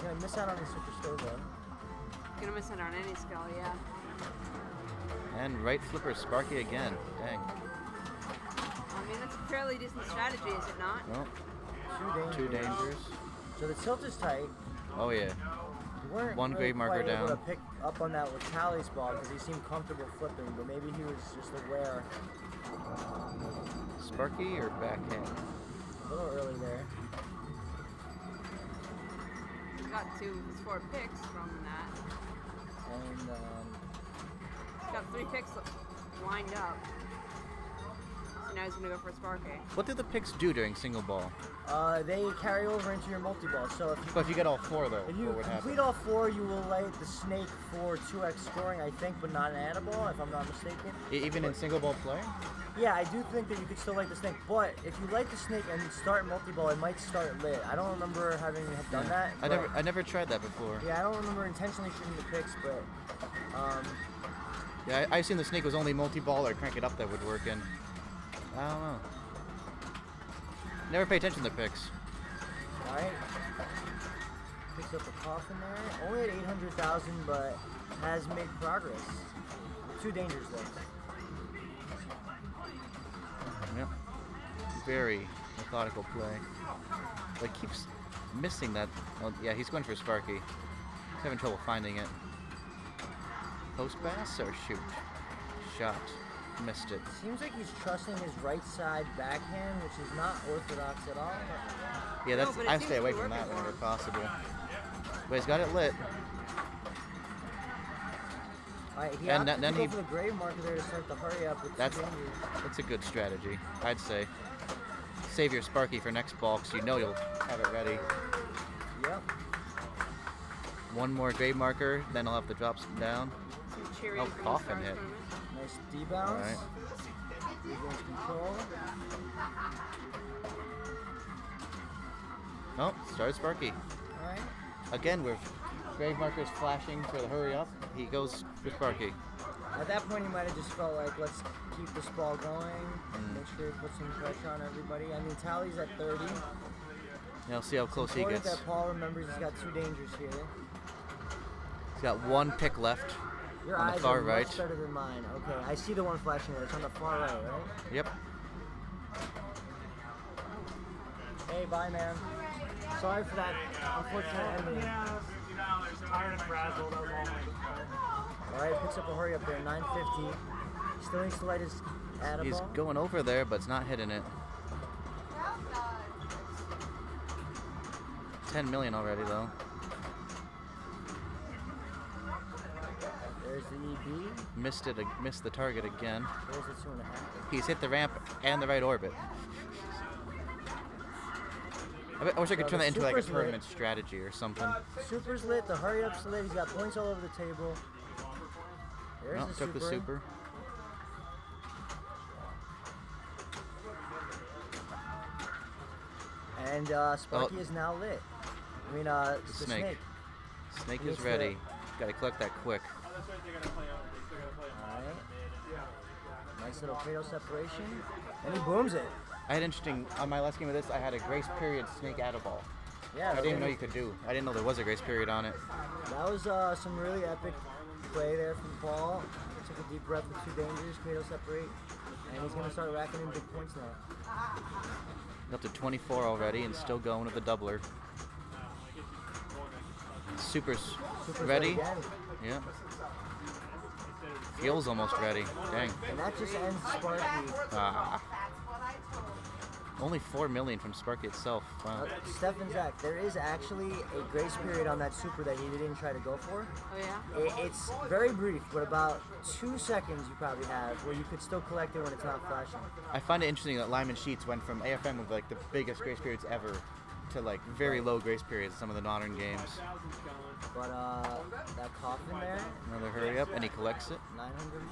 K: gonna miss out on the super stove though.
B: Gonna miss it on any skill, yeah.
E: And right flipper Sparky again. Dang.
B: I mean, that's a fairly decent strategy, is it not?
E: Well,
K: Two
E: two dangers.
K: So the tilt is tight.
E: Oh yeah.
K: You weren't
E: One
K: really
E: grade marker
K: quite able
E: down.
K: to pick up on that with Tally's ball because he seemed comfortable flipping, but maybe he was just aware.
E: Sparky or backhand?
K: A little early there.
B: Got his 4 picks from that.
K: And
B: He's got 3 picks lined up. So now he's gonna go for a Sparky.
E: What do the picks do during single ball?
K: they carry over into your multi-ball. So
E: But if you get all 4 though,
K: if you
E: what would
K: complete
E: happen?
K: all 4, you will light the snake for 2x scoring, I think, but not an add-a-ball, if I'm not mistaken.
E: Even in single ball play?
K: Yeah, I do think that you could still light the snake, but if you light the snake and start multi-ball, it might start lit. I don't remember having done that.
E: I never tried that before.
K: Yeah, I don't remember intentionally shooting the picks, but
E: Yeah, I assumed the snake was only multi-ball or crank it up that would work in. I don't know. Never pay attention to the picks.
K: Alright. Picks up a coffin there. Only at 800,000, but has made progress. 2 dangers left.
E: Yep. Very methodical play. But keeps missing that. Oh, yeah, he's going for Sparky. He's having trouble finding it. Post pass or shoot? Shot. Missed it.
K: Seems like he's trusting his right side backhand, which is not orthodox at all.
E: Yeah, that's.
B: No, but it
E: I
B: seems
E: stay
B: to
E: away
B: be
E: from that
B: working
E: whenever
B: for him.
E: possible. But he's got it lit.
K: Alright, he
E: And
K: opted
E: then
K: to go
E: he-
K: for the grave marker there to start the hurry up with
E: That's
K: 2 dangers.
E: that's a good strategy, I'd say. Save your Sparky for next ball because you know you'll have it ready.
K: Yep.
E: One more grave marker, then I'll have to drop some down.
B: Some cheering
E: Oh,
B: from the
E: coffin
B: Stars
E: hit.
B: tournament.
K: Nice D-bounce.
E: Alright.
K: Regains control.
E: Oh, started Sparky.
K: Alright.
E: Again, with grave markers flashing for the hurry up, he goes for Sparky.
K: At that point, he might have just felt like, let's keep this ball going,
E: Mm.
K: make sure he puts some pressure on everybody. I mean, Tally's at 30.
E: Now see how close he
K: Important
E: gets.
K: that Paul remembers he's got 2 dangers here.
E: He's got 1 pick left
K: Your
E: on
K: eyes
E: the far
K: are
E: right.
K: much better than mine. Okay, I see the one flashing there. It's on the far right, right?
E: Yep.
K: Hey, bye, man. Sorry for that unfortunate ending.
H: Yeah, tired and frazzled. That was all my fault.
K: All right, picks up a hurry up there, 950. Still needs to light his add-a-ball.
E: He's going over there, but it's not hitting it. 10 million already, though.
K: There's the EB.
E: Missed the target again.
K: There's the 2.5.
E: He's hit the ramp and the right orbit. I wish I could turn that into like a
K: Super's lit.
E: tournament strategy or something.
K: Super's lit. The hurry up's lit. He's got points all over the table. There's
E: No,
K: the
E: took the super.
K: And Sparky is now lit. I mean, the snake.
E: Snake
K: He
E: is
K: needs
E: ready. Got to collect that quick.
K: Alright. Nice little cradle separation. And he booms it.
E: I had interesting on my last game of this. I had a grace period snake at a ball.
K: Yeah,
E: I didn't even know you could do. I didn't know there was a grace period on it.
K: That was some really epic play there from Paul. Took a deep breath with 2 dangers, cradle separate, and he's going to start racking in big points now.
E: Up to 24 already and still going with the doubler. Super's ready.
K: Again.
E: Yeah. Feels almost ready. Dang.
K: And that just ends Sparky.
E: Only 4 million from Sparky itself. Wow.
K: Steph and Zach, there is actually a grace period on that super that he didn't try to go for.
B: Oh yeah?
K: It's very brief, but about 2 seconds you probably have where you could still collect it when it's not flashing.
E: I find it interesting that Lyman Sheets went from AFM with like the biggest grace periods ever to like very low grace periods in some of the modern games.
K: But that coffin there,
E: Another hurry up, and he collects it.
K: 900.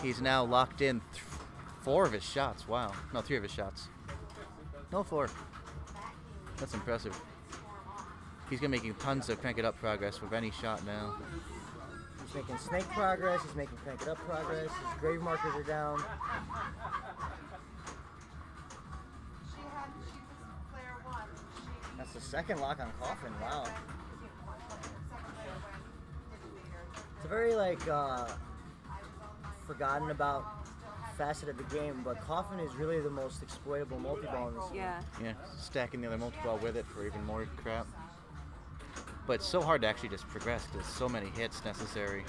E: He's now locked in 4 of his shots. Wow. No, 3 of his shots. No, 4. That's impressive. He's gonna making tons of crank it up progress with any shot now.
K: He's making snake progress. He's making crank it up progress. His grave markers are down. That's the second lock on coffin. Wow. It's a very like forgotten about facet of the game, but coffin is really the most exploitable multi-ball in this game.
B: Yeah.
E: Yeah, stacking the other multi-ball with it for even more crap. But it's so hard to actually just progress. There's so many hits necessary.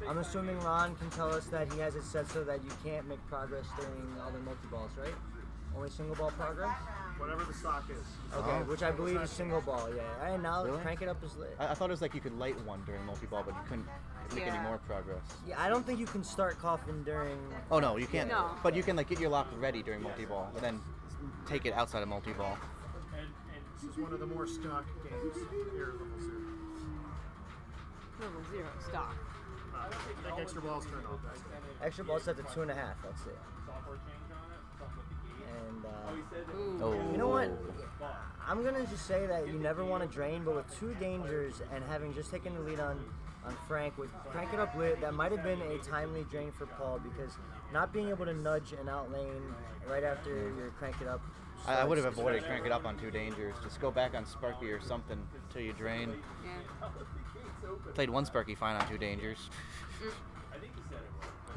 K: I'm assuming Ron can tell us that he has it set so that you can't make progress during other multi-balls, right? Only single ball progress?
D: Whatever the stock is.
K: Okay, which I believe is single ball, yeah. And now
E: Really?
K: crank it up is lit.
E: I thought it was like you could light one during multi-ball, but you couldn't make any
B: Yeah.
E: more progress.
K: Yeah, I don't think you can start coffin during...
E: Oh no, you can't.
B: No.
E: But you can like get your lock ready during multi-ball, and then take it outside of multi-ball.
D: And this is one of the more stock games here at Level 0.
B: Level 0 stock.
D: I think extra balls turned off. That's it.
K: Extra ball set to 2.5, that's it. And,
E: Oh.
K: you know what? I'm going to just say that you never want to drain, but with 2 dangers and having just taken the lead on Frank with crank it up lit, that might have been a timely drain for Paul because not being able to nudge an out lane right after your crank it up.
E: I would have avoided crank it up on 2 dangers. Just go back on Sparky or something till you drain.
B: Yeah.
E: Played 1 Sparky fine on 2 dangers.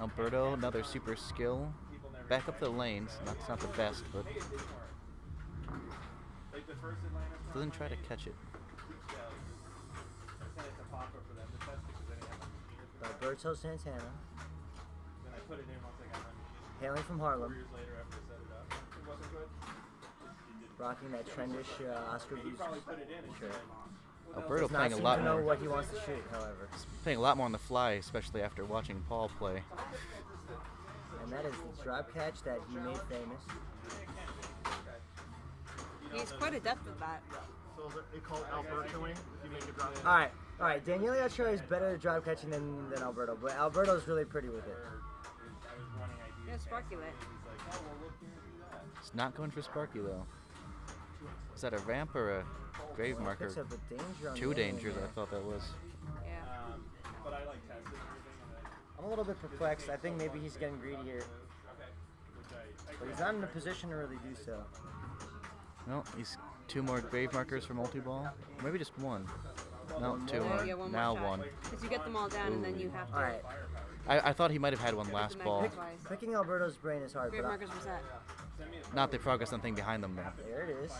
E: Alberto, another super skill. Back up the lanes. That's not the best, but doesn't try to catch it.
K: Alberto Santana. Hailing from Harlem. Rocking that trendish Oscar Views shirt.
E: Alberto
K: Does not
E: playing a
K: seem
E: lot
K: to know
E: more.
K: what he wants to shoot, however.
E: Playing a lot more on the fly, especially after watching Paul play.
K: And that is the drop catch that he made famous.
B: He's quite adept at that.
D: So they call it Albertoing if you make a drop.
K: All right. Daniele Ochoa is better at drop catching than Alberto, but Alberto's really pretty with it.
B: Yeah, Sparky lit.
E: It's not going for Sparky though. Is that a ramp or a grave marker?
K: Picks up a danger on
E: 2
K: the
E: dangers,
K: enemy
E: I thought that was.
B: Yeah.
I: But I like tested everything.
K: I'm a little bit perplexed. I think maybe he's getting greedy here. But he's not in a position to really do so.
E: No, he's 2 more grave markers for multi-ball. Maybe just 1. No, 2 more.
B: Yeah, one more
E: Now
B: shot.
E: 1.
B: Because you get them all down and then you have to.
K: All right.
E: I thought he might have had 1 last ball.
B: Twice.
K: Picking Alberto's brain is hard,
B: Grave
K: but
B: markers were set.
E: Not the progress on thing behind them though.
K: there it is.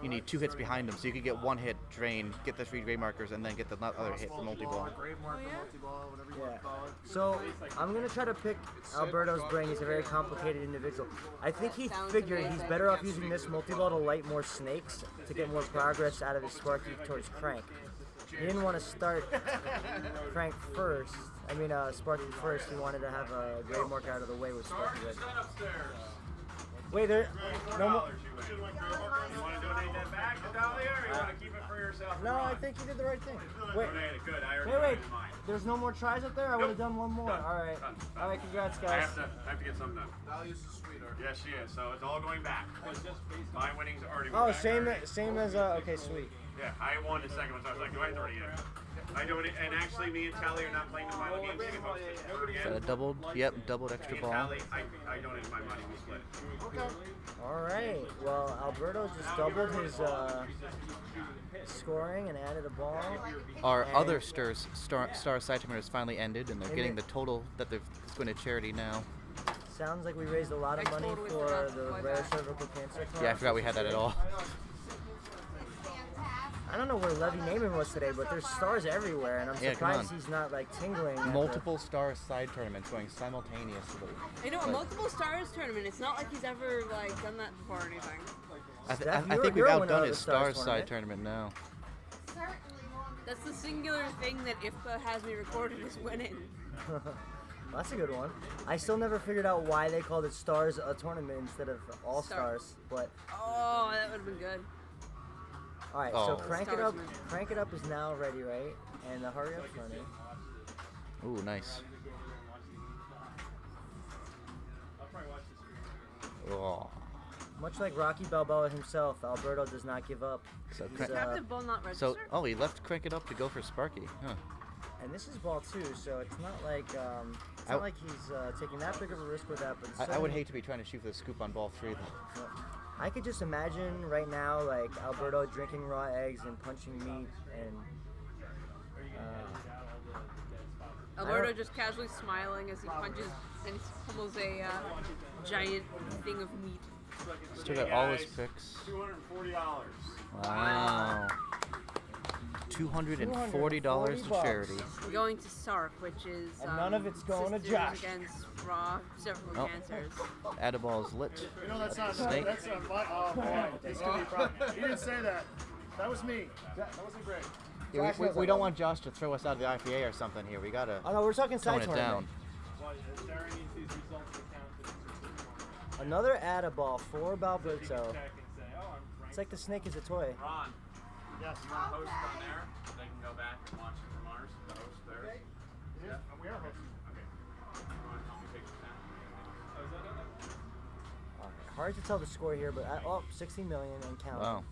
E: You need 2 hits behind them, so you could get 1 hit, drain, get the 3 grave markers, and then get the other hit for multi-ball.
D: Grave marker, multi-ball, whatever you want to call it.
K: So I'm gonna try to pick Alberto's brain. He's a very complicated individual. I think he
B: Sounds
K: figured he's
B: amazing.
K: better off using this multi-ball to light more snakes to get more progress out of his Sparky towards Crank. He didn't want to start Crank first. Sparky first. He wanted to have a grave marker out of the way with Sparky ready. Wait, there. No more.
A: You want to donate that back to Dahlia, or you want to keep it for yourself?
K: No, I think you did the right thing. Wait.
A: Donate it. Good. I already
K: Wait.
A: donated mine.
K: There's no more tries up there? I would have done one more. All right. All right, congrats,
A: I
K: guys.
A: have to get something done.
I: Dahlia's a sweetheart.
A: Yes, she is. So it's all going back. My winnings already.
K: Oh,
A: went back already.
K: same as okay, sweet.
A: Yeah, I won the second one, so I was like, do I have to already get it? I don't, and actually, me and Tally are not playing the final game. She can host it ever
E: Is that a
A: again.
E: doubled? Yep, doubled extra
A: Me and
E: ball.
A: Tally, I donated my money. We split.
D: Okay.
K: All right. Well, Alberto just doubled his scoring and added a ball.
E: Our
K: And-
E: other star side tournament has finally ended, and they're
K: And
E: getting
K: it-
E: the total that they're going to charity now.
K: Sounds like we raised a lot of money for the rare cervical cancer club.
E: Yeah, I forgot we had that at all.
K: I don't know where Levy Naiman was today, but there's stars everywhere, and I'm
E: Yeah, come
K: surprised
E: on.
K: he's not like tingling. at the-
E: Multiple star side tournaments going simultaneously.
B: I know, a multiple stars tournament. It's not like he's ever like done that before or anything.
E: I
K: Steph,
E: think
K: you're
E: we've
K: a winner
E: outdone
K: of
E: his
K: the Stars
E: star side tournament now.
B: That's the singular thing that IFPA has me recorded as winning.
K: That's a good one. I still never figured out why they called it Stars a tournament instead of All
B: Star.
K: Stars. But
B: Oh, that would have been good.
K: all right,
E: Oh.
K: so Crank It Up. Crank It Up is now ready, right? And the Hurry Up's running.
E: Ooh, nice. Oh.
K: Much like Rocky Balboa himself, Alberto does not give up.
E: So
K: He's,
E: Crank-
B: Captive Ball not
E: So,
B: registered?
E: oh, he left Crank It Up to go for Sparky. Huh.
K: and this is ball 2, so it's not like he's taking that big of a risk with that. But
E: I would hate to be trying to shoot for the scoop on ball 3, though.
K: I could just imagine right now, like Alberto drinking raw eggs and punching meat, and
B: Alberto just casually smiling as he punches and pummels a giant thing of meat.
E: Still got all his picks.
A: $240.
E: Wow. $240 to charity.
B: Going to SARC, which is
K: And none of it's going to
B: Sisters
K: Josh.
B: Against raw cervical
E: Oh.
B: cancers.
E: Addaball's lit.
D: You know, that's not.
E: Snake.
D: That's not my. Oh boy, this could be a problem. You didn't say that. That was me. That wasn't great.
E: Yeah,
K: Josh
E: we
K: knows
E: we
K: I
E: don't
K: know.
E: want Josh to throw us out of the IPA or something here. We gotta
K: oh no, we're talking
E: tone
K: side
E: it down.
K: tournament. Another Addaball for Balberto. It's like the snake is a toy.
A: Ron,
D: Yes.
A: you want to host on there? They can go back and watch it from ours. The host theirs.
D: Yeah, we are hosting.
A: Okay. You want to help me take this down?
K: Hard to tell the score here, but 60 million and counting.
E: Wow.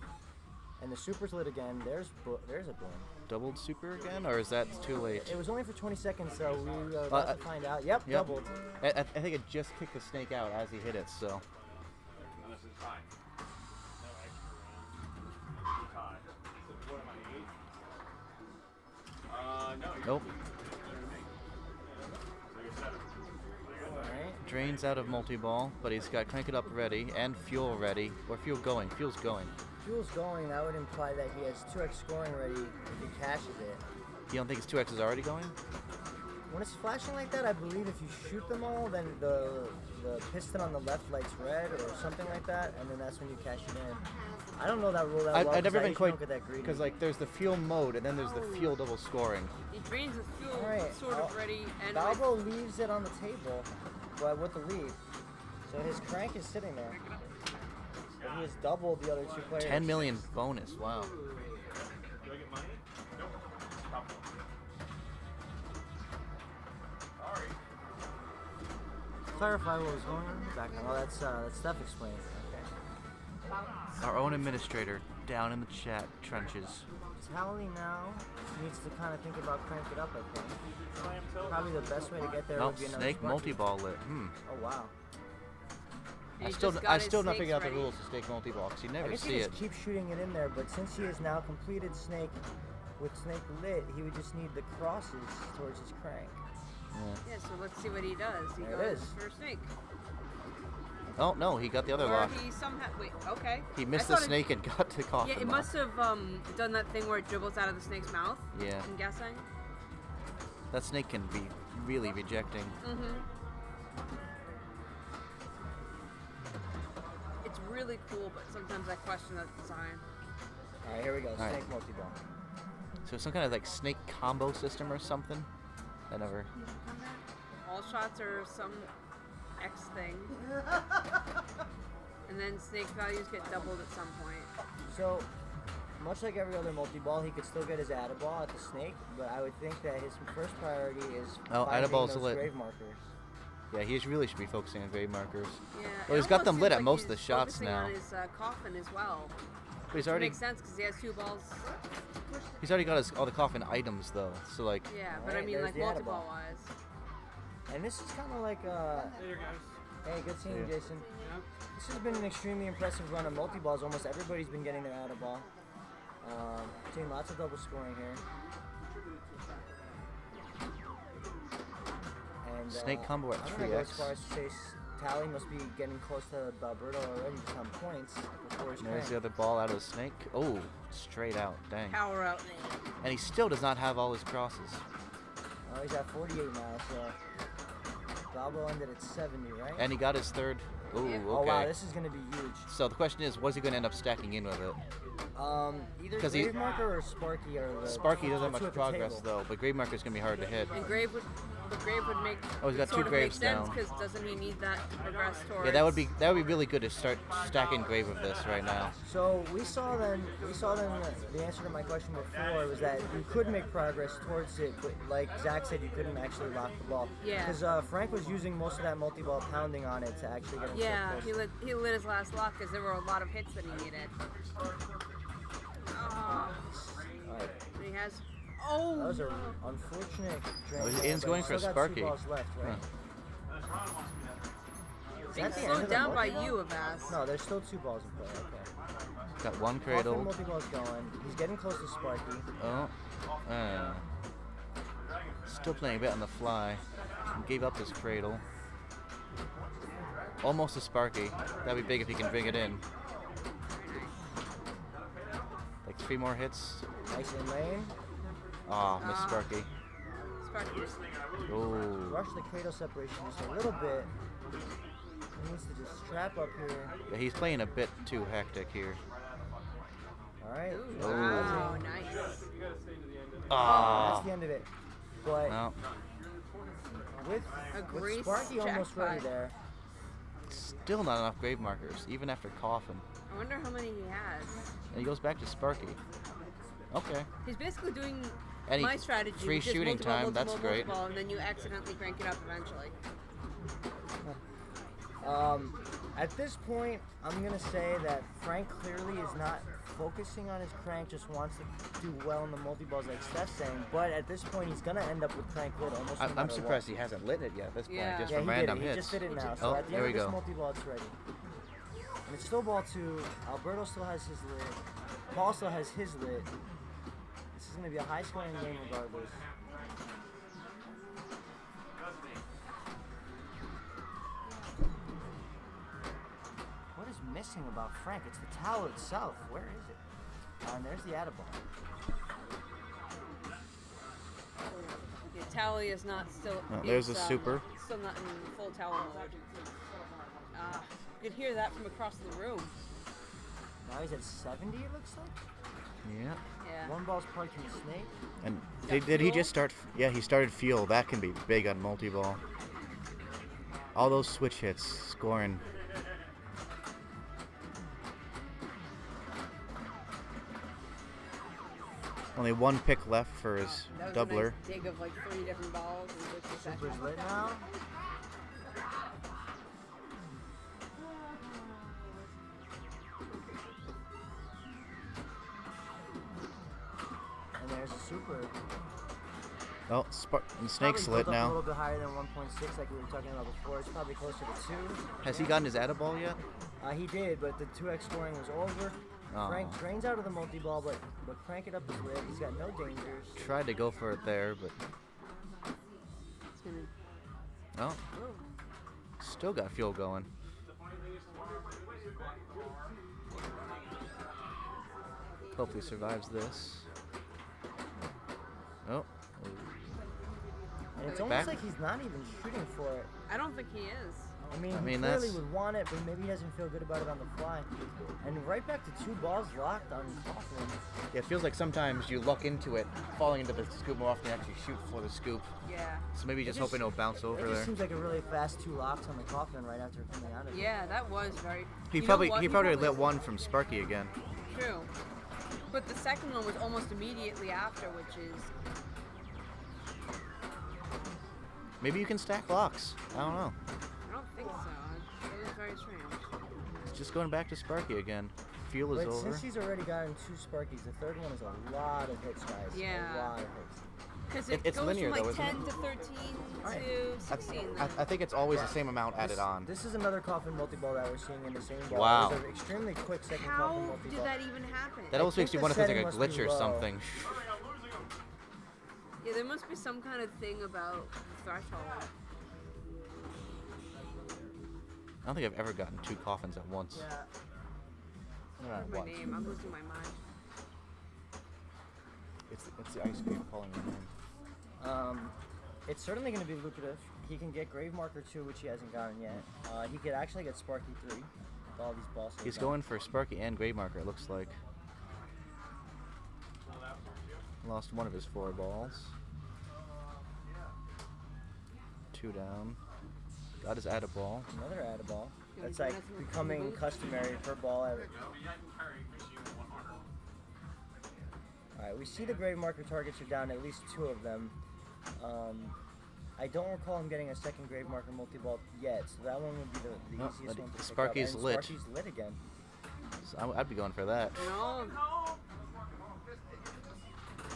K: And the super's lit again. There's a boom.
E: Doubled super again, or is that too late?
K: It was only for 20 seconds, so we are about to find out. Yep, doubled.
E: I think it just kicked the snake out as he hit it, so.
A: And this is fine. No extra round. Tie. So what am I, 8? No. You're
E: Nope.
A: So you're 7.
K: Alright.
E: Drains out of multi-ball, but he's got Crank It Up ready and fuel ready. Or fuel going. Fuel's going.
K: Fuel's going, that would imply that he has 2x scoring ready if he cashes it.
E: You don't think his 2X is already going?
K: When it's flashing like that, I believe if you shoot them all, then the piston on the left light's red or something like that, and then that's when you cash it in. I don't know that rule that well.
E: I've never
K: 'cause I
E: been
K: usually
E: quite,
K: don't get that greedy.
E: because like there's the fuel mode and then there's the fuel double scoring.
B: He drains the fuel
K: Alright,
B: sort of ready and
K: Balbo leaves it on the table, but with the lead. So his crank is sitting there. But he has doubled the other 2 players.
E: 10 million bonus, wow.
A: Do I get money? Nope. Top one. Sorry.
K: Clarify what was going on in the background. Oh, that's Steph explained. Okay.
E: Our own administrator down in the chat trenches.
K: Tally now needs to kind of think about crank it up, I think. Probably the best way to get there
E: Oh,
K: would be another
E: snake
K: Sparky.
E: multi-ball lit.
K: Oh, wow.
B: He
E: I
B: just
E: still
B: got his
E: not
B: snakes
E: figured out the
B: ready.
E: rules to snake multi-ball because you
K: I
E: never
K: guess
E: see
K: he
E: it.
K: just keep shooting it in there, but since he has now completed snake with snake lit, he would just need the crosses towards his crank.
B: Yeah, so let's see what he does. He
K: There it
B: goes
K: is.
B: for snake.
E: Oh no, he got the other
B: Or
E: lock.
B: he somehow wait, okay.
E: He
B: I
E: missed the
B: thought
E: snake and got to coffin.
B: Yeah, it
E: lock.
B: must have done that thing where it dribbles out of the snake's mouth.
E: Yeah.
B: I'm guessing.
E: That snake can be really rejecting.
B: It's really cool, but sometimes I question that design.
K: All right, here we go.
E: right.
K: Snake multi-ball.
E: So some kind of like snake combo system or something. I never.
B: All shots are some X thing. And then snake values get doubled at some point.
K: So, much like every other multi-ball, he could still get his Addaball at the snake, but I would think that his first priority is
E: Oh,
K: finding
E: Addaball's
K: those
E: lit.
K: grave markers.
E: Yeah, he really should be focusing on grave markers.
B: Yeah.
E: Well, he's
B: it
E: got them
B: almost
E: lit
B: seems
E: at
B: like
E: most of the
B: he's
E: shots
B: focusing
E: now.
B: on his coffin as well.
E: But he's already
B: Makes sense because he has 2 balls.
E: he's already got all the coffin items though. So like.
B: Yeah, but I
K: Alright,
B: mean
K: there's
B: like
K: the
B: multi-ball
K: Adaball.
B: wise.
K: And this is kind of like
H: Later, guys.
K: hey, good seeing you,
E: Yeah.
K: Jason. This has been an extremely impressive run of multi-balls. Almost everybody's been getting their Adaball. Seeing lots of double scoring here. And,
E: Snake combo at
K: I'm gonna go as
E: 3x.
K: far as to say Tally must be getting close to Alberto already just on points before his
E: There's
K: crank.
E: the other ball out of the snake. Oh, straight out. Dang.
B: Power out there.
E: And he still does not have all his crosses.
K: Oh, he's at 48 now, so Balbo ended at 70, right?
E: And he got his third. Ooh, okay.
K: Oh wow, this is gonna be huge.
E: So the question is, was he going to end up stacking in with it?
K: Either
E: 'Cause he-
K: Grave Marker or Sparky are the
E: Sparky doesn't have
K: the two
E: much
K: at the
E: progress
K: table.
E: though, but Grave Marker's going to be hard to hit.
B: And Grave would make.
E: Oh, he's got
B: sort
E: 2
B: of
E: graves
B: make sense
E: down.
B: because doesn't he need that to progress towards?
E: Yeah, that would be really good to start stacking Grave with this right now.
K: So we saw then the answer to my question before was that you could make progress towards it, but like Zach said, you couldn't actually lock the ball.
B: Yeah.
K: Because Frank was using most of that multi-ball pounding on it to actually get him
B: Yeah,
K: so close.
B: he lit his last lock because there were a lot of hits that he needed.
K: Alright.
B: And he has. Oh.
K: That was an unfortunate drain.
E: Oh,
K: there,
E: Ian's
K: but
E: going
K: he
E: for a
K: still got
E: Sparky.
K: 2 balls left, right? Is
B: Being
K: that the end
B: slowed
K: of the
B: down by
K: multi-ball?
B: you, Avast.
K: No, there's still 2 balls in play. Okay.
E: Got 1
K: Coffin
E: cradle.
K: multi-ball's going. He's getting close to Sparky.
E: Oh. Still playing a bit on the fly. Gave up his cradle. Almost a Sparky. That'd be big if he can bring it in. Like 3 more hits.
K: Nice in lane.
E: Ah, miss Sparky.
B: Sparky.
E: Oh.
K: Rush the cradle separation just a little bit. He needs to just strap up here.
E: Yeah, he's playing a bit too hectic here.
K: Alright.
B: Wow, nice.
E: Ah.
K: That's the end of it. But
E: Well,
K: with
B: grease
K: Sparky almost
B: jackpot.
K: ready there.
E: still not enough grave markers, even after Coffin.
B: I wonder how many he has.
E: And he goes back to Sparky. Okay.
B: He's basically doing
E: Any
B: my strategy,
E: free
B: which is
E: shooting
B: multiple,
E: time,
B: multiple,
E: that's great.
B: multiple, and then you accidentally crank it up eventually.
K: At this point, I'm going to say that Frank clearly is not focusing on his crank, just wants to do well in the multi-balls like Steph's saying, but at this point, he's going to end up with crank lit almost no
E: I'm
K: matter
E: surprised
K: what.
E: he hasn't lit it yet at this point,
B: Yeah.
E: just
K: Yeah,
E: from
K: he did
E: random
K: it. He
E: hits.
K: just did it now, so
E: Oh,
K: at the
E: there
K: end
E: we
K: of this
E: go.
K: multi-ball, it's ready. And it's still ball 2. Alberto still has his lit. Paul still has his lit. This is going to be a high-scoring game regardless. What is missing about Frank? It's the towel itself. Where is it? And there's the Adaball.
B: The tally is not still.
E: Oh, there's
B: it's,
E: a super.
B: Still not in full towel mode. You could hear that from across the room.
K: Now he's at 70, it looks like.
E: Yeah.
B: Yeah.
K: 1 ball's parked in the snake.
E: And
B: Got
E: did he
B: fuel?
E: just start? Yeah, he started fuel. That can be big on multi-ball. All those switch hits, scoring. Only 1 pick left for his
B: That was
E: doubler.
B: a nice dig of like 3 different balls in 60
K: Super's
B: seconds.
K: lit now. And there's a super.
E: Oh, and Snake's
K: Probably
E: lit
K: built up a little
E: now.
K: bit higher than 1.6 like we were talking about before. It's probably closer to 2.
E: Has he gotten his Adaball yet?
K: He did, but the 2x scoring was over.
E: Aw.
K: Frank drains out of the multi-ball, but crank it up is lit. He's got no dangers.
E: Tried to go for it there, but
B: It's gonna.
E: oh, still got fuel going. Hopefully survives this. Oh.
K: And it's
E: Back.
K: almost like he's not even shooting for it.
B: I don't think he is.
K: I mean,
E: I
K: he
E: mean,
K: clearly
E: that's-
K: would want it, but maybe he doesn't feel good about it on the fly. And right back to 2 balls locked on Coughlin.
E: Yeah, it feels like sometimes you luck into it, falling into the scoop more often than actually shoot for the scoop.
B: Yeah.
E: So maybe just
K: It just-
E: hoping it'll bounce over
K: It just
E: there.
K: seems like a really fast 2 locks on the Coughlin right after coming out of it.
B: Yeah, that was very.
E: He
B: You know
E: probably
B: what?
E: he probably lit 1 from Sparky again.
B: True. But the second one was almost immediately after, which is.
E: Maybe you can stack locks. I don't know.
B: I don't think so. It was very strange.
E: It's just going back to Sparky again. fuel is
K: But
E: over.
K: since he's already gotten 2 Sparkies, the third one is a lot of hits, guys.
B: Yeah.
K: A lot of hits.
B: Because
E: It's
B: goes
E: linear,
B: from
E: though,
B: like
E: isn't
B: 10 to 13 to 16.
E: I think it's always the same amount added on.
K: This is another coffin multi-ball that we're seeing in the same ball.
E: Wow.
K: It was an extremely quick second coffin
B: How
K: multi-ball.
B: did that even happen?
E: That almost
K: I
E: makes you
K: think
E: wonder
K: the
E: if it's like a
K: setting must
E: glitch
K: be
E: or
K: low.
E: something.
B: Yeah, there must be some kind of thing about the threshold.
E: I don't think I've ever gotten 2 coffins at once.
K: Yeah.
B: What's my name? I'm losing my mind.
E: It's the ice cream calling your name.
K: It's certainly going to be lucrative. He can get Grave Marker 2, which he hasn't gotten yet. He could actually get Sparky 3 with all these balls.
E: He's going for Sparky and Grave Marker, it looks like. Lost one of his 4 balls. 2 down. Got his add a ball.
K: Another add a ball.
B: Yeah,
K: That's
B: we
K: like
B: can have some
K: becoming
B: Boogaloo.
K: customary per ball ever. Alright, we see the Grave Marker targets are down, at least 2 of them. I don't recall him getting a second Grave Marker multi-ball yet, so that one would be the
E: No,
K: easiest one to pick
E: Sparky's
K: up. And
E: lit.
K: Sparky's lit again.
E: So I'd be going for that.
B: No.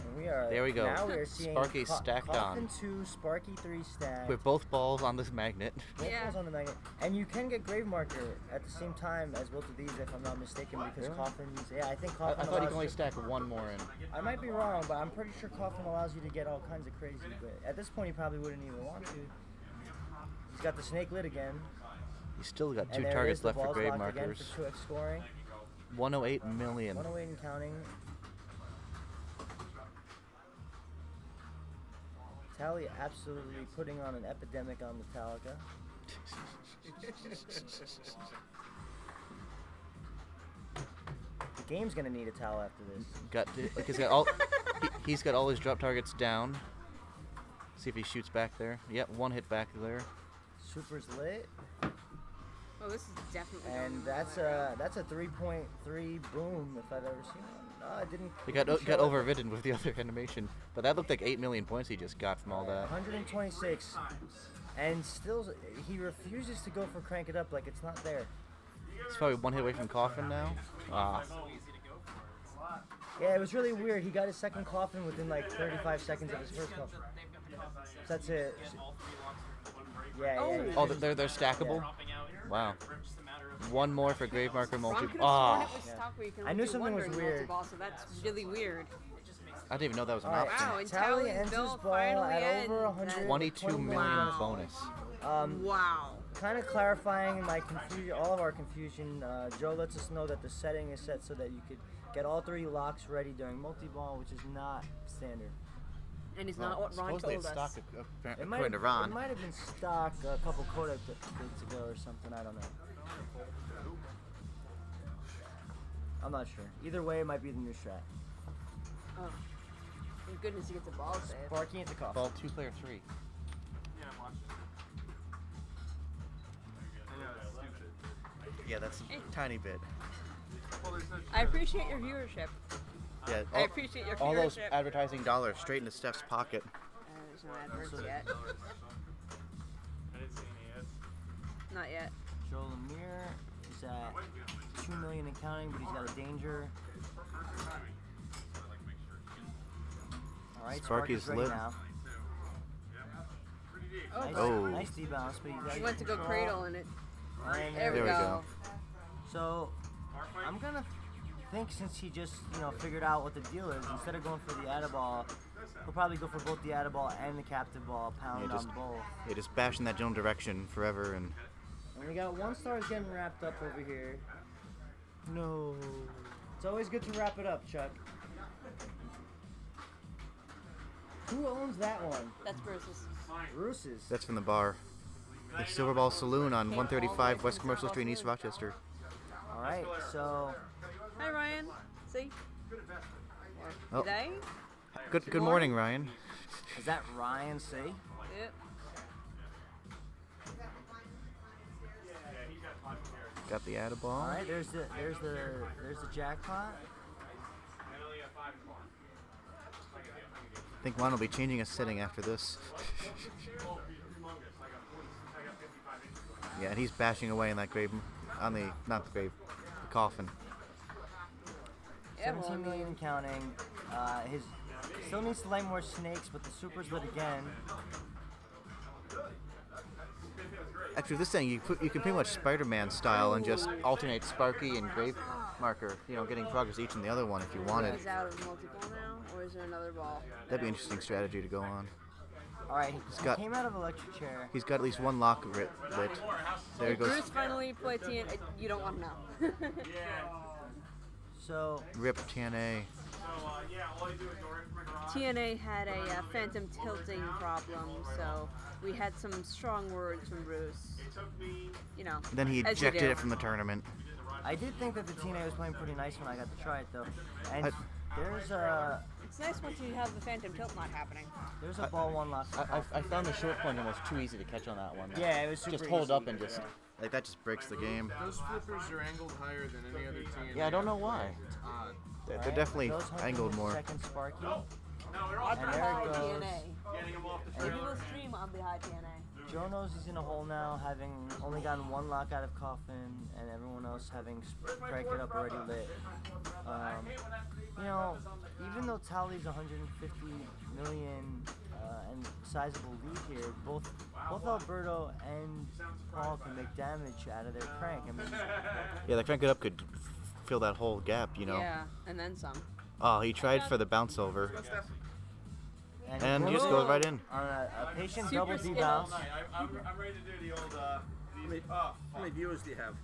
K: And we are,
E: There we go.
K: Now we are seeing
E: Sparky stacked
K: Coffin
E: on.
K: 2, Sparky 3 stacked.
E: With both balls on this magnet.
K: Both
B: Yeah.
K: balls on the magnet. And you can get Grave Marker at the same time as both of these, if I'm not mistaken, because
E: Really?
K: Coffins. Yeah, I think
E: I
K: Coffin
E: thought you
K: allows
E: can only
K: you-
E: stack 1 more in.
K: I might be wrong, but I'm pretty sure Coffin allows you to get all kinds of crazy. But at this point, he probably wouldn't even want to. He's got the snake lit again.
E: He's still got 2
K: And there it
E: targets
K: is, the
E: left for
K: ball's
E: Grave
K: locked again
E: Markers.
K: for 2x scoring.
E: 108 million.
K: 108 and counting. Tally absolutely putting on an epidemic on Metallica. The game's gonna need a towel after this.
E: He's got all his drop targets down. See if he shoots back there. Yep, 1 hit back there.
K: Super's lit,
B: Oh, this is definitely.
K: and that's a 3.3 boom if I've ever seen one. No, it didn't.
E: He got
K: didn't show it.
E: overridden with the other animation, but that looked like 8 million points he just got from all that.
K: 126, and still he refuses to go for crank it up like it's not there.
E: He's probably 1 hit away from Coffin now. Ah,
K: Yeah, it was really weird. He got his second coffin within like 35 seconds of his first coffin. That's it. Yeah.
E: oh, they're stackable. Wow. 1 more for Grave Marker multi.
B: Ron could have
E: Ah,
B: sworn it was stock where you can
K: I
B: only
K: knew
B: do
K: something
B: one
K: was
B: during
K: weird.
B: multi-ball, so that's really weird.
E: I didn't even know that was an
K: All right.
E: option.
B: Wow, and
K: Tally
B: Tally
K: ends his
B: Bill
K: ball
B: finally
K: at over
B: ends.
K: 100.
E: 22 million
B: Wow.
E: bonus.
B: Wow.
K: Kind of clarifying my confusion, all of our confusion. Joe lets us know that the setting is set so that you could get all 3 locks ready during multi-ball, which is not standard.
B: And it's not what Ron
E: Supposedly
B: told
E: it's
B: us.
E: stock,
K: It
E: according
K: might,
E: to Ron.
K: it might have been stock a couple quota dates ago or something. I don't know. I'm not sure. Either way, it might be the new strat.
B: Oh. Thank goodness he gets a ball save.
K: Barking at the coffin.
E: Ball 2, player 3.
A: Yeah, I'm watching. I know, it's stupid.
E: Yeah, that's a tiny bit.
A: Well, there's no
B: I appreciate your viewership.
E: Yeah,
B: I appreciate your
E: all those
B: viewership.
E: advertising dollars straight into Steph's pocket.
B: There's no adverts yet.
A: I didn't see any ads.
B: Not yet.
K: Joe Lemire is at 2 million and counting, but he's got a danger. All right,
E: Sparky's
K: Sparky's ready
E: lit.
K: now.
B: Oh,
K: Nice,
E: Oh.
K: nice D-bounce, but he's got
B: he went to go
K: control.
B: cradle in it.
K: And
B: There we
E: There we
B: go.
E: go.
K: So, I'm gonna think since he just, figured out what the deal is, instead of going for the Adaball, he'll probably go for both the Adaball and the captive ball, pound
E: just-
K: on both.
E: Yeah, just bash in that general direction forever and.
K: And we got 1 stars getting wrapped up over here.
E: No.
K: It's always good to wrap it up, Chuck. Who owns that one?
B: That's Bruce's.
K: Bruce's.
E: That's from the bar. The Silver Ball Saloon on 135 West Commercial Street in East Rochester.
K: All right, so
B: Hi, Ryan. See?
E: Oh.
B: Today?
E: Good morning, Ryan.
K: is that Ryan C?
B: Yep.
E: Got the Adaball.
K: All right, there's the jackpot.
E: I think Ron will be changing his setting after this. Yeah, and he's bashing away in that grave, not the grave, the coffin.
B: Yeah, well,
K: 17 million and counting. His still needs to light more snakes, but the super's lit again.
E: Actually, this thing you can pretty much Spider-Man style and just alternate Sparky and Grave Marker. You know, getting progress each in the other one if you wanted.
B: Is out of multi-ball now, or is there another ball?
E: That'd be an interesting strategy to go on.
K: All right, he came out of electric chair.
E: He's got at least one lock lit. There he goes.
B: Bruce finally played TNA. You don't want to know.
K: So
E: Rip TNA.
B: TNA had a phantom tilting problem, so we had some strong words from Bruce. You know.
E: Then he
B: as you
E: ejected
B: do.
E: it from the tournament.
K: I did think that the TNA was playing pretty nice when I got to try it though. And there's a
B: It's nice once you have the phantom tilt not happening.
K: there's a ball one lock.
E: I found the short point almost too easy to catch on that one.
K: Yeah, it was super
E: just hold
K: easy.
E: up and just like that just breaks the game.
C: Those flippers are angled higher than any other TNA.
E: Yeah, I don't know why.
C: It's odd.
E: They're definitely
K: Those
E: angled more.
K: Second Sparky.
B: On the
K: And
B: high
K: there it goes.
B: TNA. Maybe we'll stream on the high TNA.
K: Joe knows he's in a hole now, having only gotten one lock out of Coffin, and everyone else having Crank It Up already lit. You know, even though Tally's 150 million and sizable lead here, both Alberto and Paul can make damage out of their crank. I mean,
E: Yeah, the Crank It Up could fill that whole gap, you know.
B: Yeah, and then some.
E: Oh, he tried for the bounce over. And he just
K: Bruno
E: goes right in.
K: On a patient
B: Super
K: double D
B: skill.
K: bounce.
I: I'm ready to do the old.
L: How many viewers do you have?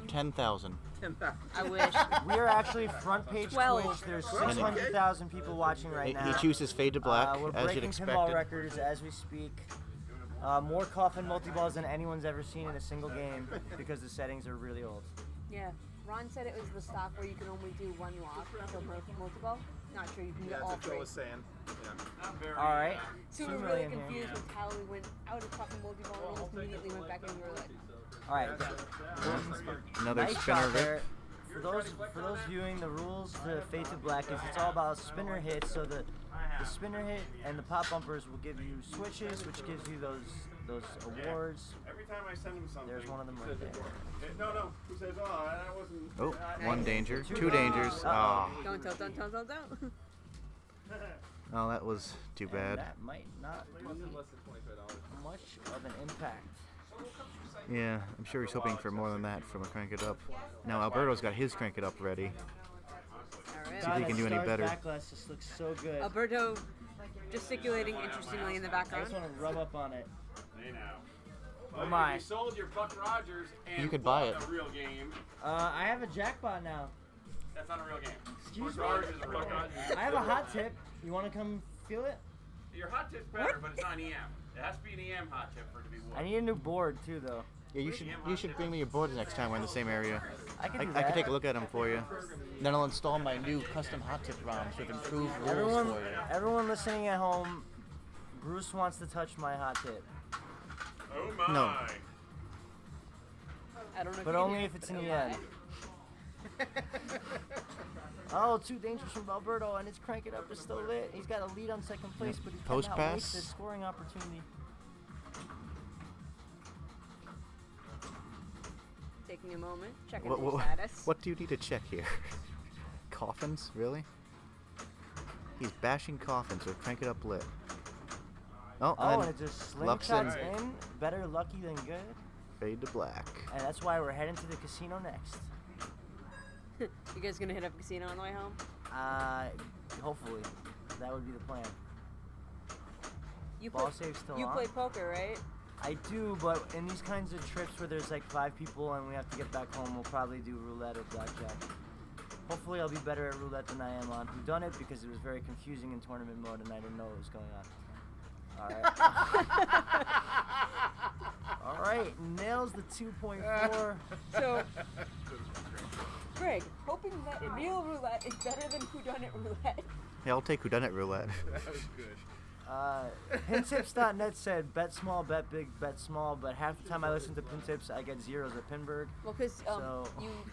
E: 10,000.
L: 10,000.
B: I wish.
K: We are actually front page
B: 12.
K: Twitch. There's 600,000 people watching right now.
E: He chooses Fade to Black,
K: We're
E: as you'd
K: breaking
E: expect.
K: pinball records as we speak. More Coffin multi-balls than anyone's ever seen in a single game because the settings are really old.
B: Yeah. Ron said it was the stock where you can only do one lock for multi-ball. Not sure you can get all
L: That's what Joe
B: three.
L: was saying. Yeah.
K: All right.
B: So
K: 2
B: we were really
K: million here.
B: confused when Tally went out of Coffin multi-ball and almost immediately went back into roulette.
K: All right.
E: Another
K: Nice
E: spinner
K: shot there.
E: rip.
K: For those viewing, the rules to Fade to Black is it's all about spinner hits. So the spinner hit and the pop bumpers will give you switches, which gives you those awards.
I: Every time I send him something.
K: There's one of them right there.
I: No. He says, "Oh, I wasn't."
E: Oh, one danger, two dangers. Oh,
B: Don't.
E: oh, that was too
K: And
E: bad.
K: that might not be much of an impact.
E: Yeah, I'm sure he's hoping for more than that from a Crank It Up. Now Alberto's got his Crank It Up ready.
B: All right.
E: See if he can do any better.
K: Backlash just looks so good.
B: Alberto gesticulating interestingly in the
K: I just
B: background.
K: want to rub up on it.
I: Hey now.
K: Oh my.
I: You sold your Buck Rogers and
E: You could buy
I: bought
E: it.
I: a real game.
K: I have a jackpot now.
I: That's not a real game.
K: Excuse
I: Buck
K: me?
I: Rogers is a Buck Rogers.
K: I have a hot tip. You want to come feel it?
I: Your hot tip's better, but it's not an EM. It has to be an EM hot tip for it to be wood.
K: I need a new board too, though.
E: Yeah, you should bring me your boards next time we're in the same area.
K: I can do
E: I
K: that.
E: can take a look at them for you. Then I'll install my new custom hot tip ROMs with improved rules for you.
K: Everyone listening at home, Bruce wants to touch my hot tip,
I: Oh my.
E: No.
B: I don't know.
K: but only if it's in the end. Oh, 2 dangers from Alberto, and his Crank It Up is still lit. He's got a lead on second place, but he
E: Post
K: cannot
E: pass.
K: waste his scoring opportunity.
B: Taking a moment, checking
E: What,
B: the
E: what,
B: status.
E: what do you need to check here? Coffins? Really? He's bashing coffins with Crank It Up lit. Oh,
K: Oh,
E: and
K: and it just
E: Lux
K: slingshots
E: in.
K: in. Better lucky than good.
E: Fade to Black.
K: And that's why we're heading to the casino next.
B: You guys gonna hit up casino on the way home?
K: Hopefully. That would be the plan.
B: You
K: Ball
B: play,
K: save's still
B: you
K: on.
B: play poker, right?
K: I do, but in these kinds of trips where there's like 5 people and we have to get back home, we'll probably do roulette or blackjack. Hopefully I'll be better at roulette than I am on whodunit because it was very confusing in tournament mode and I didn't know what was going on. Alright. Alright, nails the 2.4.
B: So, Greg, hoping that real roulette is better than whodunit roulette.
E: Yeah, I'll take whodunit roulette.
C: That was good.
K: Pintips.net said bet small, bet big, bet small, but half the time I listen to Pintips, I get zeros at Pinburg.
B: Well, because
K: So-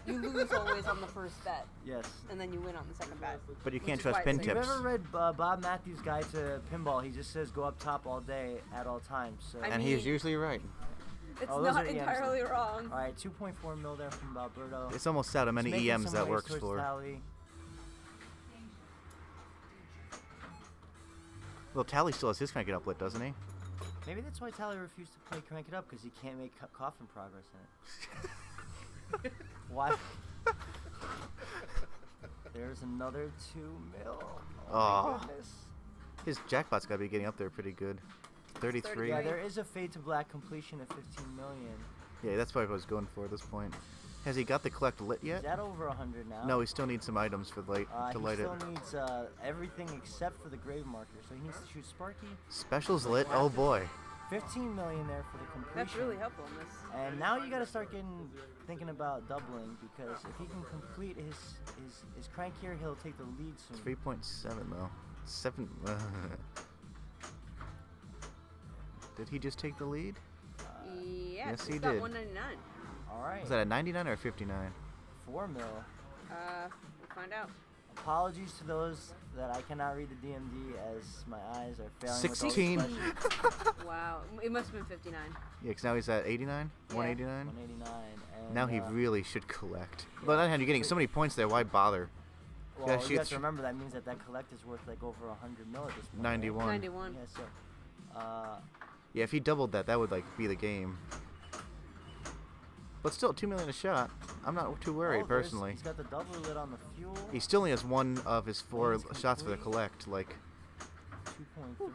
B: you lose always on the first bet,
K: Yes.
B: and then you win on the second bet.
E: But you
B: Which
E: can't
B: is
E: trust
B: why it's
E: pin
B: like-
K: If you've
E: tips.
K: ever read Bob Matthews' guide to pinball, he just says go up top all day at all times. So.
B: I
E: And
B: mean-
E: he's usually right.
B: It's
K: Oh, those
B: not
K: are EMs.
B: entirely wrong.
K: All right, 2.4 mil there from Alberto.
E: It's almost out how many
K: He's making
E: EMs
K: some
E: that
K: waves
E: works
K: towards
E: for.
K: Tally.
E: Well, Tally still has his Crank It Up lit, doesn't he?
K: Maybe that's why Tyler refused to play Crank It Up, because he can't make coffin progress in it. Why? There's another 2 mil.
E: Oh.
K: My goodness.
E: His jackpot's got to be getting up there pretty good. 33.
K: Yeah, there is a Fade to Black completion of 15 million.
E: Yeah, that's what I was going for at this point. Has he got the collect lit yet?
K: Is that over 100 now?
E: No, he still needs some items for light to light it.
K: He still needs everything except for the grave marker. So he needs to shoot Sparky.
E: Specials lit. Oh boy.
K: 15 million there for the completion.
B: That's really helpful in this.
K: And now you got to start thinking about doubling, because if he can complete his crank here, he'll take the lead soon.
E: 3.7 though. 7. Did he just take the lead?
B: Yeah,
E: yes,
B: he's
E: he
B: got
E: did.
B: 199.
E: All right. Was that a 99 or a 59?
K: 4 mil.
B: We'll find out.
K: Apologies to those that I cannot read the DMD as my eyes are failing.
E: 16.
B: Wow, it must have been 59.
E: Yeah, because now he's at 89?
B: Yeah.
E: 189?
K: 189. And
E: now he really should collect. Yeah. But on the other hand, you're getting so many points there, why bother?
K: Well, you have to remember that means that collect is worth like over 100 mil at this point.
E: 91.
K: Right?
B: 91.
K: Yeah, so...
E: yeah, if he doubled that, that would like be the game. But still, 2 million a shot. I'm not too worried personally.
K: He's got the double lit on the fuel.
E: He still only has one of his 4 shots for the collect. Like
K: 2.3.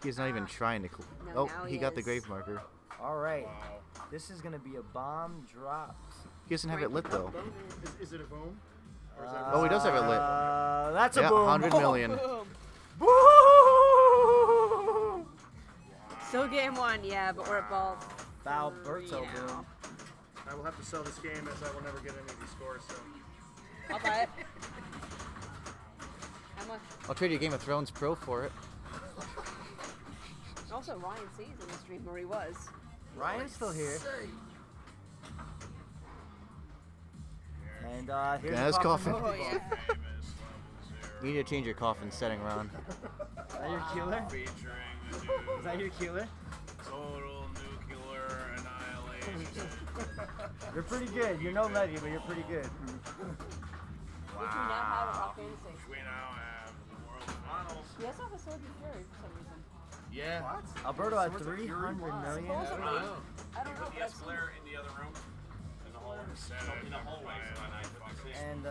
E: He's not even trying to.
B: No,
E: oh, he got the grave marker.
K: All right, this is gonna be a bomb drop.
E: He doesn't have it lit though.
D: Is it a boom? Or is
E: Oh, he does have it lit.
K: That's a
E: yeah,
K: boom.
E: 100 million.
K: Boom!
B: Still game 1, yeah, but we're at ball.
K: Balberto boom.
D: I will have to sell this game as I will never get any of these scores. So.
B: I'll buy it. How much?
E: I'll trade you Game of Thrones Pro for it.
B: Also, Ryan C's in the stream where he was.
K: Ryan's still here. And here's
E: his coffin.
B: Oh, yeah.
E: You need to change your coffin setting, Ron.
K: Is that your killer? Is that your killer?
I: Total nuclear annihilation.
K: You're pretty good. You're no Levy, but you're pretty good.
B: Wow. Which we now have at Rock Fantasy.
I: We now have the world finals.
B: He also has a Sword of Fury for some reason.
I: Yeah.
D: What?
K: Alberto at 300 million.
B: I don't know.
I: The escalator in the other room. In the hallway. In the hallway.
K: And
I: the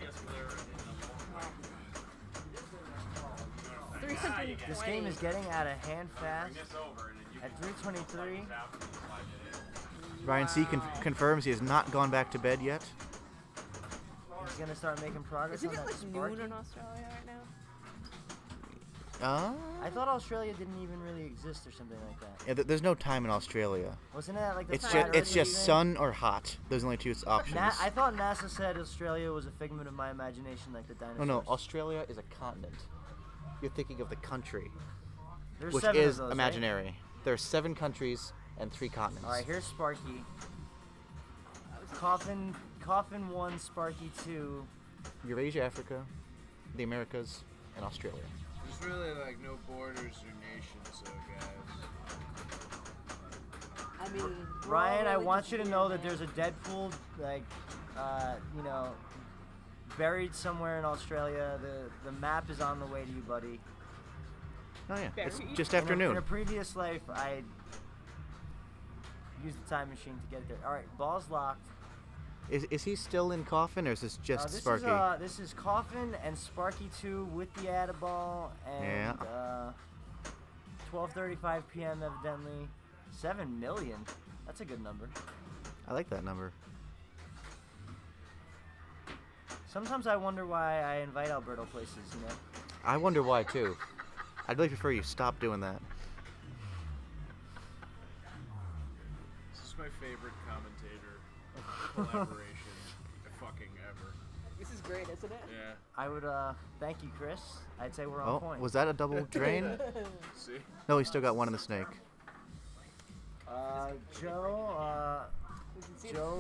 I: escalator in the hallway.
K: this game is getting out of hand fast. At 323.
E: Ryan C confirms he has not gone back to bed yet.
K: He's gonna start making progress.
B: Isn't
K: on
B: it
K: that
B: like
K: Sparky.
B: noon in Australia right now?
K: I thought Australia didn't even really exist or something like that.
E: Yeah, there's no time in Australia.
K: Wasn't that like the
E: It's just sun or hot. Those are the only two options.
K: I thought NASA said Australia was a figment of my imagination, like the dinosaurs.
E: Oh no, Australia is a continent. You're thinking of the country,
K: There's
E: which
K: 7
E: is
K: of those,
E: imaginary.
K: Right?
E: There are 7 countries and 3 continents.
K: All right, here's Sparky. Coffin 1, Sparky 2.
E: Eurasia, Africa, the Americas, and Australia.
C: There's really like no borders or nations, though, guys.
B: I mean,
K: Ryan, I want you to know that there's a Deadpool, like, buried somewhere in Australia. The map is on the way to you, buddy.
E: Oh yeah, it's just afternoon.
K: In a previous life, I used the time machine to get there. All right, ball's locked.
E: Is he still in Coffin, or is this just Sparky?
K: This is Coffin and Sparky 2 with the Addaball and 12:35 p.m. evidently. 7 million. That's a good number.
E: I like that number.
K: Sometimes I wonder why I invite Alberto places, you know?
E: I wonder why too. I'd really prefer you stop doing that.
C: This is my favorite commentator collaboration fucking ever.
B: This is great, isn't it?
C: Yeah.
K: I would thank you, Chris. I'd say we're on point.
E: Was that a double drain?
C: See?
E: No, he still got one in the snake.
K: Joe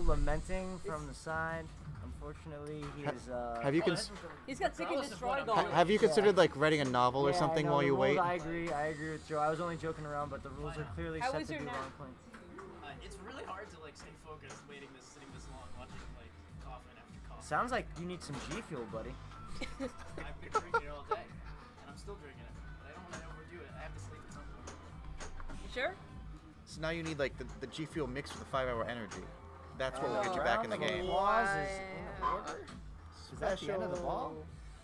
K: lamenting from the side. Unfortunately, he is.
E: Have you
B: He's got Seek and Destroy going.
E: Have you considered like writing a novel or something while you wait?
K: I agree with Joe. I was only joking around, but the rules are clearly set to be wrong point.
J: It's really hard to like stay focused, sitting this long, watching like coffin after coffin.
K: Sounds like you need some G Fuel, buddy.
J: I've been drinking it all day, and I'm still drinking it. But I don't want to overdo it. I have to sleep at some point.
B: You sure?
E: So now you need like the G Fuel mixed with the 5-hour energy. That's what will get you back in the game.
K: Applause is in order. Is that the end of the ball?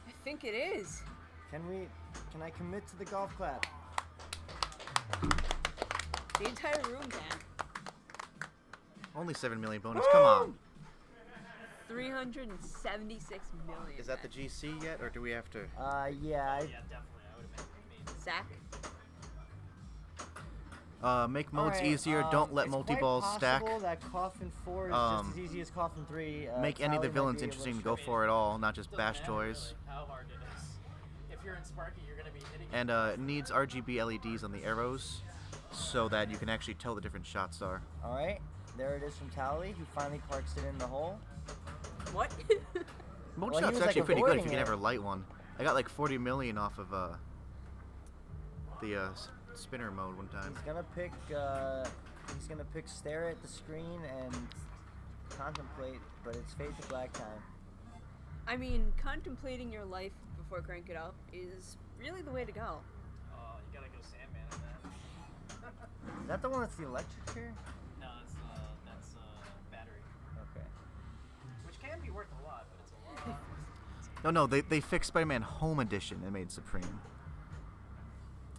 B: I think it is.
K: Can I commit to the golf clap?
B: The entire room can.
E: Only 7 million bonus. Come on.
B: 376 million.
E: Is that the GC yet, or do we have to?
K: Yeah.
J: Yeah, definitely. I would imagine.
B: Zach?
E: Make modes
K: Alright,
E: easier. Don't let
K: it's
E: multi-balls
K: quite
E: stack.
K: possible that Coffin 4 is just as easy as Coffin 3.
E: Make any of the
K: Tally might
E: villains
K: be able
E: interesting to
K: to
E: go
K: show-
E: for at all, not just
J: Doesn't
E: bash
J: matter,
E: toys.
J: like, how hard it is. If you're in Sparky, you're gonna be hitting.
E: And it needs RGB LEDs on the arrows, so that you can actually tell the different shots are.
K: Alright, there it is from Tally, who finally parks it in the hole.
B: What?
E: Mode
K: Well, he
E: shots
K: was,
E: are actually
K: like,
E: pretty good if you
K: avoiding
E: can
K: it.
E: ever light one. I got like 40 million off of the spinner mode one time.
K: He's gonna pick stare at the screen and contemplate, but it's fade to black time.
B: I mean, contemplating your life before Crank It Up is really the way to go.
J: Oh, you gotta go Sandman in that.
K: Is that the one that's the electric chair?
J: No, that's battery.
K: Okay.
J: Which can be worth a lot, but it's a lot.
E: No, they fixed Spider-Man Home Edition and made Supreme.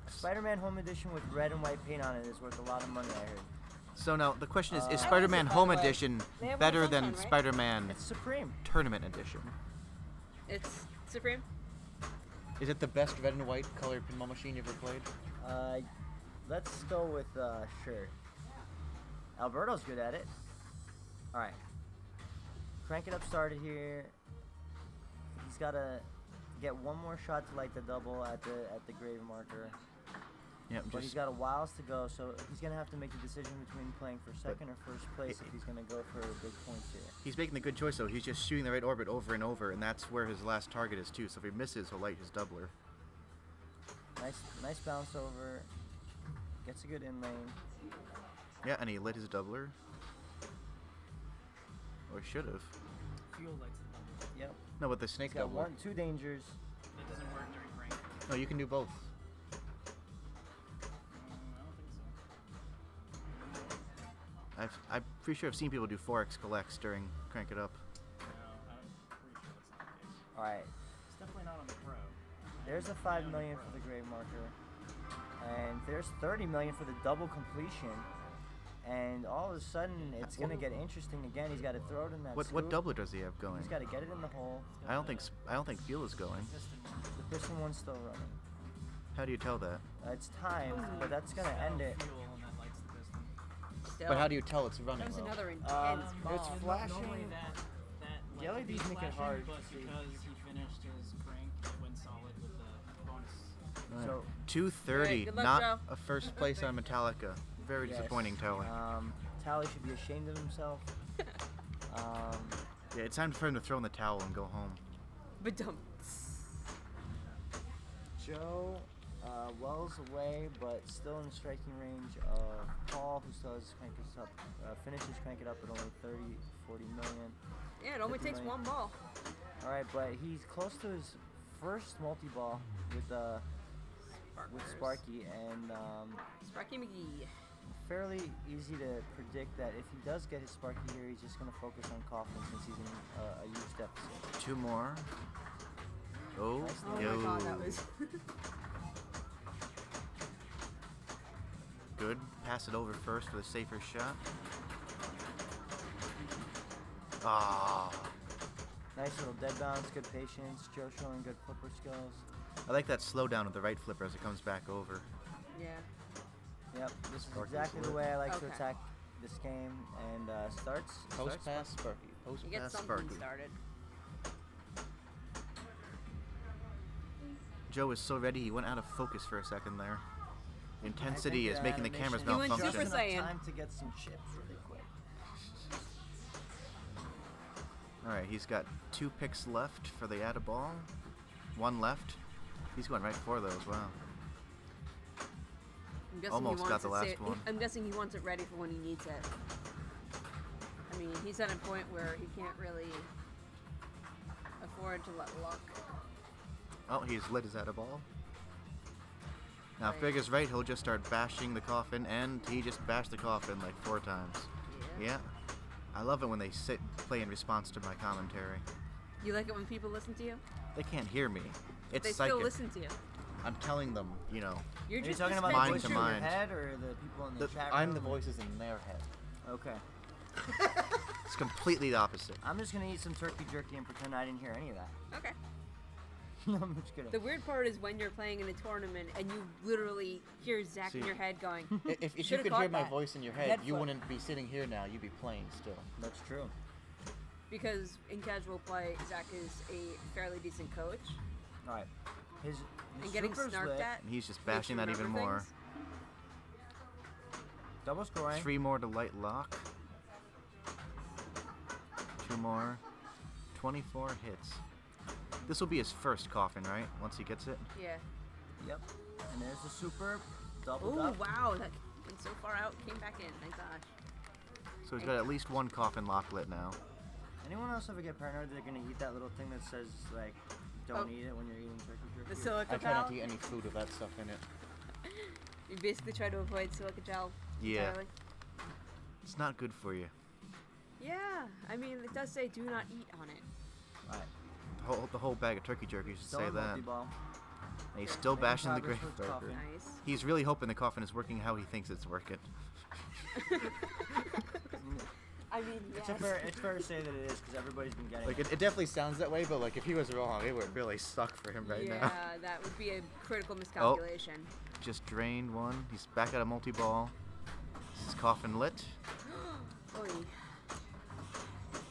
K: Spider-Man Home Edition with red and white paint on it is worth a lot of money, I heard.
E: So now the question is
K: I
E: Spider-Man
B: like it, by
E: Home
B: the way.
E: Edition
B: They have
E: better
B: one
E: than
B: sunshine, right?
E: Spider-Man
K: It's Supreme.
E: Tournament Edition?
B: It's Supreme?
E: Is it the best red and white colored pinball machine you ever played?
K: Let's go with sure. Alberto's good at it. Alright. Crank It Up started here. He's gotta get one more shot to light the double at the grave marker.
E: Yep,
K: But he's got a whiles to go, so he's gonna have to make a decision between playing for second or first place if he's gonna go for big points here.
E: He's making the good choice though. He's just shooting the right orbit over and over, and that's where his last target is too. So if he misses, he'll light his doubler.
K: Nice bounce over. Gets a good in lane.
E: Yeah, and he lit his doubler. Or should have.
J: Fuel lights the double.
K: Yep.
E: No, but the snake
K: He's got
E: doubler.
K: two dangers.
J: It doesn't work during crank.
E: No, you can do both.
J: I don't think so.
E: I'm pretty sure I've seen people do 4x collects during Crank It Up.
J: No, I'm pretty sure that's not the case.
K: Alright.
J: It's definitely not on the pro.
K: There's a 5 million for the grave marker. And there's 30 million for the double completion. And all of a sudden, it's gonna get interesting again. He's got to throw it in that
E: What
K: scoop.
E: doubler does he have going?
K: He's got to get it in the hole.
E: I don't think Fuel is going.
K: The piston one's still running.
E: How do you tell that?
K: It's timed, but that's gonna end it.
J: Fuel and that lights the piston.
B: Still.
E: But how do you tell it's running?
B: That was
E: though?
B: another intense ball.
K: It's flashing.
J: Normally that
K: The
J: light would be
K: LEDs make it
J: flashing,
K: hard
J: but
K: to see.
J: because he finished his crank, it went solid with the bonus.
E: Right.
K: So
E: 230,
B: Alright, good luck,
E: not
B: Joe.
E: a first place on Metallica. Very
K: yes,
E: disappointing, Tally.
K: Tally should be ashamed of himself.
E: Yeah, it's time for him to throw in the towel and go home.
B: But dumb.
K: Joe, Wells away, but still in striking range of Paul, who still has Crank It Up, finishes Crank It Up at only 40 million.
B: Yeah, it only
K: 50
B: takes
K: million.
B: one ball.
K: Alright, but he's close to his first multi-ball with Sparky, and
B: Sparky McGee.
K: fairly easy to predict that if he does get his Sparky here, he's just going to focus on Coffin since he's in a huge deficit.
E: 2 more. Oh,
K: Nice.
B: Oh
E: yo.
B: my god, that was.
E: Good. Pass it over first for the safer shot. Ah.
K: Nice little dead bounce, good patience. Joe showing good flipper skills.
E: I like that slowdown with the right flipper as it comes back over.
B: Yeah.
K: Yep, this is
E: Sparky's
K: exactly the
E: lit.
K: way I like to
B: Okay.
K: attack this game. And starts.
E: Post pass Sparky. Post
B: You get
E: pass
B: something
E: Sparky.
B: started.
E: Joe was so ready he went out of focus for a second there. The intensity is making the cameras
B: He went
E: malfunction.
B: Super
K: Just
B: Saiyan.
K: enough time to get some chips really quick.
E: Alright, he's got 2 picks left for the add a ball. 1 left. He's going right for those, wow.
B: I'm guessing
E: Almost
B: he wants
E: got the
B: it
E: last one.
B: I'm guessing he wants it ready for when he needs it. I mean, he's at a point where he can't really afford to let luck
E: Oh, he's lit his ball. Now, if Fig is right, he'll just start bashing the coffin, and he just bashed the coffin like 4 times. Yeah. I love it when they play in response to my commentary.
B: You like it when people listen to you?
E: They can't hear me. It's
B: They
E: psychic.
B: still listen to you.
E: I'm telling them, you know.
B: You're
K: Are you
B: just
K: talking about
E: mind
K: the voices
E: to
K: in your
E: mind.
K: head or the people in the chat room?
E: I'm the voices in their head.
K: Okay.
E: It's completely the opposite.
K: I'm just gonna eat some turkey jerky and pretend I didn't hear any of that.
B: Okay.
K: No, I'm just kidding.
B: The weird part is when you're playing in a tournament and you literally hear Zach in your head going,
E: If you
B: "Should've
E: could
B: caught
E: hear my
B: that."
E: voice in your head, you wouldn't be sitting here now. You'd be playing still.
K: That's true.
B: Because in casual play, Zach is a fairly decent coach.
K: All right. His
B: And getting
K: super's
B: snarked
K: lit.
B: at.
E: And he's just
B: makes
E: bashing
B: you
E: that even
B: remember
E: more.
B: things.
K: Double scoring.
E: 3 more to light lock. 2 more. 24 hits. This will be his first coffin, right? Once he gets it.
B: Yeah.
K: Yep. And there's the super. Doubled
B: Oh
K: up.
B: wow, that went so far out, came back in. Thank gosh.
E: So he's got at least 1 coffin lock lit now.
K: Anyone else ever get paranoid that they're gonna eat that little thing that says like, don't
B: Oh.
K: eat it when you're eating turkey jerky?
B: The silica
E: I try not to
B: gel?
E: eat any food with that stuff in it.
B: You basically try to avoid silica gel.
E: Yeah.
B: entirely.
E: It's not good for you.
B: Yeah, I mean, it does say do not eat on it.
K: Right.
E: The whole bag of turkey jerky should
K: Still
E: say
K: a
E: that.
K: multi-ball.
E: And he's still
K: Making
E: bashing the
K: progress
E: grave
K: with
E: burger.
K: coffin.
B: Nice.
E: He's really hoping the coffin is working how he thinks it's working.
B: I mean, yes.
K: It's fair to say that it is because everybody's been getting
E: Like
K: it.
E: it definitely sounds that way, but like if he was wrong, it would really suck for him right now.
B: Yeah, that would be a critical miscalculation.
E: Just drained 1. He's back at a multi-ball. This is coffin lit.
B: Oy.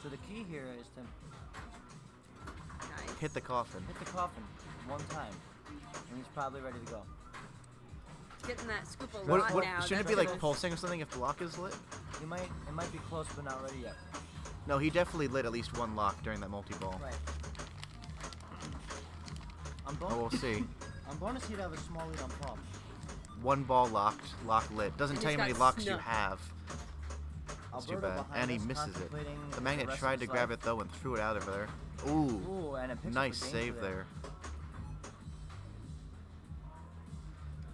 K: So the key here is to
B: Nice.
E: Hit the coffin.
K: hit the coffin 1 time, and he's probably ready to go.
B: Getting that scoop a lot now.
E: Shouldn't it
B: that's
E: be like
B: good.
E: pulsing or something if the lock is lit?
K: It might be close, but not ready yet.
E: No, he definitely lit at least 1 lock during that multi-ball.
K: Right.
E: Oh, we'll see.
K: I'm bonus he'd have a small lead on pump.
E: 1 ball locked, lock lit. Doesn't
K: And
E: tell you
K: he's
E: how many
K: got
E: locks you
K: snuck.
E: have. That's too
K: Alberto
E: bad.
K: behind
E: And he
K: us,
E: misses it.
K: contemplating
E: The
K: the
E: magnet
K: rest of
E: tried to
K: his
E: grab
K: life.
E: it though and threw it out of there. Ooh.
K: Ooh, and it picks up
E: Nice
K: the danger
E: save there.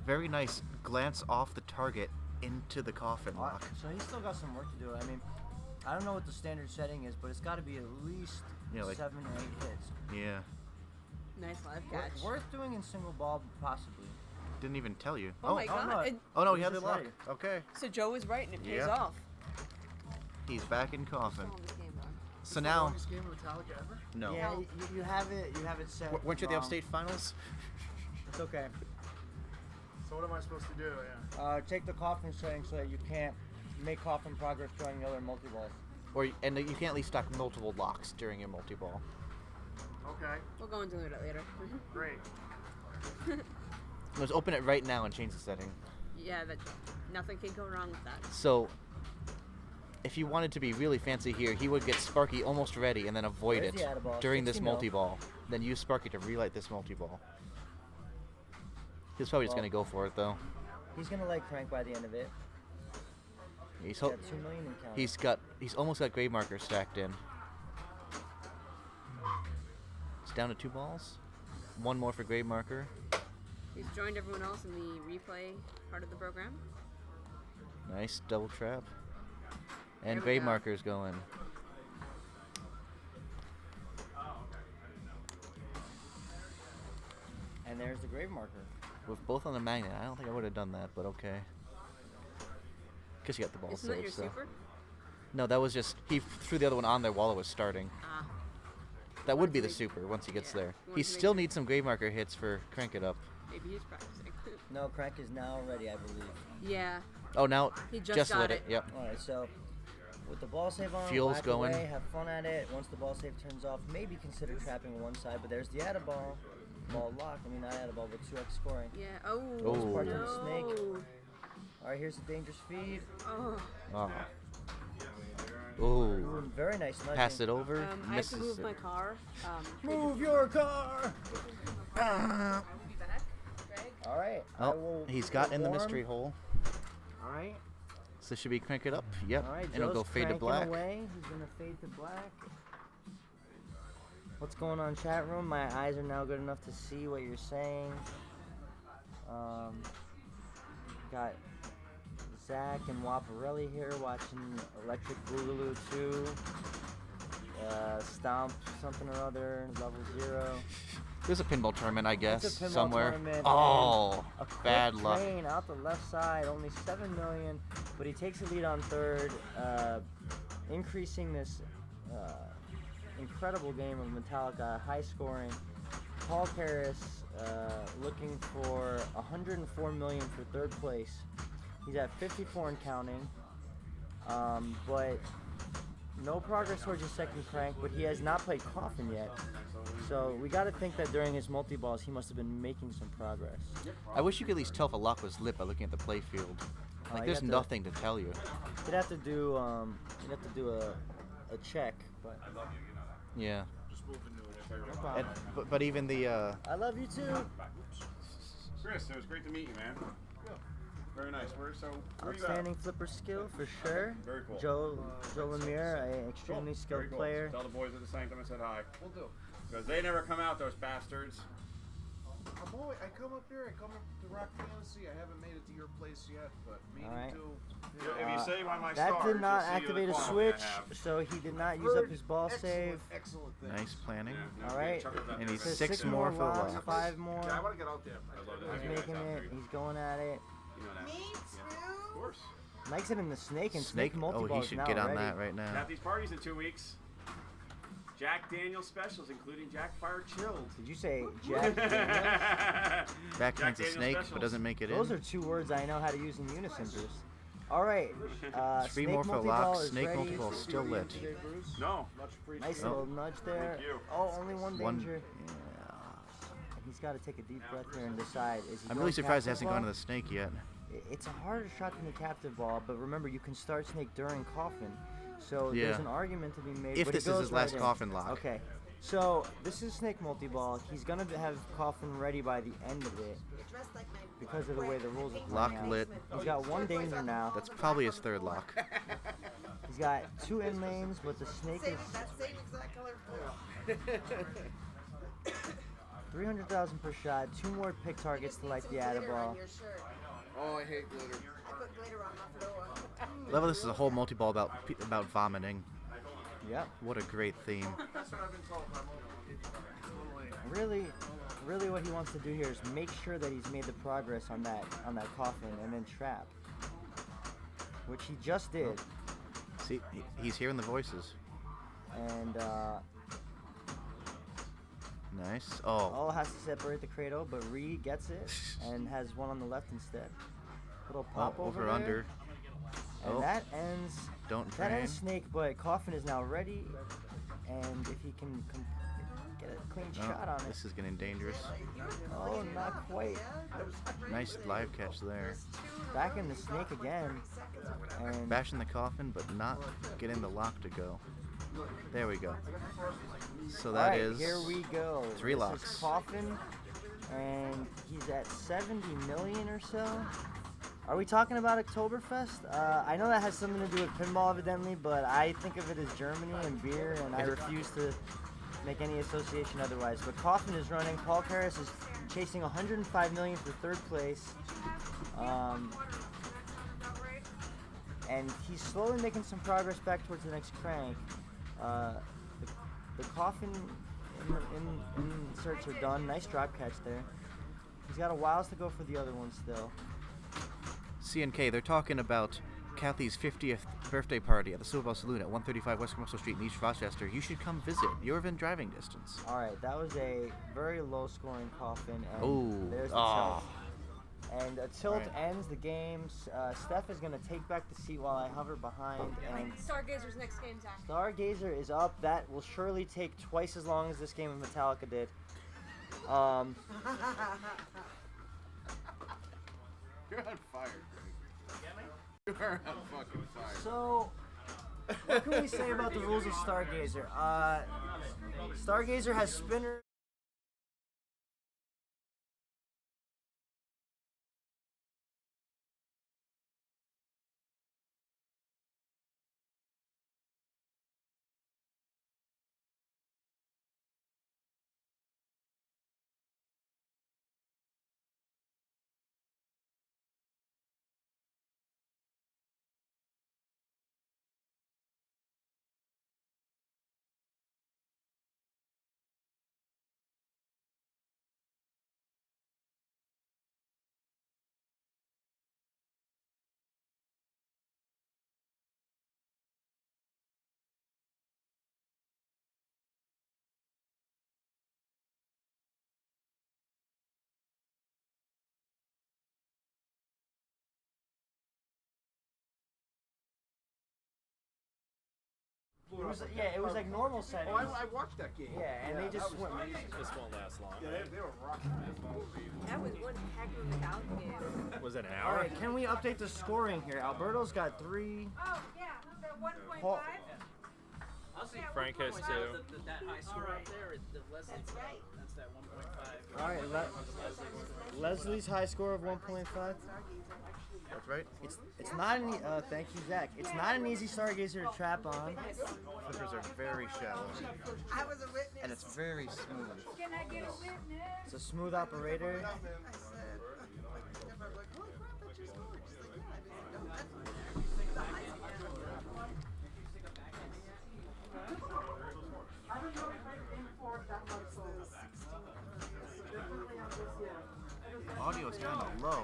E: Very nice glance off the target into the coffin lock.
K: So he's still got some work to do. I mean, I don't know what the standard setting is, but it's got to be at least
E: Yeah, like-
K: 7 or 8 hits.
E: Yeah.
B: Nice live catch.
K: Worth doing in single ball, possibly.
E: Didn't even tell you.
B: Oh my god.
K: no.
B: And-
E: Oh no, he
K: He's
E: had the
K: just
E: lock.
K: ready.
E: Okay.
B: So Joe was right and it pays
E: Yeah.
B: off.
E: He's back in coffin. So
D: the
E: now,
D: longest game of Metallica ever?
E: no.
K: Yeah, you have it. You have it set.
E: Weren't you at the
K: wrong.
E: upstate finals?
K: It's okay.
D: So what am I supposed to do? Yeah.
K: Take the coffin setting so that you can't make coffin progress during the other multi-balls.
E: And you can't at least stack multiple locks during your multi-ball.
D: Okay.
B: We'll go into it later.
D: Great.
E: Let's open it right now and change the setting.
B: Yeah, that nothing can go wrong with that.
E: So, if he wanted to be really fancy here, he would get Sparky almost ready and then avoid
K: There's
E: it
K: the add-a-ball,
E: during this
K: 60 mil.
E: multi-ball. Then use Sparky to relight this multi-ball. He's probably just going to go for it, though.
K: He's gonna like crank by the end of it.
E: He's
K: got 2 million in count.
E: He's almost got grave markers stacked in. It's down to 2 balls. 1 more for grave marker.
B: He's joined everyone else in the replay part of the program.
E: Nice double trap.
B: There
E: And
B: we
E: grave
B: go.
E: markers going.
K: And there's the grave marker.
E: With both on the magnet. I don't think I would have done that, but okay. Guess you got the ball
B: Isn't that
E: saved,
B: your
E: so.
B: super?
E: No, that was just he threw the other one on there while it was starting.
B: Ah.
E: That would be the super once he gets there.
B: wanted
E: He
B: to make
E: still
B: sure.
E: needs some grave marker hits for crank it up.
B: Maybe he's practicing.
K: No, crank is now ready, I believe.
B: Yeah.
E: Oh, now
B: He just got
E: lit
B: it.
E: it. Yep.
K: All right, so with the ball save on,
E: Fuel's
K: whack
E: going.
K: away, have fun at it. Once the ball save turns off, maybe consider trapping one side. But there's the add ball, ball lock. I mean, not add ball, but 2x scoring.
B: Yeah. Oh.
E: Oh.
K: Part of the
B: No.
K: snake. All right, here's the dangerous feed.
B: Oh.
E: Oh.
K: Ooh,
E: Ooh.
K: very nice nudging.
E: Pass it over.
B: I have to
E: misses
B: move
E: it.
B: my car.
K: Move your car.
B: I will be back. Greg?
K: All right. I
E: Oh,
K: will
E: he's got
K: get
E: in the
K: warm.
E: mystery hole.
K: All right.
E: So should we crank it up? Yep.
K: All right.
E: And it'll
K: Joe's
E: go fade to
K: cranking
E: black.
K: Away. He's gonna fade to black. What's going on, chat room? My eyes are now good enough to see what you're saying. Got Zach and Waparelli here watching Electric Boogaloo 2. Stomp something or other, level 0.
M: There's a pinball tournament, I guess,
K: It's a pinball
M: somewhere.
K: tournament,
M: Oh,
K: a quick
M: bad luck.
K: drain out the left side, only 7 million, but he takes the lead on third, increasing this incredible game of Metallica, high scoring. Paul Paris looking for 104 million for third place. He's at 54 and counting, but no progress towards his second crank, but he has not played Coffin yet. So we got to think that during his multi-balls, he must have been making some progress.
M: I wish you could at least tell if a lock was lit by looking at the play field. Like, there's nothing to tell you.
K: You'd have to do a check, but
M: yeah.
K: no problem.
M: But even the
K: I love you too.
A: Chris, it was great to meet you, man. Very nice. Where you at?
K: Outstanding flipper skill for sure.
A: Very cool.
K: Joe Lemire, an extremely skilled
A: Very cool.
K: player.
A: Tell the boys at the Sanctum I said hi.
L: We'll do.
A: Because they never come out, those bastards.
L: I come up here. I come up to Rock Fantasy. I haven't made it to your place yet, but meaning
K: All right.
L: to.
A: If you say by my
K: That
A: stars,
K: did not
A: you'll see
K: activate
A: the
K: a
A: quality I
K: switch,
A: have.
K: so he did not use up his ball save.
L: Excellent things.
M: nice planning.
A: Yeah, no,
K: All right.
A: Chuck was out
M: And
A: there,
M: he's
A: man.
K: So
M: 6 more for
K: rocks,
M: lock.
K: 5 more.
L: Yeah, I want to get out there.
A: I love to
K: He's
A: have you
K: making
A: guys out
K: it.
A: there.
K: He's going at it.
A: You know that.
F: Me
A: Of
F: too.
A: course.
K: Mike's hitting the snake, and
M: Snake.
K: snake
M: Oh,
K: multi-ball
M: he
K: is
M: should
K: now
M: get on
K: ready.
M: that right now.
A: Got these parties in 2 weeks. Jack Daniels specials, including Jack Fire Chilled.
K: Did you say Jack Daniels?
M: Backhands a
A: Daniels
M: snake,
A: specials.
M: but doesn't make it
K: Those
M: in.
K: are 2 words I know how to use in unison, Bruce. All right.
M: 3
K: snake
M: more for
K: multi-ball
M: lock.
K: is
M: Snake
K: ready.
M: multi-ball still lit.
A: No.
K: Nice little nudge there.
A: Thank you.
K: Oh, only one
M: One.
K: danger.
M: Yeah.
K: He's got to take a deep breath here and decide. Is he
M: I'm
K: going
M: really surprised it
K: captive
M: hasn't gone to
K: ball?
M: the snake yet.
K: It's a harder shot than the captive ball, but remember, you can start snake during coffin. So
M: Yeah.
K: there's an argument to be made.
M: If
K: but he
M: this is
K: goes
M: his last
K: right in.
M: coffin lock.
K: Okay. So this is snake multi-ball. He's going to have coffin ready by the end of it because of the way the rules are playing
M: Lock
K: out.
M: lit.
K: He's got 1 danger now.
M: That's probably his 3rd lock.
K: He's got 2 in lanes, but the snake is
F: That same exact color blue.
K: 300,000 per shot. 2 more pick targets to light the Atta ball.
F: Your shirt.
L: Oh, I hate glitter.
F: I put glitter on my fedora.
M: Level, this is a whole multi-ball about vomiting.
K: Yep.
M: What a great theme.
L: That's what I've been told by
K: Really what he wants to do here is make sure that he's made the progress on that coffin and then trap, which he just did.
M: See, he's hearing the voices.
K: And
M: Nice. Oh.
K: has to separate the cradle, but Ree gets it and has one on the left instead. Little pop over there.
M: under.
K: And
M: Oh.
K: that ends.
M: Don't
K: That
M: drain.
K: ends snake, but coffin is now ready, and if he can get a clean shot on it.
M: This is getting dangerous.
K: Oh, not quite.
M: Nice live catch there.
K: Back in the snake again. And
M: Bashing the coffin, but not getting the lock to go. There we go. So that
K: Alright,
M: is
K: here we go.
M: 3
K: This
M: locks.
K: is coffin, and he's at 70 million or so. Are we talking about Oktoberfest? I know that has something to do with pinball, evidently, but I think of it as Germany and beer, and I refuse to make any association otherwise. But Coffin is running. Paul Karras is chasing 105 million for 3rd place. And he's slowly making some progress back towards the next crank. The Coffin inserts are done. Nice drop catch there. He's got a whiles to go for the other one still.
M: CNK, they're talking about Kathy's 50th birthday party at the Silver Bell Saloon at 135 West Commercial Street in East Rochester. You should come visit. You're within driving distance.
K: All right, that was a very low-scoring coffin, and
M: Oh,
K: there's the tilt. And a tilt ends the game. Steph is going to take back the seat while I hover behind. And
F: Stargazer's next game, Zach.
K: Stargazer is up. That will surely take twice as long as this game of Metallica did.
L: You're on fire, Greg. You're on fucking fire.
K: So, what can we say about the rules of Stargazer? Stargazer has spinners. it was like normal settings.
L: Oh, I watched that game.
K: Yeah, and they just went.
I: This won't last long.
L: Yeah, they were rocking that.
B: That was one heck of a Metallica game.
I: Was it an
K: All
I: hour?
K: right, can we update the scoring here? Alberto's got 3.
F: Oh, yeah, the 1.5.
K: Paul-
J: I'll see.
I: Frank has 2.
J: That high score up there is the Leslie. That's that 1.5.
K: All right, Leslie's high score of 1.5.
M: That's right.
K: It's not an thank you, Zach. It's not an easy stargazer to trap on.
M: Flippers are very shallow.
F: I was a witness.
M: And it's very smooth.
F: Can I get a witness?
K: It's a smooth operator.
M: Audio is kind of low.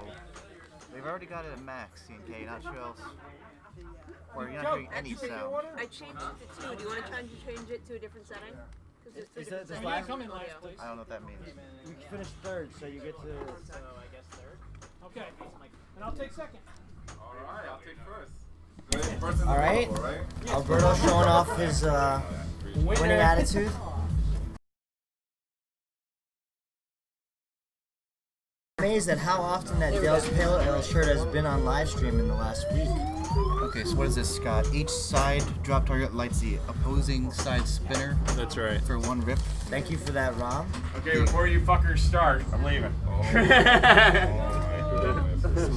M: They've already got it at max, CNK, not sure else. Or you're not hearing any sound.
B: I changed it to 2. Do you want to try and change it to a different setting?
K: Is that the
B: settings.
K: last?
H: Come in last, please.
M: I don't know what that means.
K: You finished 3rd, so you get to.
J: So I guess 3rd.
H: Okay. And I'll take 2nd.
I: Alright, I'll take first.
K: All right. Alberto showing off his winning attitude. Amazed at how often that Dale's Pale Ale shirt has been on live stream in the last week.
M: Okay, so what is this, Scott? Each side drop target lights the opposing side spinner.
I: That's right.
M: For 1 rip.
K: Thank you for that, Rom.
A: Okay, before you fuckers start, I'm leaving.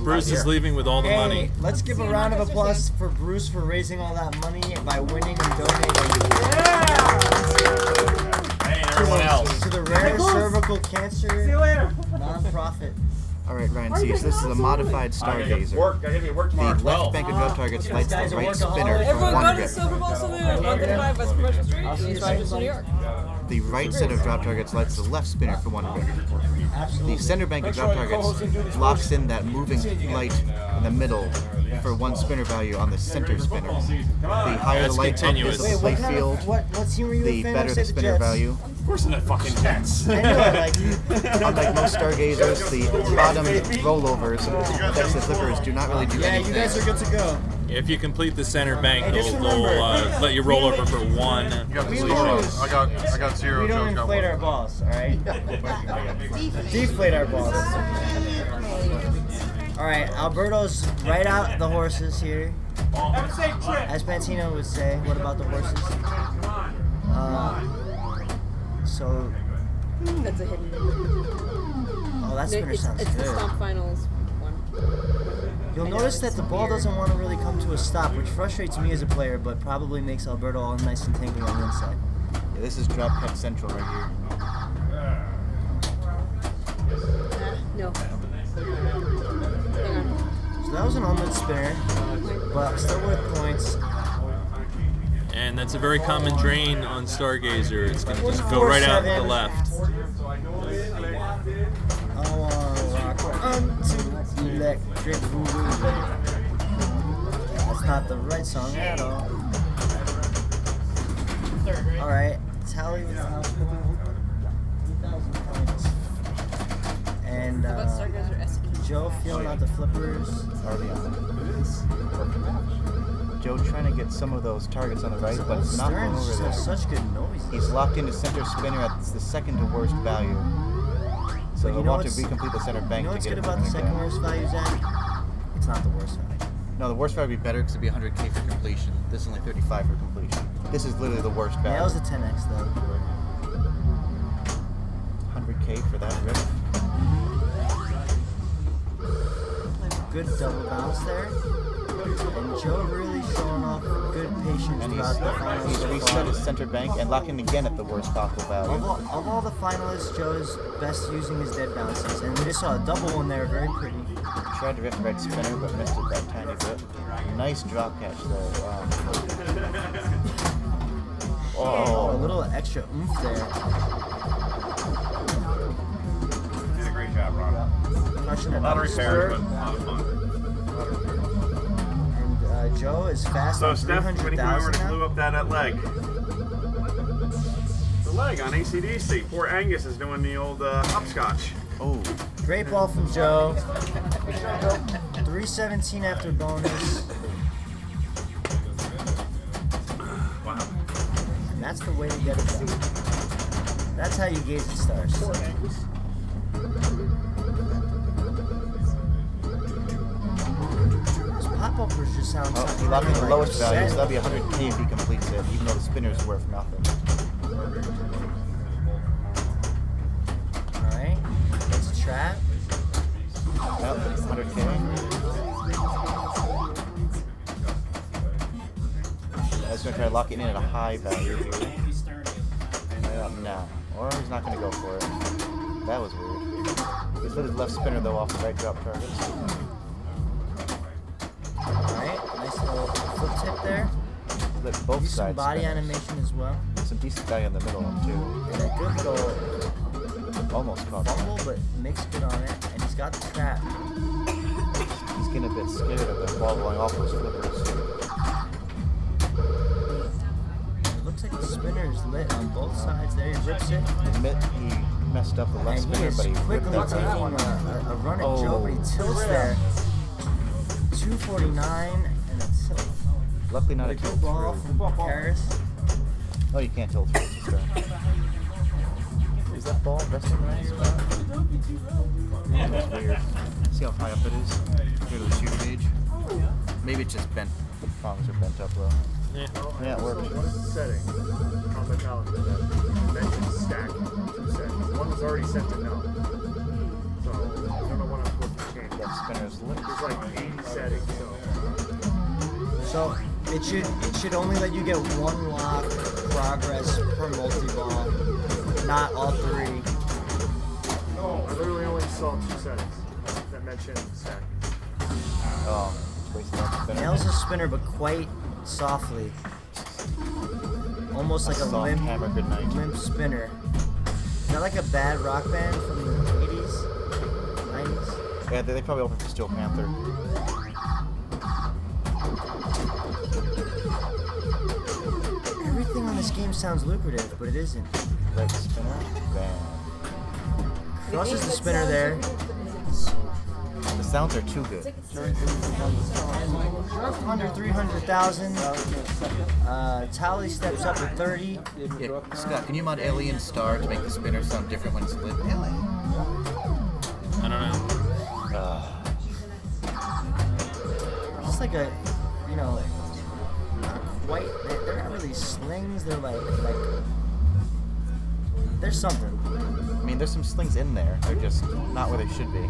I: Bruce is leaving with all the money.
K: Let's give a round of applause for Bruce for raising all that money by winning and donating.
A: Hey, everyone else.
K: To the Rare Cervical Cancer nonprofit.
M: Alright, Ryan sees this is a modified Stargazer.
A: I gotta be at work tomorrow.
M: The left bank of drop targets lights the right spinner for
N: Everyone
M: 1
N: go to
M: rip.
N: Silver Ball Saloon, 135 West Commercial Street, in Rochester, New York.
M: The right set of drop targets lights the left spinner for 1 rip. The center bank of drop targets locks in that moving light in the middle for 1 spinner value on the center spinner. The higher the light up is the play field,
K: What team were you
M: the
K: a fan
M: better
K: of?
M: the
K: Say
M: spinner
K: Jets.
M: value.
A: Of course, the fucking Jets.
K: I know, like,
M: Unlike most Stargazers, the bottom rollovers next to the flippers do not really do
K: yeah,
M: anything.
K: you guys are good to go.
I: If you complete the center bank,
K: Hey, just
I: they'll
K: remember,
I: let you roll over for 1.
K: We lose. I got 0. We don't inflate our balls, all right? Deflate our balls. All right, Alberto's right out the horses here.
H: Have a safe trip.
K: As Pantino would say, what about the horses? So,
N: That's a hidden.
K: oh, that spinner sounds
N: It's the
K: good.
N: Stomp Finals one.
K: You'll notice that the ball doesn't want to really come to a stop, which frustrates me as a player, but probably makes Alberto all nice and tingly on the inside.
M: Yeah, this is drop cut central right here.
N: No. Hang on.
K: So that was an on-mid spinner, but still worth points.
I: And that's a very common drain on Stargazer. It's going to just go right out to the left.
K: I wanna rock onto electric boogaloo. That's not the right song at all. Alright, tally with 3,000 points. And
N: What Stargazer SE?
K: Joe feeling out the flippers.
M: Already on. Joe trying to get some of those targets on the right, but not going over
K: Stearns
M: there.
K: has such good noise.
M: He's locked into center spinner at the second to worst value. So
K: But
M: he'll
K: you know
M: want to
K: what's-
M: recomplete the center bank
K: You know
M: to
K: what's
M: get
K: good
M: it
K: about the
M: moving
K: second
M: again.
K: worst value, Zach? It's not the worst value.
M: No, the worst value would be better because it'd be 100K for completion. This is only 35 for completion. This is literally the worst value.
K: Yeah, that was a 10x though.
M: 100K for that rip.
K: Good double bounce there. And Joe really showing off good patience
M: And
K: throughout the finals.
M: he's
K: so
M: reset
K: far.
M: his center bank and locking again at the worst possible value.
K: Of all the finalists, Joe's best using his dead bounces. And we just saw a double one there, very pretty.
M: Tried to rip right spinner, but missed it that tiny bit. Nice drop catch though. Wow.
K: Oh, a little extra oomph there.
A: You did a great job, Ron.
K: Crushing
A: A lot of repairs, but a lot of fun.
K: And Joe is fast
A: So,
K: on
A: Steph, when you remember
K: 300,000
A: to
K: now.
A: glue up that leg? The leg on AC/DC. Poor Angus is doing the old hopscotch.
M: Oh.
K: Great ball from Joe. 317 after bonus.
A: Wow.
K: way to get it done. That's how you gauge the stars. Those pop-uppers just sound
M: Oh,
K: something
M: he locked in the
K: like
M: lowest value, so
K: set.
M: that'll be 100K if he completes it, even though the spinner's worth nothing.
K: Alright, it's a trap.
M: Yep, 100K. I was going to try locking in at a high value here. No. Or he's not going to go for it. That was weird. He's lit his left spinner though off the right drop targets.
K: Alright, nice little flip tip there.
M: Lit both
K: Use some
M: sides.
K: body
M: spinners.
K: animation as well.
M: Some decent value in the middle one too.
K: And a good little
M: Almost caught him.
K: fumble, but makes good on it. And he's got the trap.
M: He's getting a bit scared of the ball going off those flippers.
K: It looks like the spinner is lit on both sides there. He rips it.
M: He messed up the left
K: And he
M: spinner,
K: is
M: but he ripped
K: quickly
M: that
K: taking
M: one.
K: a run at Joe, but he tilts there. 249 and a tilt.
M: Luckily not a
K: Good
M: tilt
K: ball
M: through.
K: from Paris.
M: Oh, you can't tilt through. It's just is that ball resting in the right spot? Yeah, that's weird. See how high up it is? Go to the shooter gauge. Maybe it's just bent. The prongs are bent up low.
I: Yeah,
M: yeah, it works.
D: So one setting on the calendar that mentions stack 2 settings. One was already set to no. So I don't know what I'm supposed to change.
M: That spinner's lit.
D: There's like 80 settings,
K: So it should only let you get one lock progress per multi-ball, not all 3.
D: No, I literally only saw 2 settings that mention stack.
M: Oh, wasting that spinner.
K: Nails the spinner, but quite softly. Almost like a
M: soft
K: limp,
M: hammer, good night.
K: limp spinner. Is that like a bad rock band from the 80s? 90s?
M: Yeah, they probably opened for Steel Panther.
K: Everything on this game sounds lucrative, but it isn't.
M: Right spinner, bam.
K: Crosses the spinner there.
M: The sounds are too good.
K: Under 300,000. Tally steps up to 30.
M: Yeah, Scott, can you mod Alien Star to make the spinner sound different when it's lit?
I: I don't know.
K: Just like a, you know, not quite. They're not really slings. They're like there's something.
M: I mean, there's some slings in there. They're just not where they should be.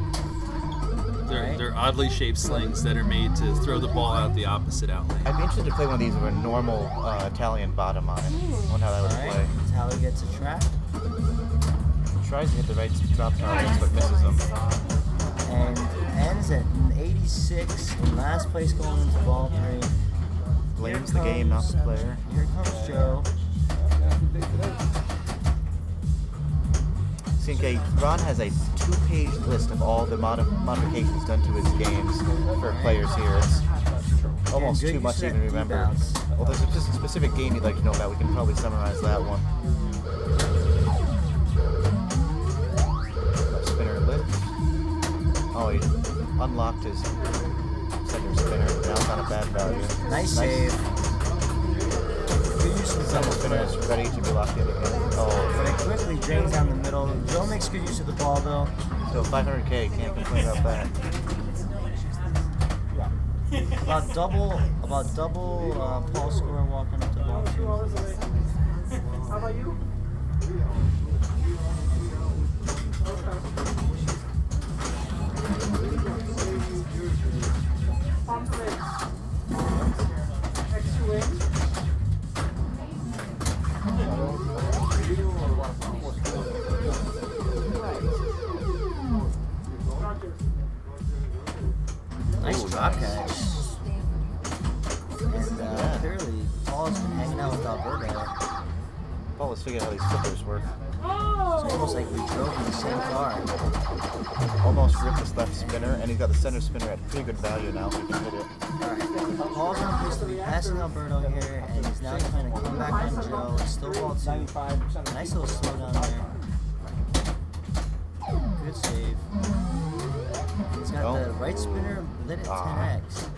I: They're oddly shaped slings that are made to throw the ball out the opposite outlet.
M: I'd be interested to play one of these with a normal Italian bottom on it. I wonder how that would play.
K: Tally gets a trap.
M: Tries to hit the right drop targets, but misses them.
K: And ends at 86 in last place going into ball 3.
M: Blames the game, not the player.
K: Here comes Joe.
M: CNK, Ron has a 2-page list of all the modifications done to his games for players here. It's almost too much to even remember. Well, there's just a specific game you'd like to know about. We can probably summarize that one. Left spinner lit. Oh, he unlocked his second spinner. Now it's on a bad value.
K: Nice save.
M: Second spinner is ready to be locked in again. Oh,
K: But it quickly drains down the middle. Joe makes good use of the ball though.
M: so 500K, can't complain about that.
K: About double Paul score walking up to ball 2.
F: How about you?
K: Nice drop catch. And clearly, Paul's been hanging out with Alberto.
M: Paul was figuring out how these flippers work.
K: It's almost like we drove in the same car.
M: Almost ripped his left spinner, and he's got the center spinner at pretty good value now. He can hit it.
K: Paul's on pace to be passing Alberto here, and he's now trying to come back on Joe. It's still ball 2. Nice little slowdown there. Good save. He's got the right spinner lit at 10x.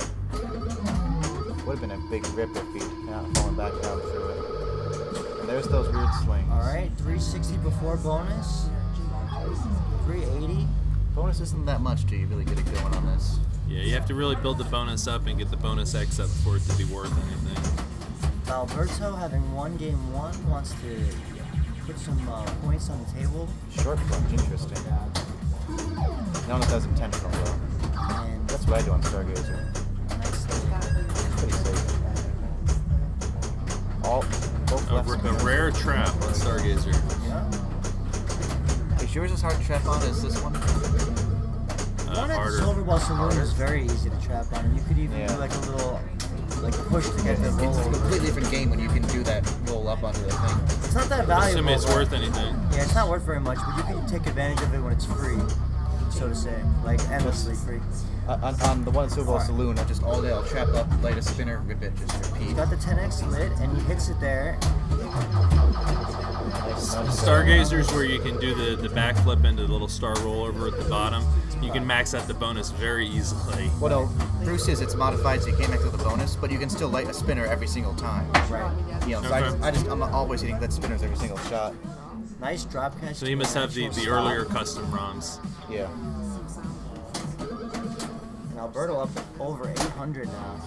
M: Would have been a big rip if he'd not fallen back down through it. there's those weird slings.
K: All right, 360 before bonus. 380.
M: Bonus isn't that much till you really get it going on this.
I: Yeah, you have to really build the bonus up and get the bonus X up for it to be worth anything.
K: Alberto, having won game 1, wants to put some points on the table.
M: Short plunge, interesting. None of that's intentional though.
K: And
M: that's what I do on Stargazer.
K: Nice.
M: Pretty safe. Both left.
I: A rare trap on Stargazer.
K: Yeah.
M: Is yours as hard to trap on as this one?
K: One at
I: Harder.
K: Silverball Saloon is very easy to trap on, and you could even do like a little push to get the roll.
M: It's a completely different game when you can do that roll up onto the thing.
K: It's not that valuable.
I: Assuming it's worth anything.
K: Yeah, it's not worth very much, but you can take advantage of it when it's free, so to say, like endlessly free.
M: On the one at Silverball Saloon, I just all day I'll trap up, light a spinner, rip it, just repeat.
K: He's got the 10x lit, and he hits it there.
I: Stargazers where you can do the backflip into the little star rollover at the bottom. You can max out the bonus very easily.
M: Well, no, Bruce says it's modified so you can't max out the bonus, but you can still light a spinner every single time.
K: Right.
M: You know, so I'm always hitting lit spinners every single shot.
K: Nice drop catch.
I: So you must have the earlier custom ROMs.
M: Yeah.
K: And Alberto up over 800 now.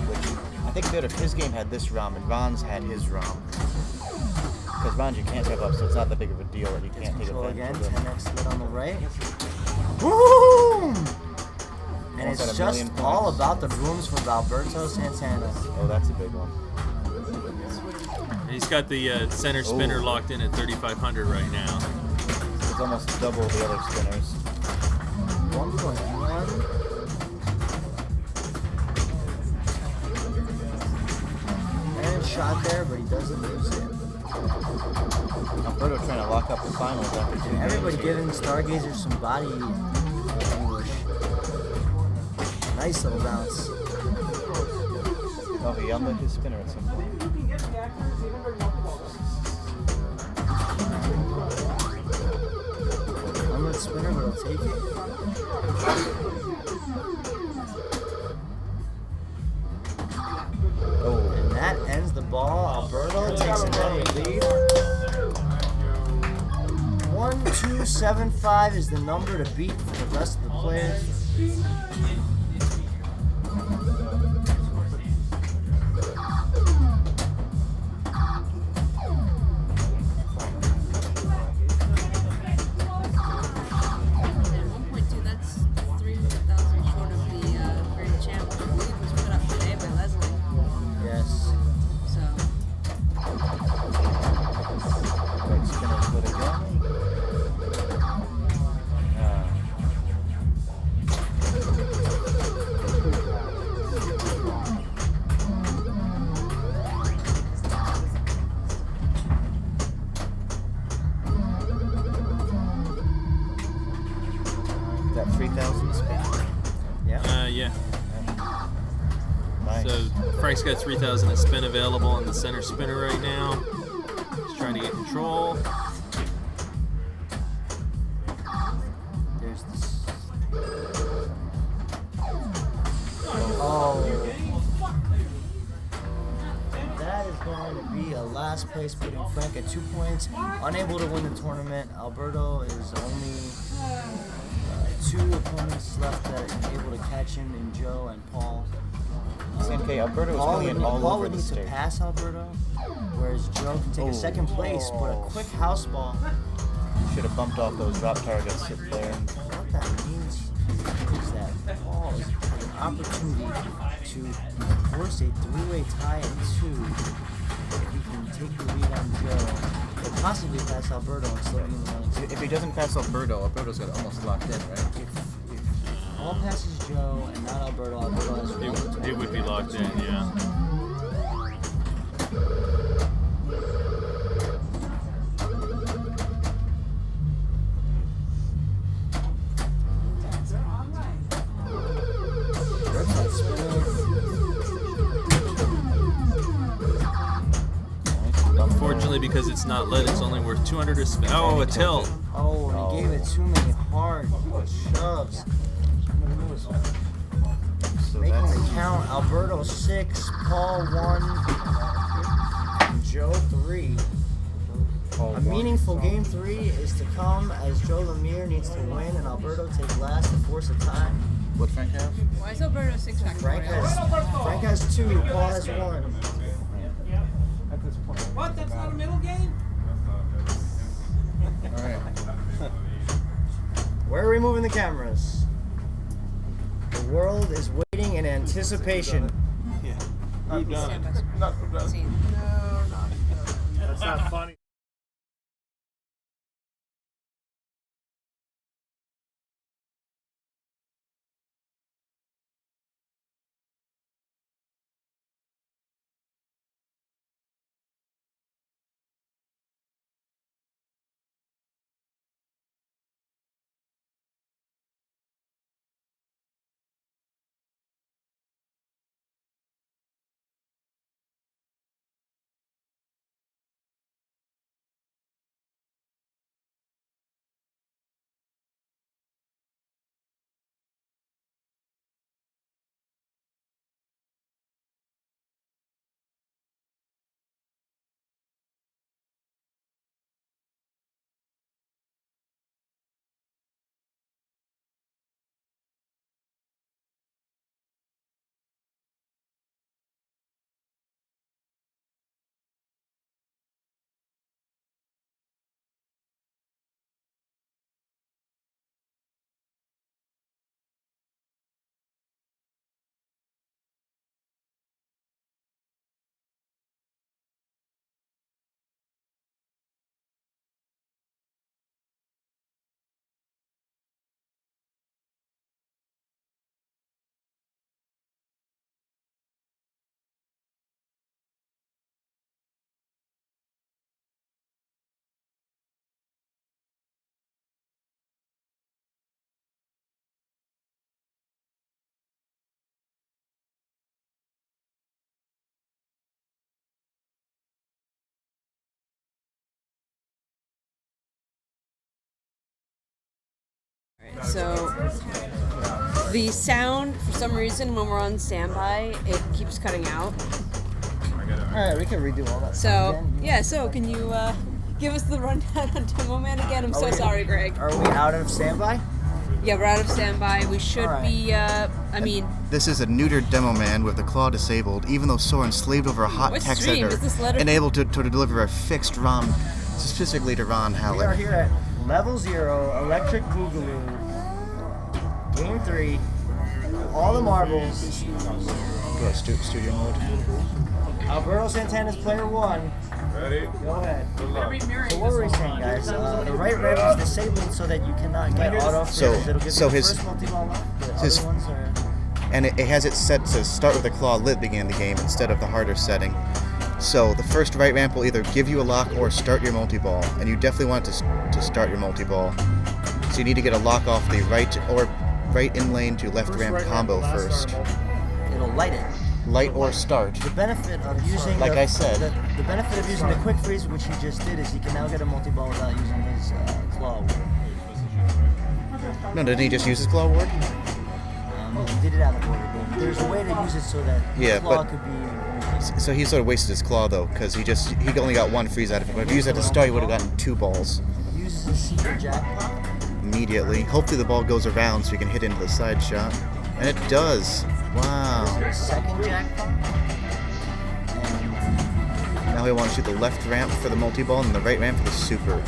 M: Which I think that if his game had this ROM and Ron's had his ROM. Because Ron, you can't tap up, so it's not that big of a deal that you can't take
K: Control
M: advantage
K: again,
M: of it.
K: 10x lit on the right. Boom! And
M: Almost
K: it's
M: at a million
K: just all
M: points.
K: about the rooms from Alberto Santana.
M: Oh, that's a big one.
I: And he's got the center spinner locked in at 3,500 right now.
M: It's almost double the other spinners.
K: 1.1. And shot there, but he doesn't lose it.
M: Alberto trying to lock up the finals after 2 games.
K: Everybody giving Stargazer some body English. Nice little bounce.
M: Oh, he unlit his spinner at some point.
K: Unlit spinner, but I'll take it.
M: Oh.
K: And that ends the ball. Alberto takes another lead. 1275 is the number to beat for the rest of the players.
M: That 3,000 spin?
K: Yeah.
I: Yeah.
M: Nice.
I: So Frank's got 3,000 to spin available on the center spinner right now. He's trying to get control.
K: There's this. Oh. That is going to be a last place, putting Frank at 2 points. Unable to win the tournament. Alberto is only 2 opponents left that are able to catch him in Joe and Paul.
M: Same K, Alberto is really in all
K: Paul
M: over
K: would
M: the
K: need to
M: state.
K: pass Alberto, whereas Joe can take a second place, but a quick house ball.
M: Should have bumped off those drop targets there.
K: What that means is that Paul is an opportunity to force a 3-way tie at 2 if he can take the lead on Joe, or possibly pass Alberto and still be in the running.
M: If he doesn't pass Alberto's got almost locked in, right?
K: If Paul passes Joe and not Alberto has
I: It would be locked in, yeah. Unfortunately, because it's not lit, it's only worth 200 to spin. Oh, a tilt.
K: Oh, he gave it too many hard shoves.
M: So
K: Making the count, Alberto 6, Paul 1. Joe 3. A meaningful game 3 is to come as Joe Lemire needs to win and Alberto take last to force a tie.
M: What Frank have?
N: Why is Alberto 6-pack?
K: Frank has 2, Paul has 1.
J: What? That's not a middle game?
M: Alright.
K: Where are we moving the cameras? The world is waiting in anticipation.
L: Yeah.
N: Stand by screen.
L: Not
N: Scene.
D: That's not funny.
B: So the sound, for some reason, when we're on standby, it keeps cutting out.
K: Alright, we can redo all that.
B: So
K: again.
B: yeah, so can you give us the rundown on Demo Man again? I'm so sorry, Greg.
K: Are we out of standby?
B: Yeah, we're out of standby. We should be. I mean,
M: This is a neutered demo man with the claw disabled, even though Soren slaved over a hot
B: What
M: text
B: stream
M: editor
B: is this letter?
M: and able to deliver a fixed ROM specifically to Ron
K: We are
M: Haller.
K: here at Level 0, Electric Boogaloo, Game 3, all the marbles.
M: Go to studio mode.
K: Alberto Santana's player 1.
L: Ready?
K: Go ahead. So what were we saying, guys? The right rev is disabled so that you cannot get auto
M: So-
K: freeze. It'll give
M: so
K: you the
M: his-
K: first multi-ball lock. The
M: his-
K: other ones are...
M: And it has it set to start with the claw lit beginning of the game instead of the harder setting. So the first right ramp will either give you a lock or start your multi-ball, and you definitely want it to start your multi-ball. So you need to get a lock off the right in lane to left ramp combo first.
K: It'll light it.
M: Light or start.
K: The benefit of using
M: Like I said.
K: the benefit of using the quick freeze, which he just did, is he can now get a multi-ball without using his claw.
M: No, didn't he just use his claw ward?
K: He did it out of order, but there's a way to use it so that
M: Yeah,
K: the claw
M: but-
K: could be...
M: So he sort of wasted his claw though, because he only got one freeze out of it. But if he used it at the start, he would have gotten 2 balls
K: Uses a secret jackpot.
M: immediately. Hopefully the ball goes around so he can hit into the side shot. And it does. Wow.
K: Second jackpot.
M: Now he'll want to shoot the left ramp for the multi-ball and the right ramp for the super.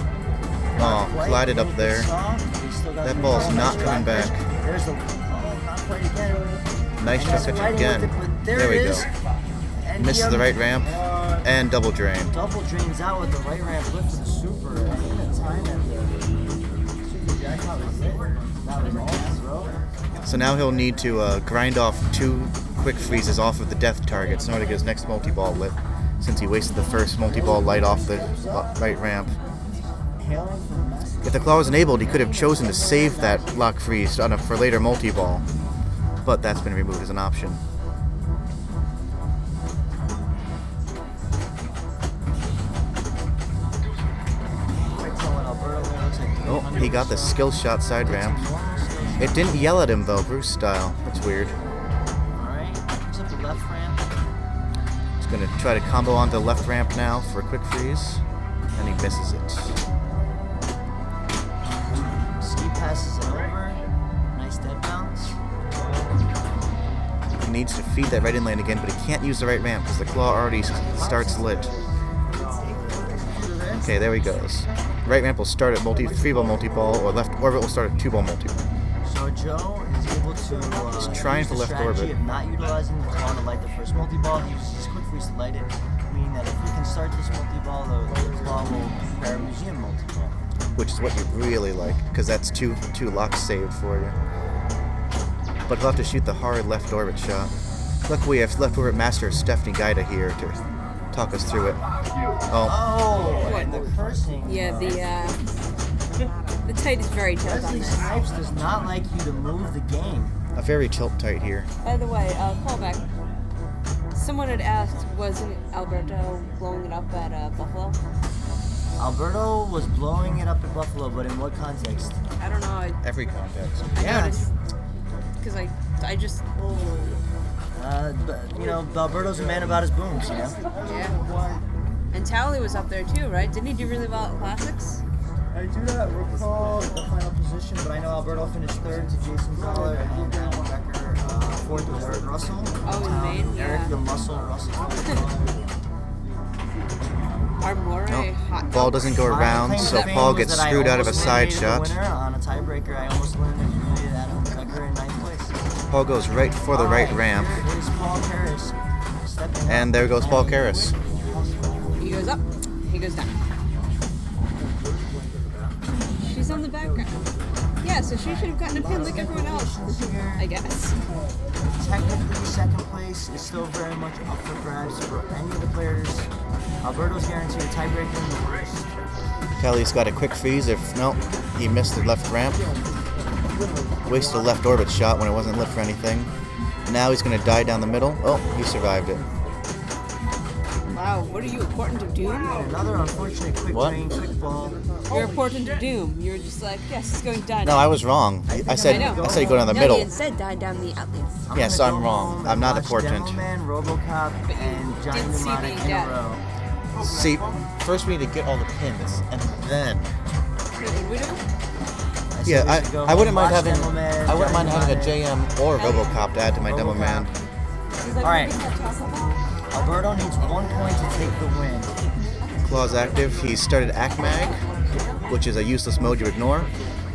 M: Oh, collided up there. That ball's not coming back.
K: There's the... Oh, not quite again.
M: Nice shot pitch again. There we go.
K: And
M: Misses the right ramp and double drain.
K: Double drains out with the right ramp lift to the super. And in the time that the super jackpot was lit, that was all throw.
M: So now he'll need to grind off 2 quick freezes off of the death targets in order to get his next multi-ball lit, since he wasted the first multi-ball light off the right ramp. If the claw was enabled, he could have chosen to save that lock freeze for later multi-ball, but that's been removed as an option. Oh, he got the skill shot side ramp. It didn't yell at him though, Bruce style. That's weird.
K: Alright, comes up the left ramp.
M: It's Gonna try to combo onto the left ramp now for a quick freeze, and he misses it.
K: Ski passes it over. Nice dead bounce.
M: He needs to feed that right in lane again, but he can't use the right ramp because the claw already starts lit. Okay, there he goes. Right ramp will start at 3-ball multi-ball, or left orbit will start at 2-ball multi-ball.
K: So Joe is able to
M: He's trying
K: use
M: for
K: the
M: left
K: strategy
M: orbit.
K: of not utilizing the claw to light the first multi-ball. He uses his quick freeze to light it, meaning that if he can start this multi-ball, the claw will prepare a museum multi-ball.
M: Which is what you really like, because that's two locks saved for you. But he'll have to shoot the hard left orbit shot. Luckily, we have left orbit master Stephanie Gaida here to talk us through it.
K: Oh, and the cursing.
B: Yeah, the tight is very tight on
K: Leslie
B: this.
K: Snipes does not like you to move the game.
M: A very tilt tight here.
B: By the way, callback. Someone had asked, wasn't Alberto blowing it up at Buffalo?
K: Alberto was blowing it up at Buffalo, but in what context?
B: I don't know.
M: Every context.
B: I noticed. Because I just...
K: But, you know, Alberto's a man about his booms, you know?
B: Yeah. And Towley was up there too, right? Didn't he do really well at Classics?
K: I do not recall the final position, but I know Alberto finished third to Jason Zoller and Alan Becker, fourth was Eric Russell.
B: Oh, in Maine? Yeah.
K: Eric the Muscle Russell.
B: Armore, hot
M: Ball doesn't go around, so Paul gets screwed out of a side shot.
K: On a tiebreaker, I almost eliminated Adam Becker in ninth place.
M: Paul goes right for the right ramp.
K: There is Paul Karras stepping
M: And there goes Paul Karras.
B: He goes up, he goes down. She's on the background. Yeah, so she should have gotten a pin like everyone else, I guess.
K: Technically, second place is still very much up for grabs for any of the players. Alberto's guaranteed a tiebreaker in the worst.
M: Kelly's got a quick freeze if, no, he missed the left ramp. Wasted a left orbit shot when it wasn't lit for anything. Now he's going to die down the middle. Oh, he survived it.
B: Wow, what are you, a portent of doom?
K: Another unfortunate quick drain, quick ball.
B: You're a portent of doom. You're just like, yes, it's going to die
M: No,
B: down.
M: I was wrong. I said you go down the middle.
B: No, you said die down the outlet.
M: Yes, I'm wrong. I'm not a portent.
K: Demoman, RoboCop, and Johnny
B: didn't see
K: Mnemonic
B: the
K: in a
B: death.
K: row.
M: See, first we need to get all the pins, and then... Yeah, I wouldn't mind having a JM or RoboCop to add to my Demo Man.
K: Alright. Alberto needs 1 point to take the win.
M: Claw's active. He started ACMAG, which is a useless mode you ignore.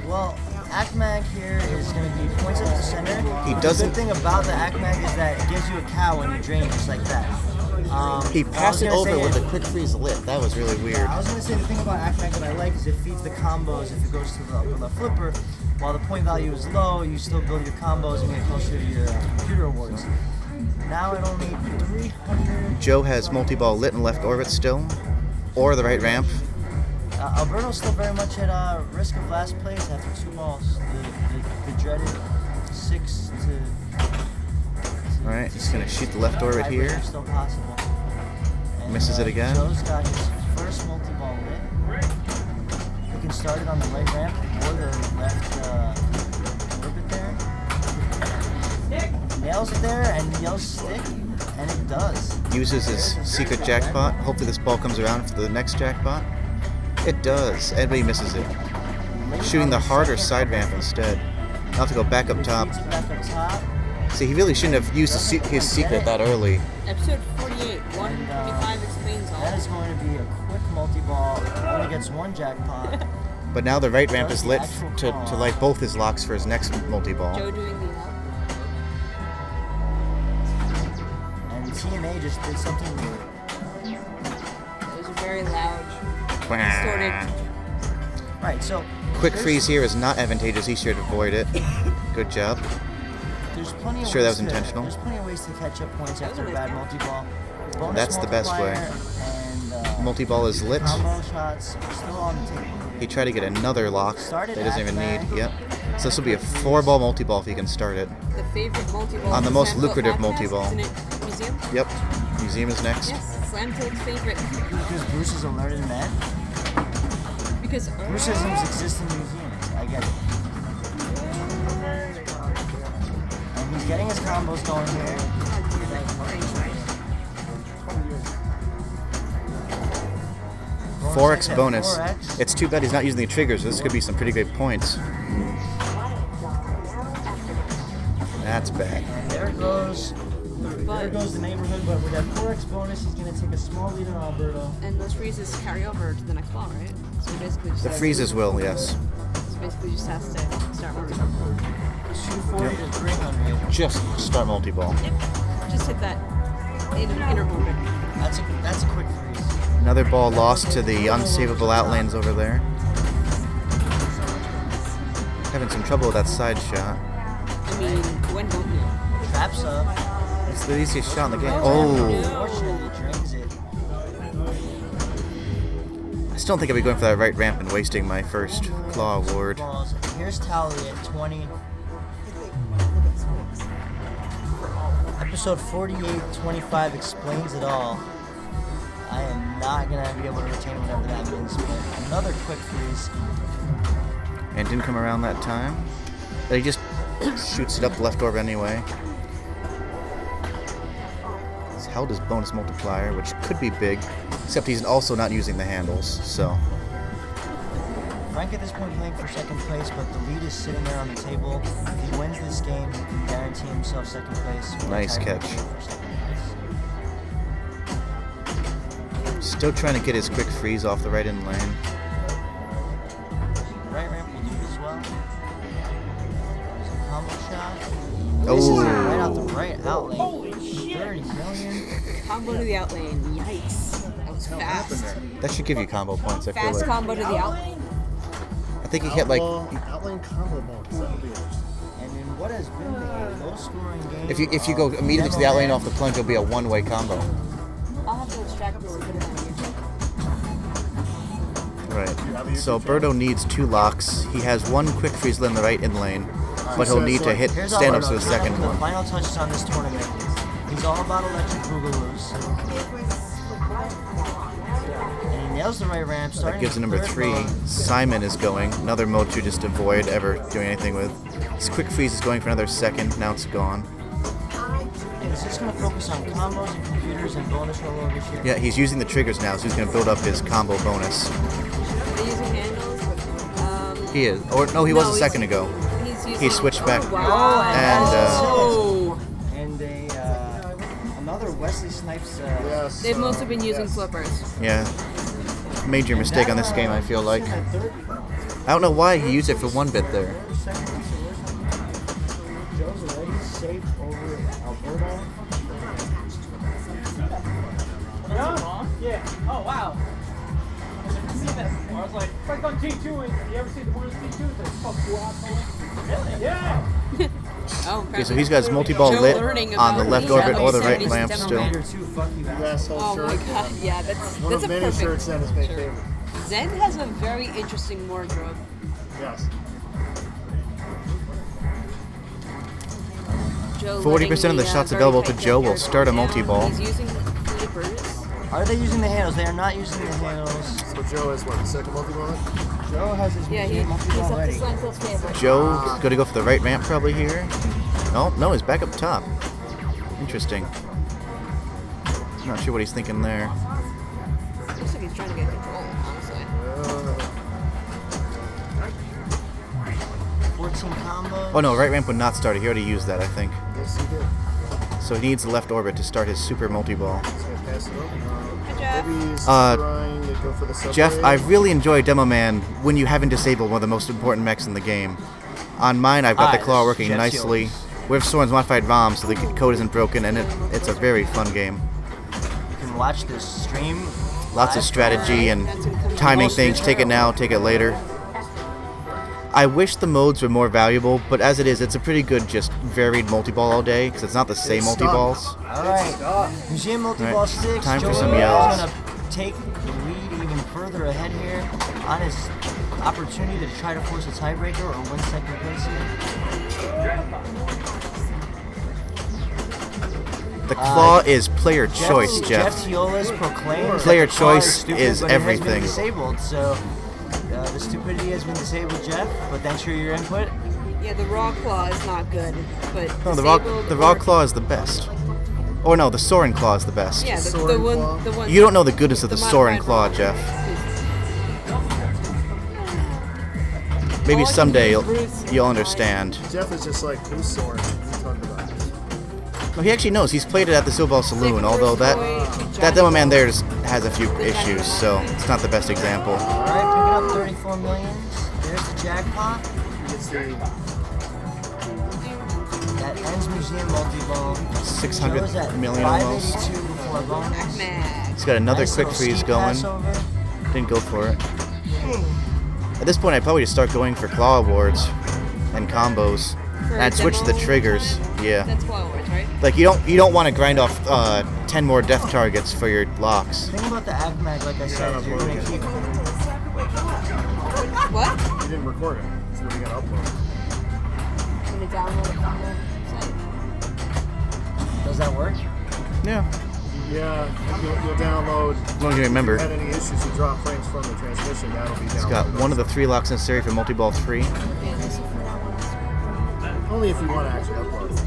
K: Well, ACMAG here is going to be points at the center.
M: He doesn't...
K: The good thing about the ACMAG is that it gives you a cow when you drain, just like that.
M: He passed it over with a quick freeze lit. That was really weird.
K: I was going to say the thing about ACMAG that I like is it feeds the combos if it goes to the upper left flipper. While the point value is low, you still build your combos and get closer to your computer awards. Now it'll need 300.
M: Joe has multi-ball lit in left orbit still, or the right ramp.
K: Alberto's still very much at risk of last place after 2 balls. The dreaded 6 to...
M: Alright, he's going to shoot the left orbit here.
K: Still possible. And,
M: misses it again.
K: Joe's got his first multi-ball lit. He can start it on the right ramp or the left orbit there. Nails it there and yells stick, and it does.
M: Uses his secret jackpot. Hopefully this ball comes around for the next jackpot. It does. Everybody misses it. Shooting the harder side ramp instead. I'll have to go back up top. See, he really shouldn't have used his secret that early.
B: Episode 48, 155 explains all.
K: That is going to be a quick multi-ball. Only gets 1 jackpot.
M: But now the right ramp is lit to light both his locks for his next multi-ball.
B: Joe doing the
K: And TNA just did something weird.
B: It was a very loud, distorted.
K: Right, so...
M: Quick freeze here is not advantageous. He should avoid it. Good job.
K: There's plenty of
M: Sure that was
K: ways
M: intentional.
K: There's plenty of ways to catch up points after a bad multi-ball. Bonus
M: That's the best way.
K: And,
M: multi-ball is lit.
K: Combo shots still on the table.
M: He tried to get another lock that he doesn't even need. Yep. So this will be a 4-ball multi-ball if he can start it.
B: The favorite multi-ball.
M: On the most
B: Slam
M: lucrative
B: Tilt
M: multi-ball.
B: Isn't it Museum?
M: Yep. Museum is next.
B: Yes, Slam Tilt's favorite.
K: Because Bruce is a learned man?
B: Because
K: Bruceisms exist in museums. I get it. And he's getting his combos going here.
M: 4x bonus.
K: 4x.
M: It's too bad he's not using the triggers. This could be some pretty good points. That's bad.
K: And there goes the neighborhood, but with that 4x bonus, he's going to take a small lead on Alberto.
B: And those freezes carry over to the next ball, right? So he basically just
M: The freezes will, yes.
B: So basically just has to start working.
K: 240 to 300.
M: Just start multi-ball.
B: Yep. Just hit that inner orbit.
K: That's a quick freeze.
M: Another ball lost to the unsavable outlanes over there. Having some trouble with that side shot.
B: I mean, when don't you?
K: Traps up.
M: It's the easiest shot in the game.
K: Unfortunately, drains it.
M: I still don't think I'd be going for that right ramp and wasting my first claw award.
K: Balls. Here's Tally at 20. Episode 4825 explains it all. I am not going to be able to retain whatever that means, but another quick freeze.
M: And didn't come around that time. But he just shoots it up the left orbit anyway. He's held his bonus multiplier, which could be big, except he's also not using the handles, so.
K: Frank at this point playing for second place, but the lead is sitting there on the table. If he wins this game, he can guarantee himself second place.
M: Nice catch. Still trying to get his quick freeze off the right in lane.
K: Right ramp will do as well. There's a combo shot.
M: Oh.
K: This is right out the right out lane.
B: Holy shit!
K: 30 million.
B: Combo to the out lane. Yikes. That was fast.
M: That should give you combo points, I feel
B: Fast
M: like.
B: combo to the out lane.
M: I think he hit like...
D: Outlane combo bonus. That would be interesting.
K: And in what has been a low-scoring game,
M: If you go immediately to the outlane off the plunge, it'll be a one-way combo.
B: I'll have to extract this and put it on YouTube.
M: Right. So Birdo needs 2 locks. He has 1 quick freeze in the right in lane, but he'll need to hit
K: here's
M: stand-ups for
K: Alberto.
M: the second
K: The
M: one.
K: final touches on this tournament. He's all about electric Boogaloos. And he nails the right ramp.
M: That gives a number 3. Simon is going. Another mode to just avoid ever doing anything with. His quick freeze is going for another second. Now it's gone.
K: And he's just going to focus on combos and computers and bonus rollovers here.
M: Yeah, he's using the triggers now, so he's going to build up his combo bonus.
B: Are they using handles?
M: He is. Or no, he was a second ago. He switched back.
K: And another Wesley Snipes.
B: They've mostly been using flippers.
M: Yeah. Major mistake on this game, I feel like. I don't know why he used it for 1 bit there.
K: Joe's already safe over Alberto.
J: Yeah. Oh, wow. I've never seen that before. I was like, it's like on G2, and you ever see the bonus G2? It's like, fuck you out. Really? Yeah.
M: Okay, so he's got his multi-ball lit on the left orbit or the right lamp still.
B: Oh my god, yeah, that's a perfect
D: shirts then is my favorite.
B: Zen has a very interesting wardrobe.
D: Yes.
M: 40% of the shots available to Joe will start a multi-ball.
B: He's using flippers.
K: Are they using the handles? They are not using the handles.
D: So Joe has what, the second multi-ball?
K: Joe has his
B: he's
K: multi-ball
B: up to
K: ready.
B: Slenfield's favorite.
M: Joe going to go for the right ramp probably here. No, he's back up top. Interesting. Not sure what he's thinking there.
B: Looks like he's trying to get control, honestly.
K: 14 combos.
M: Oh no, right ramp would not start it. He already used that, I think.
D: Yes, he did.
M: So he needs the left orbit to start his super multi-ball. Jeff, I really enjoy Demo Man when you haven't disabled one of the most important mechs in the game. On mine, I've got the claw working nicely. We have Soren's modified ROM, so the code isn't broken, and it's a very fun game.
K: You can watch this stream.
M: Lots of strategy and timing things. Take it now, take it later. I wish the modes were more valuable, but as it is, it's a pretty good, just varied multi-ball all day, because it's not the same multi-balls.
K: Alright, Museum multi-ball 6.
M: Time for
K: Joe
M: some
K: is
M: yells.
K: going to take the lead even further ahead here on his opportunity to try to force a tiebreaker or win second place here.
M: The claw is player choice, Jeff.
K: Teolis proclaims
M: Player
K: that the claw
M: choice
K: stupid,
M: is
K: but it has been
M: everything.
K: disabled, so the stupidity has been disabled, Jeff, but thanks for your input.
B: Yeah, the raw claw is not good, but
M: No, the raw claw is the best. Or no, the Soren claw is the best.
B: Yeah, the one.
M: You don't know the goodness of the Soren
B: modified
M: claw,
B: raw
M: Jeff. Maybe
N: All I can
M: someday
N: do is
M: you'll
N: Bruce.
M: understand.
D: Jeff is just like, who's sore? What are you talking about?
M: Well, he actually knows. He's played it at the Silball Saloon, although that demo man there just has a few issues, so it's not the best example.
K: All right, picking up 34 million. There's the jackpot. That ends Museum multi-ball.
M: 600 million almost.
K: 582 before bonus.
M: He's got another
K: Nice
M: quick
K: little
M: freeze
K: seat
M: going.
K: passover.
M: Didn't go for it. At this point, I'd probably just start going for claw awards and combos. And I'd switch to the triggers. Yeah.
N: That's 12 words, right?
M: Like you don't want to grind off 10 more death targets for your locks.
K: The thing about the ACMAG, like I said, is you're going to keep...
N: What?
D: You didn't record it, so we got to upload it.
N: I'm gonna download it from the site.
K: Does that work?
M: Yeah.
D: Yeah, you'll download.
M: As long as you remember.
D: If you had any issues, you drop frames from the transmission, that'll be downloaded.
M: He's got one of the 3 locks necessary for multi-ball 3.
D: Only if you want to actually upload it.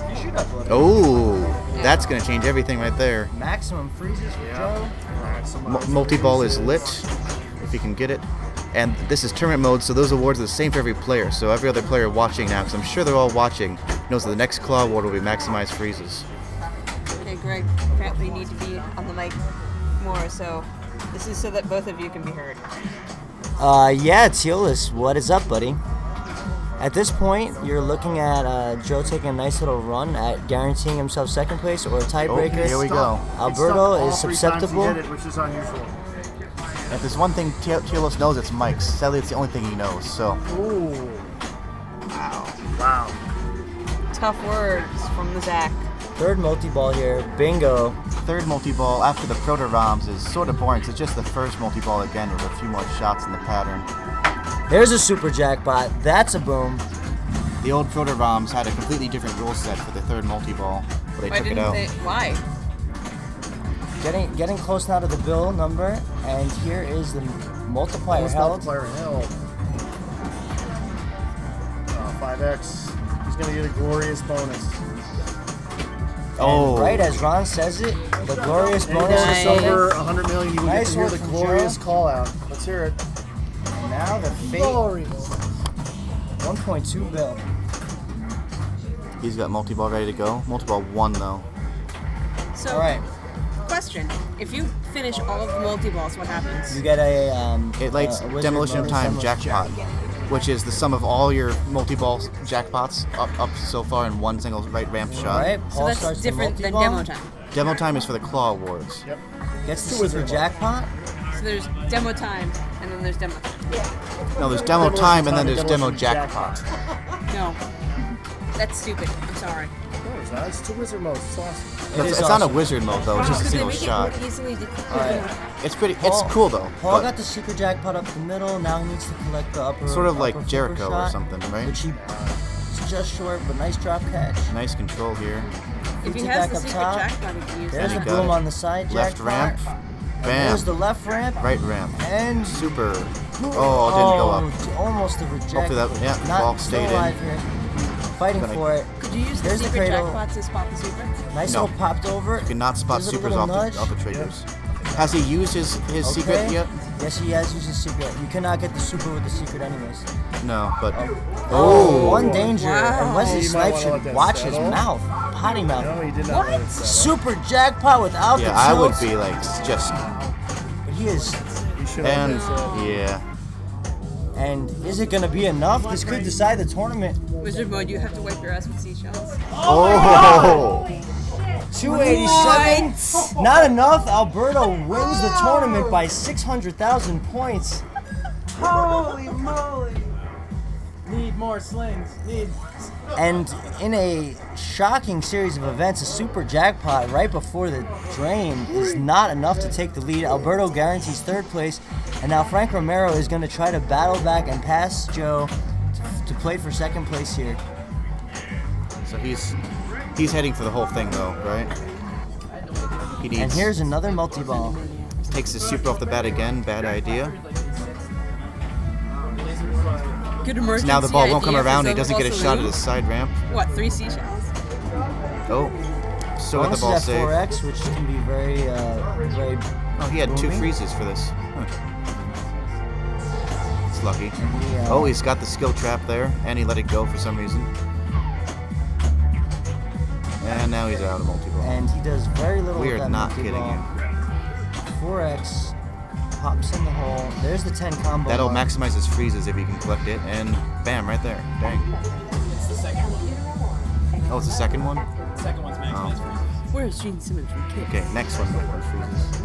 K: You should upload it.
M: Oh, that's going to change everything right there.
K: Maximum freezes for Joe.
M: Multi-ball is lit, if you can get it. And this is tournament mode, so those awards are the same for every player. So every other player watching now, because I'm sure they're all watching, knows that the next claw award will be maximized freezes.
N: Okay, Greg, apparently you need to be on the mic more, so this is so that both of you can be heard.
K: Yeah, Teolis, what is up, buddy? At this point, you're looking at Joe taking a nice little run at guaranteeing himself second place or a tiebreaker.
M: Okay, here we go.
K: Alberto is susceptible.
D: He did it, which is unusual.
M: If there's one thing Teolos knows, it's mics. Sadly, it's the only thing he knows, so.
D: Ooh. Wow.
N: Tough words from the Zach.
K: Third multi-ball here, bingo.
M: Third multi-ball after the Proto-ROMs is sort of boring, because it's just the first multi-ball again with a few more shots in the pattern.
K: There's a super jackpot. That's a boom.
M: The old Proto-ROMs had a completely different rule set for the third multi-ball, but they took it out.
N: Why?
K: Getting close now to the bill number, and here is the multiplier held.
D: Multiplier held. 5x. He's going to get a glorious bonus.
K: And right as Ron says it, the glorious bonus
D: is over 100 million. You will
K: nice
D: get to hear the glorious
K: Joe.
D: call out. Let's hear it.
K: And now the fate.
D: Glorious.
K: 1.2 bill.
M: He's got multi-ball ready to go. Multi-ball 1 though.
N: So,
K: all right.
N: Question: if you finish all of the multi-balls, what happens?
K: You get a
M: it lights demolition of time jackpot, which is the sum of all your multi-ball jackpots up so far in one single right ramp shot.
K: Right.
N: So that's different than demo time.
M: Demo time is for the claw awards.
D: Yep.
K: Gets the super jackpot.
N: So there's demo time, and then there's demo time.
M: No, there's demo time and then there's demo jackpot.
N: No, that's stupid. I'm sorry.
D: No, it's not. It's 2 wizard modes. It's awesome.
M: It's not a wizard mode though. It's just a single shot. It's pretty. It's cool though.
K: Paul got the secret jackpot up the middle. Now he needs to collect the upper.
M: Sort of like
K: upper
M: Jericho
K: flipper
M: or
K: shot,
M: something, right?
K: Which he is just short, but nice drop catch.
M: Nice control here.
N: If he
K: Feet
N: has
K: back
N: the
K: up
N: secret
K: top.
N: jackpot, he can use
K: There's
N: that.
K: the boom on the side
M: Left
K: jackpot.
M: ramp.
K: And
M: Bam.
K: there's the left ramp.
M: Right ramp.
K: And
M: super. Oh, it didn't go up.
K: Almost a reject.
M: Hopefully that. Yeah,
K: Not
M: ball
K: still
M: stayed
K: alive
M: in.
K: here. Fighting for it.
N: Could you use the
K: There's the
N: secret
K: cradle.
N: jackpot to spot the super?
K: Nice
M: No.
K: little popped over.
M: You cannot spot
K: Gives it a
M: supers
K: little
M: off the triggers. Has he used his secret yet?
K: Yes, he has used his secret. You cannot get the super with the secret anyways.
M: No, but
K: One danger.
N: Wow.
K: And Wesley
D: You might
K: Snipes
D: wanna let
K: should
D: that
K: watch his
D: settle.
K: mouth. Potty mouth.
D: No, he did not let it settle.
K: Super jackpot without the
M: yeah, I would
K: tilt.
M: be like just
K: But he is.
D: He should have
M: and
D: let it
M: yeah.
K: And is it going to be enough? This could decide the tournament.
N: Wizard mode, you have to wipe your ass with seashells.
M: Oh!
K: 287. Not enough. Alberto wins the tournament by 600,000 points.
H: Holy moly! Need more slings. Need.
K: And in a shocking series of events, a super jackpot right before the drain is not enough to take the lead. Alberto guarantees third place, and now Frank Romero is going to try to battle back and pass Joe to play for second place here.
M: So he's heading for the whole thing though, right? He needs.
K: And here's another multi-ball.
M: Takes his super off the bat again. Bad idea.
N: Good emergency
M: Now the ball won't come
N: idea for
M: around. He doesn't get a
N: Silver
M: shot at
N: Saloon.
M: his side ramp.
N: What, 3 seashells?
M: Oh, still got the
K: Bonus
M: ball
K: is at
M: saved.
K: 4x, which can be very
M: Oh, he had 2
K: booming.
M: freezes for this. Huh. That's lucky. Oh, he's got the skill trap there, and he let it go for some reason. And now he's out of multi-ball.
K: And he does very little.
M: We
K: with
M: are
K: that
M: not kidding
K: multi-ball.
M: you.
K: 4x pops in the hole. There's the 10 combo.
M: That'll
K: mark.
M: maximize his freezes if he can collect it, and bam, right there. Dang.
J: It's the second one.
M: Oh, it's the second one?
J: The second one's maximized freezes.
B: Where's Gene Simmons from Kids?
M: Okay, next one. Freezes.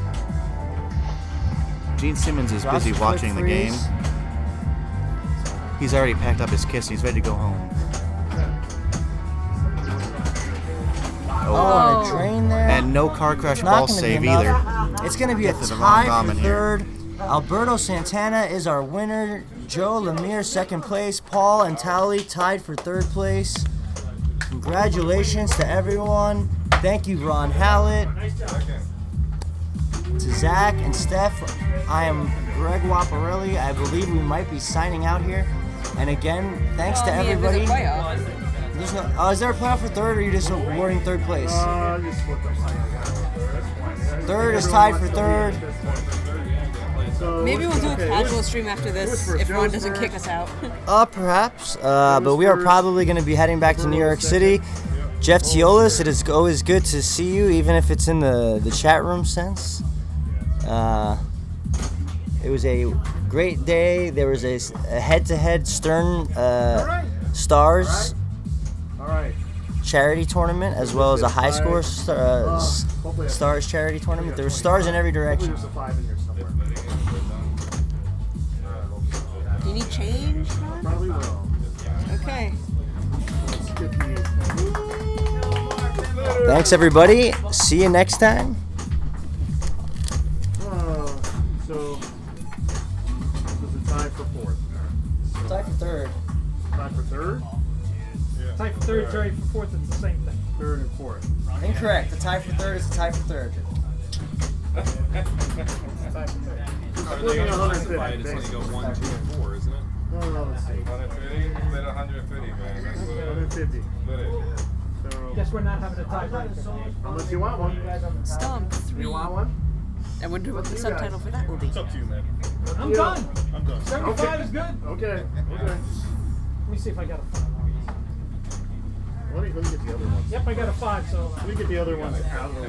M: Gene Simmons is
K: Drops
M: busy
K: a quick
M: watching the game.
K: freeze.
M: He's already packed up his kiss and he's ready to go home.
K: Oh, and a drain there.
M: And no car crash
K: Not
M: ball
K: gonna
M: save
K: be
M: either.
K: enough. It's going to be a
M: Get to the wrong
K: tie
M: bomb
K: for
M: in here.
K: third. Alberto Santana is our winner. Joe Lemire, second place. Paul and Tally tied for third place. Congratulations to everyone. Thank you, Ron Hallett. To Zach and Steph, I am Greg Waparelli. I believe we might be signing out here. And again, thanks to everybody. Is there a playoff for third, or are you just awarding third place? Third is tied for third.
B: Maybe we'll do a casual stream after this if Ron doesn't kick us out.
K: Perhaps. But we are probably going to be heading back to New York City. Jeff Teolis, it is always good to see you, even if it's in the chat room sense. It was a great day. There was a head-to-head Stern Stars charity tournament, as well as a high score Stars charity tournament. There were stars in every direction.
B: Do you need change, Ron?
D: Probably will.
B: Okay.
K: Thanks, everybody. See you next time.
D: So, this is a tie for fourth.
K: Tie for third.
D: Tie for third?
H: Tie for third, tie for fourth, it's the same thing.
D: Third and fourth.
K: Incorrect. The tie for third is a tie for third.
I: Are they going to classify it as when you go 1, 2, and 4, isn't it?
D: No, let's see.
O: 150, let 150, man. That's what
D: 150.
O: Let it.
D: So,
H: Guess we're not having a tiebreaker.
D: unless you want one.
B: Stomp 3.
D: You want one?
B: I wonder what the subtitle for that will be.
O: It's up to you, man.
H: I'm done.
O: I'm done.
H: 75 is good.
D: Okay.
H: Let me see if I got a 5.
D: Let me get the other ones.
H: Yep, I got a 5, so.
D: Let me get the other ones out of the way.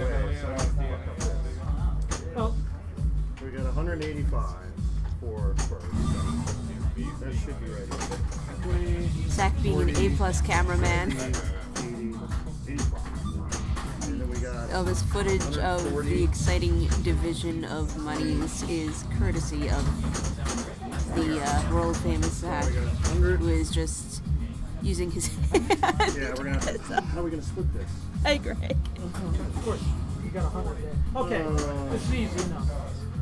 H: Well,
D: we got 185 for first. That should be ready. 20,
B: Zach being an A+ cameraman.
D: 80, 85. And then we got
B: Oh, this footage of the exciting division of monies is courtesy of the world famous Zach, who is just using his hand.
D: Yeah, we're gonna. How are we gonna split this?
B: Hi, Greg.
H: of course, you got 100 there. Okay, this is easy enough.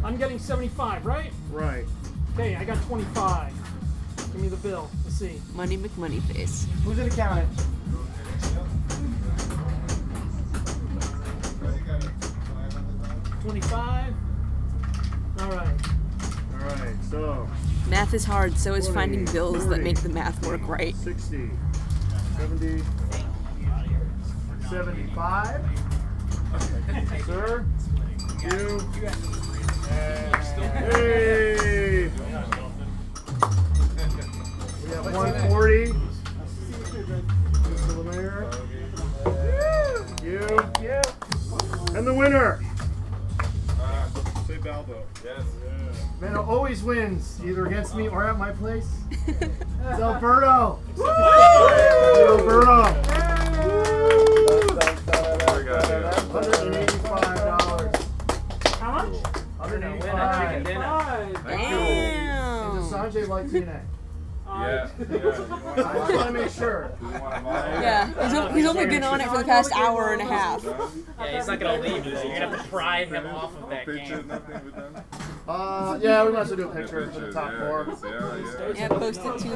H: I'm getting 75, right?
D: Right.
H: Okay, I got 25. Give me the bill. Let's see.
B: Money McMoneyface.
K: Who's it accounted?
H: $25. All right.
D: All right. So.
B: Math is hard, so is
D: 20,
B: finding bills
D: 40,
B: that make the math work right.
D: 60, 70, 75. Sir, you. Hey! We have 140. Mr. Lemire. You. And the winner.
O: Say Balbo. Yes.
D: Man, it always wins, either against me or at my place. It's Alberto. Alberto. $185.
H: How much?
D: $185.
B: Damn.
D: Is Sanjay like TNA?
O: Yeah.
D: I just want to make sure.
B: Yeah, he's only been on it for the past hour and a half.
J: Yeah, he's not gonna leave. You're gonna have to pry him off of that game.
D: Yeah, we might as well do a picture for the top 4.
B: Yeah, post it to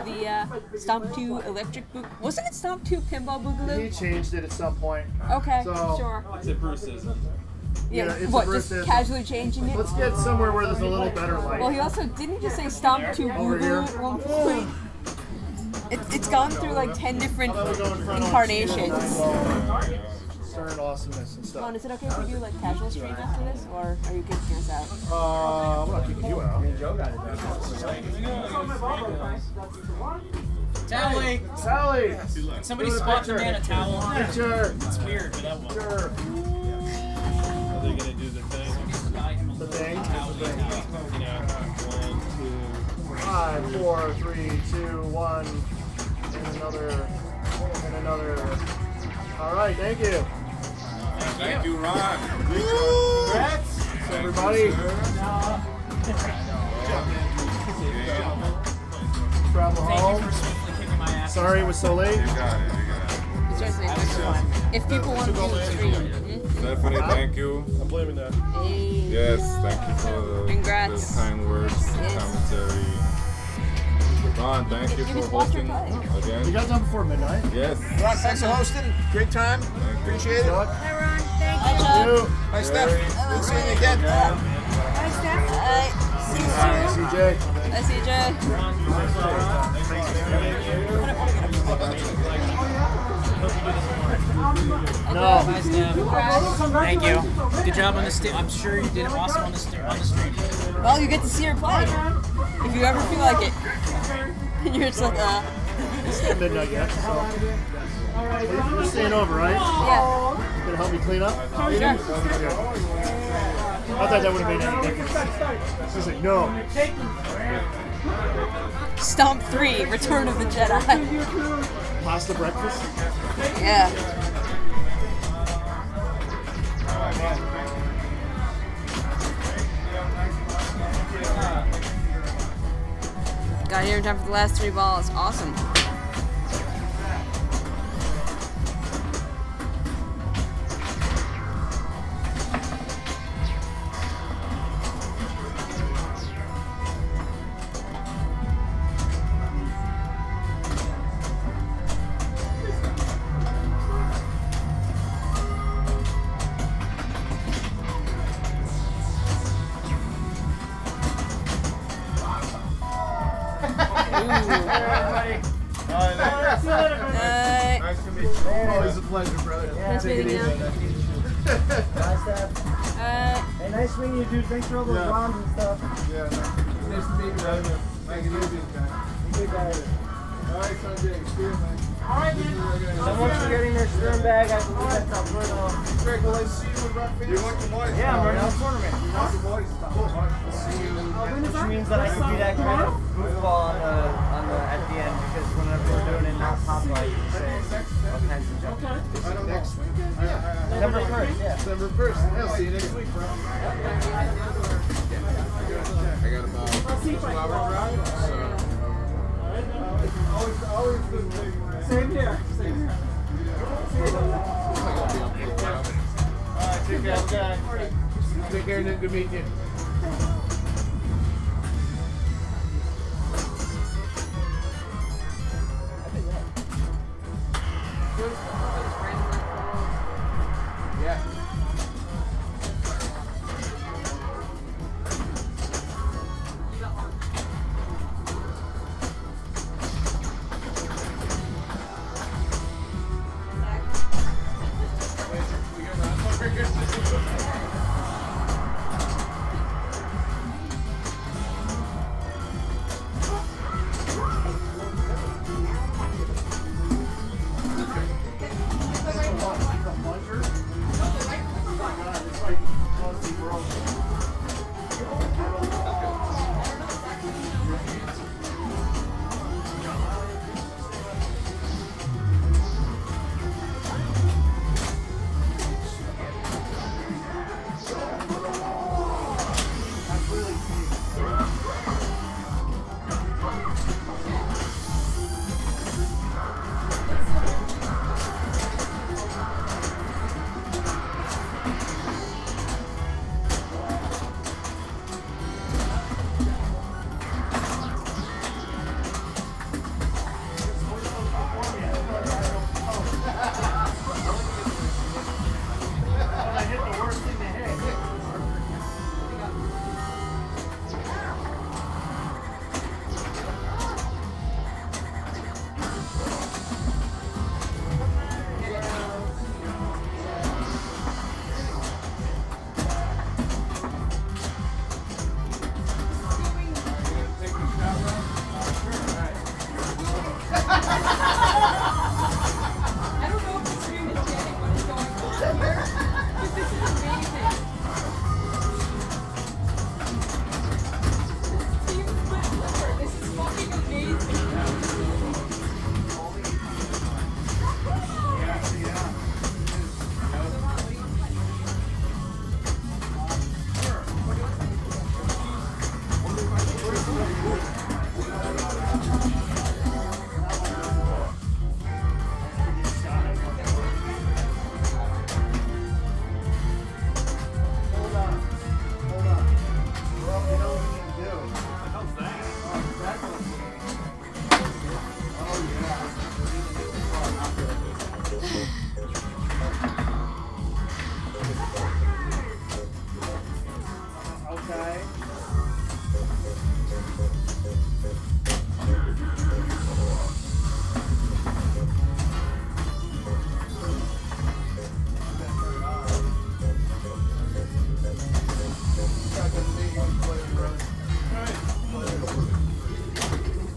B: the Stomp 2 electric boot. Wasn't it Stomp 2 Pinball Boogaloo?
D: He changed it at some point.
B: Okay,
D: So-
B: sure.
I: It's a Bruceism.
B: Yeah,
D: it's
B: what,
D: a
B: just
D: Bruceism.
B: casually changing it?
D: Let's get somewhere where there's a little better light.
B: Well, he also, didn't he just say Stomp 2
D: Over here.
B: Boogaloo at one point? It's gone through like 10 different incarnations.
D: Stern awesomeness and stuff.
N: Ron, is it okay if we do like casual stream after this, or are you kicking us out?
D: I'm not kicking you out.
J: Sally!
D: Sally!
J: Can somebody spot the man a towel on?
D: Picture!
J: It's weird, but that one.
D: Picture!
I: Are they gonna do the thing?
D: The thing?
I: You know, 1, 2.
D: 5, 4, 3, 2, 1. And another. And another. Alright, thank you.
O: Thank you, Ron.
D: Congrats, everybody. Travel home. Sorry it was so late.
O: You got it.
N: If people want to do the stream.
O: Stephanie, thank you.
D: I'm blaming that.
N: Hey.
O: Yes, thank you for the kind words, commentary. Ron, thank you for hosting again.
D: You got done before midnight.
O: Yes.
C: Ron, thanks for hosting. Great time. Appreciate it.
N: Hi, Ron. Thank you.
C: Hi, Steph. Good seeing you again.
N: Hi, Steph. Hi. See you soon.
D: CJ.
N: Hi, CJ.
D: No.
J: Hi, Steph. Thank you. Good job on the stream. I'm sure you did awesome on the stream.
N: Well, you get to see her play. If you ever feel like it. You're just like,
D: It's not midnight yet, so. You're staying over, right?
N: Yeah.
D: Gonna help me clean up?
N: Sure.
D: Okay. I thought that would have made any difference. She's like, no.
N: Stomp 3, Return of the Jedi.
D: Pasta breakfast?
N: Yeah. Got here in time for the last 3 balls. Awesome.
O: Nice to meet you.
D: Always a pleasure, brother.
N: Nice meeting you.
K: Bye, Steph. Hey, nice meeting you, dude. Thanks for all those rounds and stuff.
O: Yeah, nice to meet you, brother. Thank you, guys.
K: You good guy.
O: All right, Sanjay. See you, man.
K: Someone's forgetting their Stern bag. I believe that's Alberto.
O: Greg, will I see you in Rock Vegas? You want your voice?
K: Yeah, I'm running the tournament.
O: You want your voice? See you.
K: Which means that I can be that kind of goofball on the at the end, because whenever we're doing it not pop right, you say all kinds of junk.
O: Next week?
K: December 1st, yeah.
O: December 1st. Yeah, see you next week, bro. I got about a 2-hour drive, so. Always good thing.
K: Same here. Same here.
O: Alright, take care. Take care, and good meeting you. Yeah.
D: Okay.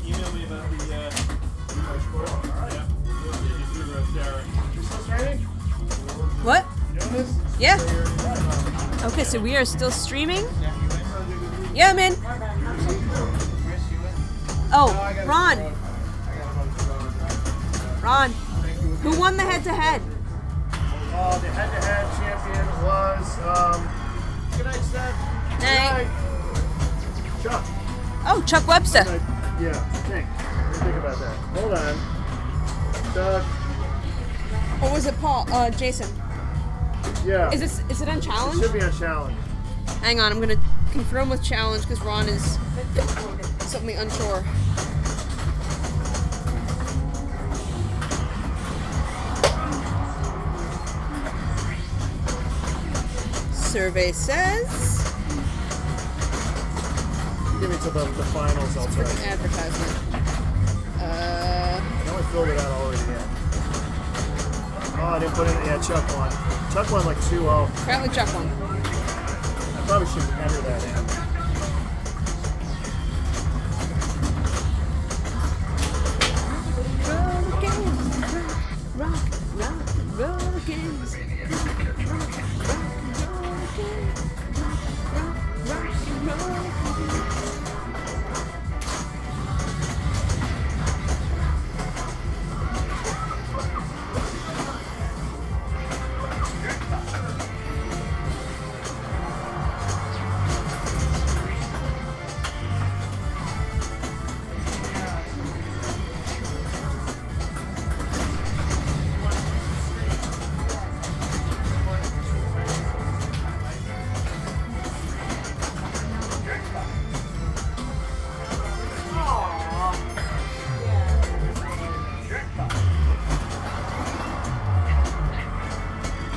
A: Email me about the score. Yeah. Just do the Sarah.
D: You still streaming?
B: What?
D: You doing this?
B: Yeah. Okay, so we are still streaming. Yeah, man. Oh, Ron. Ron. Who won the head-to-head?
D: The head-to-head champion was. Good night, Seth.
B: Night.
D: Chuck.
B: Oh, Chuck Webster.
D: Yeah, think. What do you think about that? Hold on. Chuck.
B: Or was it Paul? Jason.
D: Yeah.
B: Is it on challenge?
D: It should be on challenge.
B: Hang on, I'm gonna confirm with challenge because Ron is something unsure. Survey says.
D: Give me to the finals, I'll tell you.
B: Advertisement.
D: I only filled it out already yet. Oh, I didn't put in. Yeah, Chuck won. Chuck won like 2-0.
B: Apparently Chuck won.
D: I probably should enter that in.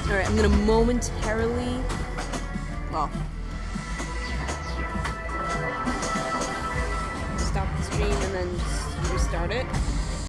B: Alright, I'm gonna momentarily. Well. Stop the stream and then restart it.